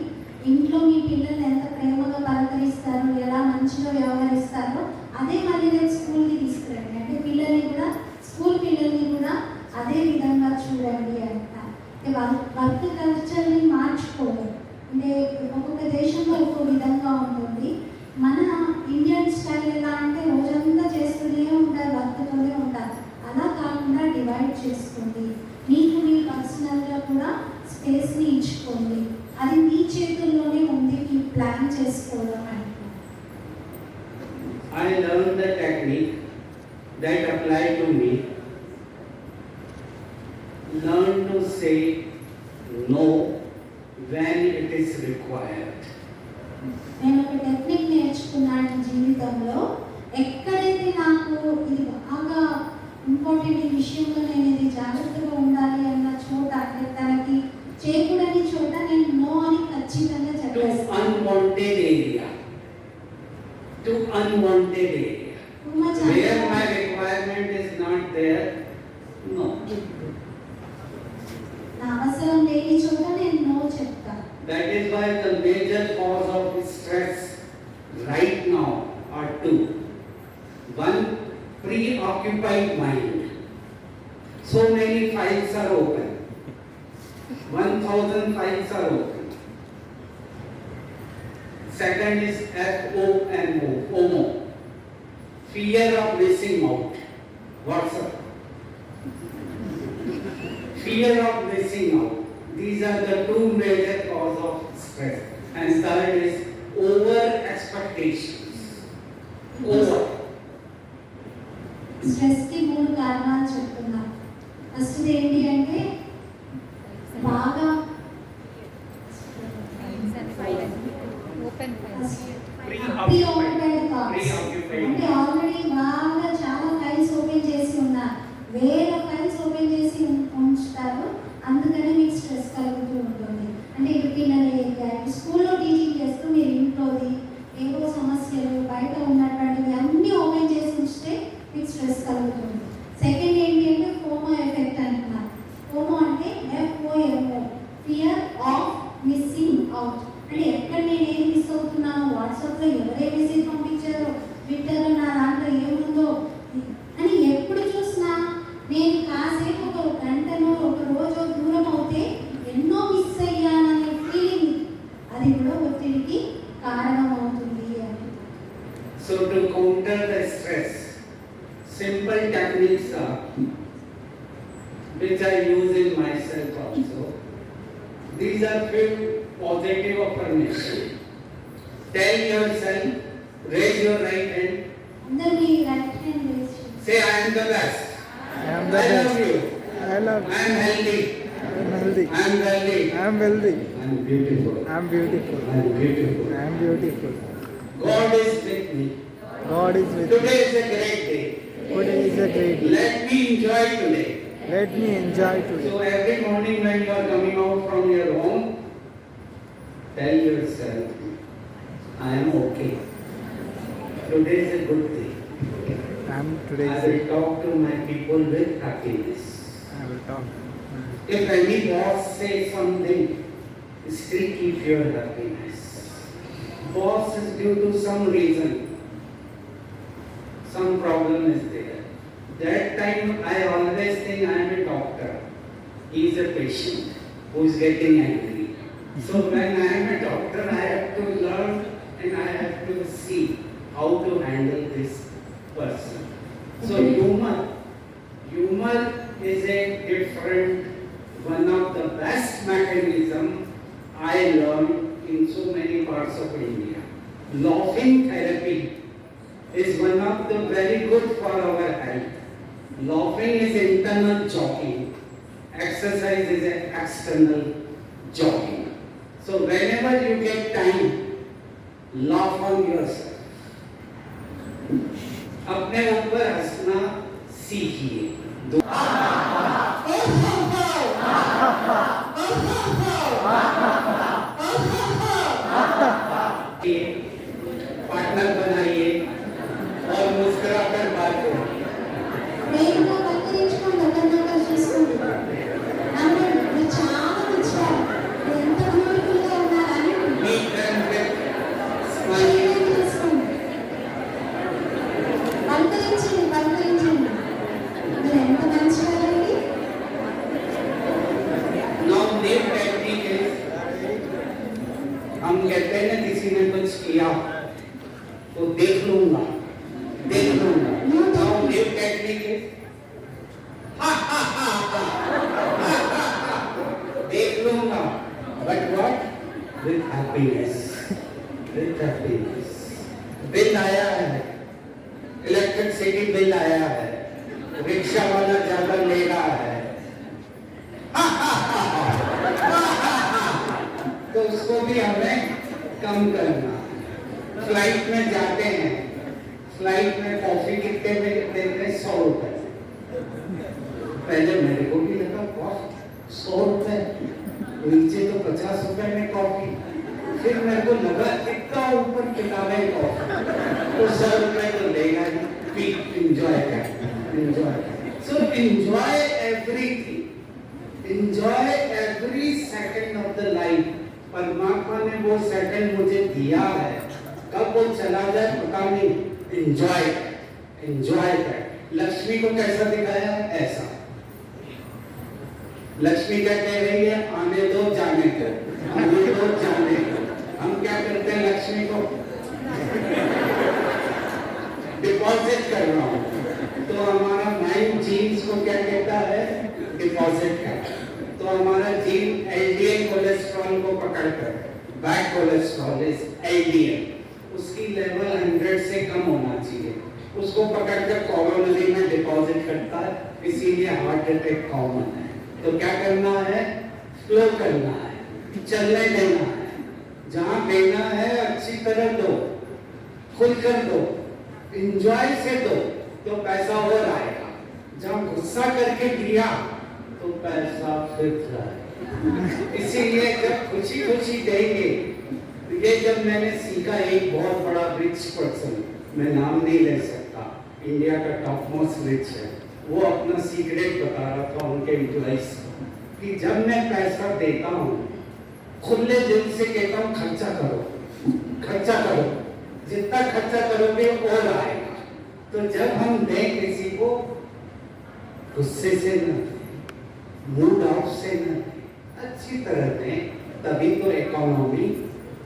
ఇంట్లో మీ పిల్లల్ని ఎంత ప్రేమగా పలకరిస్తారో, ఎలా మంచిగా వ్యవహరిస్తారో అదే మళ్ళీ రేపు స్కూల్కి తీసుకురండి. అంటే పిల్లల్ని కూడా, స్కూల్ పిల్లల్ని కూడా అదే విధంగా చూడండి అంట. వర్క్ కల్చర్ని మార్చుకోవడం అంటే ఒక్కొక్క దేశంలో ఒక్కొక్క విధంగా ఉంటుంది. మన ఇండియన్ స్టైల్ ఎలా అంటే రోజంతా చేస్తూనే ఉంటారు, వర్క్తోనే ఉంటారు. అలా కాకుండా డివైడ్ చేసుకోండి. మీకు మీ పర్సనల్గా కూడా స్పేస్ని ఇచ్చుకోండి. అది మీ చేతుల్లోనే ఉంది, మీరు ప్లాన్ చేసుకోవడం అంటే. I learned the technique that applied to me. Learn to say no when it is required. నేను ఒక టెక్నిక్ నేర్చుకున్నాను జీవితంలో. ఎక్కడైతే నాకు ఇది బాగా ఇంపార్టెంట్, ఈ విషయంలో నేను ఇది జాగ్రత్తగా ఉండాలి అన్న చోట, అంటే తనకి చేయకూడని చోట నేను నో అని ఖచ్చితంగా చెప్పేస్తాను. To unwanted area. Where my requirement is not there, no. నా అవసరం లేని చోట నేను నో చెప్తాను. That is why the major cause of stress right now are two. One, preoccupied mind. So many files are open. 1,000 files are open. Second is FOMO, fear of missing out. WhatsApp. Fear of missing out. These are the two major cause of stress. And third is over expectations. Over. స్ట్రెస్కి 3 కారణాలు చెప్తున్నా. First ఏంటి అంటే బాగా preoccupied thoughts. అంటే already బాగా చాలా files open చేసి ఉన్నారు, వేరే ఫైల్స్ ఓపెన్ చేసి ఉంచుతారు. అందుకని మీకు స్ట్రెస్ కలుగుతూ ఉంటుంది. అంటే ఇప్పుడు పిల్లలు స్కూల్లో టీచింగ్ చేస్తూ మీరు ఇంట్లోది ఏవో సమస్యలు బయట ఉన్నటువంటివి అన్నీ ఓపెన్ చేసి ఉంచితే మీకు స్ట్రెస్ కలుగుతుంది. సెకండ్ ఏంటి అంటే ఫోమో ఎఫెక్ట్ అంటున్నారు. ఫోమో అంటే FOMO, fear of missing out. అంటే ఎక్కడ నేను ఏం మిస్ అవుతున్నాను, వాట్సాప్లో ఎవరే మెసేజ్ పంపించారో, ట్విట్టర్లో నా దాంట్లో ఏముందో అని ఎప్పుడు చూసినా నేను కాసేపు ఒక గంటనో ఒక రోజు దూరం అవుతే ఎన్నో మిస్ అయ్యాననే ఫీలింగ్, అది కూడా ఒత్తిడికి కారణం అవుతుంది అని. So to counter the stress, simple techniques are, which I use in myself also. These are few positive affirmations. Tell yourself, raise your right hand. అందరూ మీ రైట్ హ్యాండ్ రేస్ చేయండి. Say, I am the best. I am the I best. love you. I love you. I am healthy. I am healthy. I am wealthy. I am wealthy. I am beautiful. I am beautiful. I am beautiful. I am beautiful. God is with me. God is with me. Today is a great day. Today is a great day. Let me enjoy today. Let me enjoy today. So every morning when you are coming out from your home, tell yourself, I am okay. Today is a good day. Today I is will talk to my people with happiness. I will talk. If any boss says something, still keep your happiness. Boss is due to some reason, some problem is there. That time I always think I am a doctor. He is a patient who is getting angry. So when I am a doctor, I have to learn and I have to see how to handle this person. So humor is a different, one of the best mechanism I learned in so many parts of India. Laughing therapy is one of the very good for our health. Laughing is internal jogging. Exercise is an external jogging. So whenever you get time, laugh on yourself. अपने ऊपर हंसना सीखिए. Partner बनाइए और मुस्कुराकर बात करिए. ప్రేమగా పలకరించుకోండి, ఒకరినొకరు చూసుకోండి. నాకు మీరు చాలా నచ్చారు, మీరు ఎంత బ్యూటిఫుల్గా ఉన్నారని. మీ कुछ किया तो देख लूंगा बताओ न्यू टेक्निक है देख लूंगा but what with happiness bill आया है इलेक्ट्रिसिटी बिल आया है रिक्शा वाला ज्यादा ले रहा है तो उसको भी हमें कम करना फ्लाइट में जाते हैं फ्लाइट में कॉफी कितने में देते हैं 100 रुपए पहले मेरे को भी लगा 100 रुपए नीचे तो 50 रुपए में कॉफी फिर मेरे को लगा इतना ऊपर किताबें कॉफी तो 100 रुपए तो लेगा ही पी enjoy so enjoy everything enjoy every second of the life परमात्मा ने वो सेकंड मुझे दिया है कब वो चला जाए पता नहीं एंजॉय कर लक्ष्मी को कैसा दिखाया है ऐसा लक्ष्मी क्या कह रही है आने दो जाने दो हम क्या करते हैं लक्ष्मी को डिपॉजिट कर रहा हूं तो हमारा माइंड जीन्स को क्या कहता है डिपॉजिट कर तो हमारा जीन एलडीएल कोलेस्ट्रॉल को पकड़कर बैड कोलेस्ट्रॉल इज एलडीएल उसकी लेवल 100 से कम होना चाहिए उसको पकड़कर कोरोनरी में डिपॉजिट करता है इसीलिए हार्ट अटैक कॉमन है तो क्या करना है फ्लो करना है चलने देना है जहां देना है अच्छी तरह दो खुलकर दो एंजॉय से दो तो पैसा और आएगा जहां गुस्सा करके दिया तो पैसा फिर आएगा इसीलिए जब खुशी खुशी देंगे ये जब मैंने सीखा एक बहुत बड़ा रिच पर्सन मैं नाम नहीं ले सकता इंडिया का टॉप मोस्ट रिच है वो अपना सीक्रेट बता रहा था उनके एम्प्लॉइज को कि जब मैं पैसा देता हूँ खुले दिल से कहता हूँ खर्चा करो जितना खर्चा करोगे और आएगा तो जब हम दें किसी को गुस्से से न मूड ऑफ से न अच्छी तरह दें तभी तो इकोनॉमी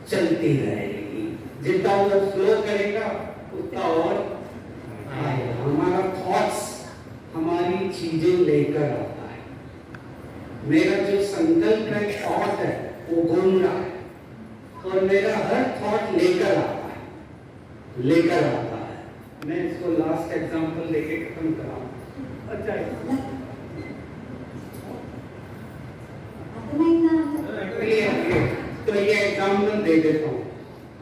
चलती रहेगी जितना वो फ्लो करेगा उतना और आएगा हमारा थॉट्स हमारी चीजें लेकर आता है मेरा जो संकल्प है थॉट है वो घूम रहा है और मेरा हर थॉट लेकर आता है मैं इसको लास्ट एग्जांपल लेके खत्म कराऊं अच्छा तो ये एग्जांपल दे देता हूँ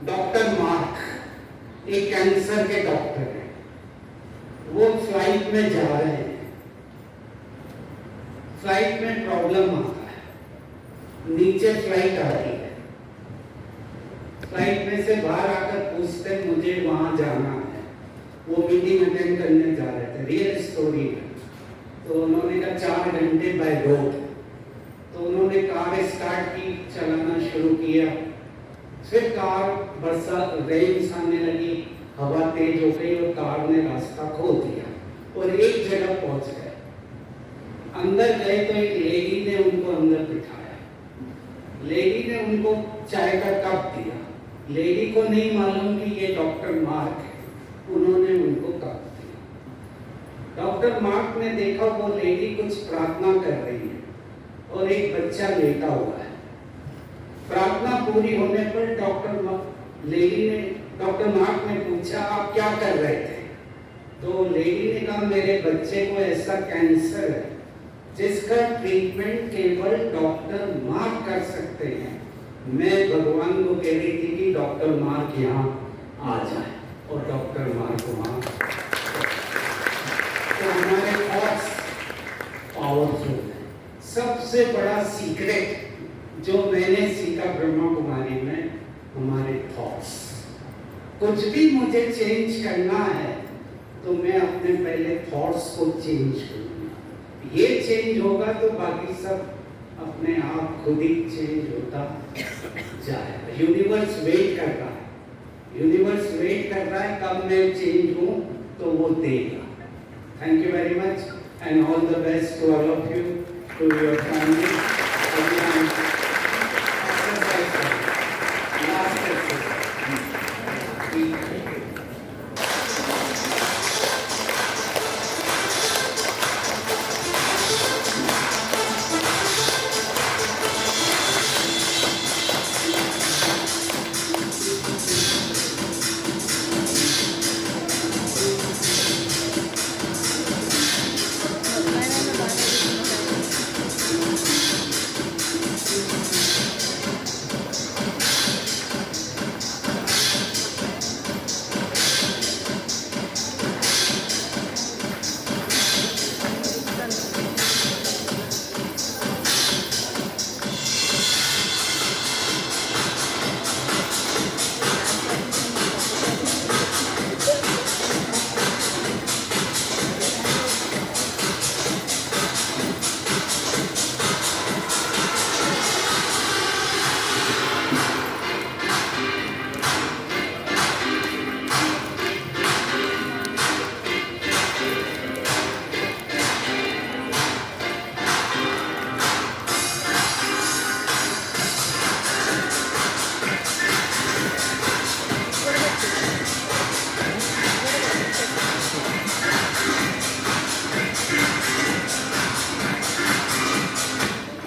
डॉक्टर मार्क एक कैंसर के डॉक्टर है वो फ्लाइट में जा रहे हैं फ्लाइट में प्रॉब्लम आता है नीचे फ्लाइट आ रही है फ्लाइट में से बाहर आकर पूछते मुझे वहां जाना है वो मीटिंग अटेंड करने जा रहे थे रियल स्टोरी है तो उन्होंने कहा 4 घंटे बाय रोड तो उन्होंने कार स्टार्ट की चलाना शुरू किया फिर कार बरसात रेन्स आने लगी हवा तेज हो गई और कार ने रास्ता खो दिया और एक जगह पहुंच गए अंदर गए तो एक लेडी ने उनको अंदर बिठाया लेडी ने उनको चाय का कप दिया लेडी को नहीं मालूम कि ये डॉक्टर मार्क है उन्होंने उनको कप दिया डॉक्टर मार्क ने देखा वो लेडी कुछ प्रार्थना कर रही है और एक बच्चा लेटा हुआ है प्रार्थना पूरी होने पर डॉक्टर मार्क ने पूछा आप क्या कर रहे थे तो लेडी ने कहा मेरे बच्चे को ऐसा कैंसर है जिसका ट्रीटमेंट केवल डॉक्टर मार्क कर सकते हैं मैं भगवान को कह रही थी कि डॉक्टर मार्क यहाँ आ जाए और डॉक्टर मार्क वहाँ तो हमारे थॉट्स पावरफुल है सबसे बड़ा सीक्रेट जो मैंने सीखा ब्रह्मा कुमारी में हमारे थॉट्स कुछ भी मुझे चेंज करना है तो मैं अपने पहले थॉट्स को चेंज करूंगा ये चेंज होगा तो बाकी सब अपने आप खुद ही चेंज होता जाएगा यूनिवर्स वेट कर रहा है कब मैं चेंज हूँ तो वो देगा thank you very much and all the best to all of you to your family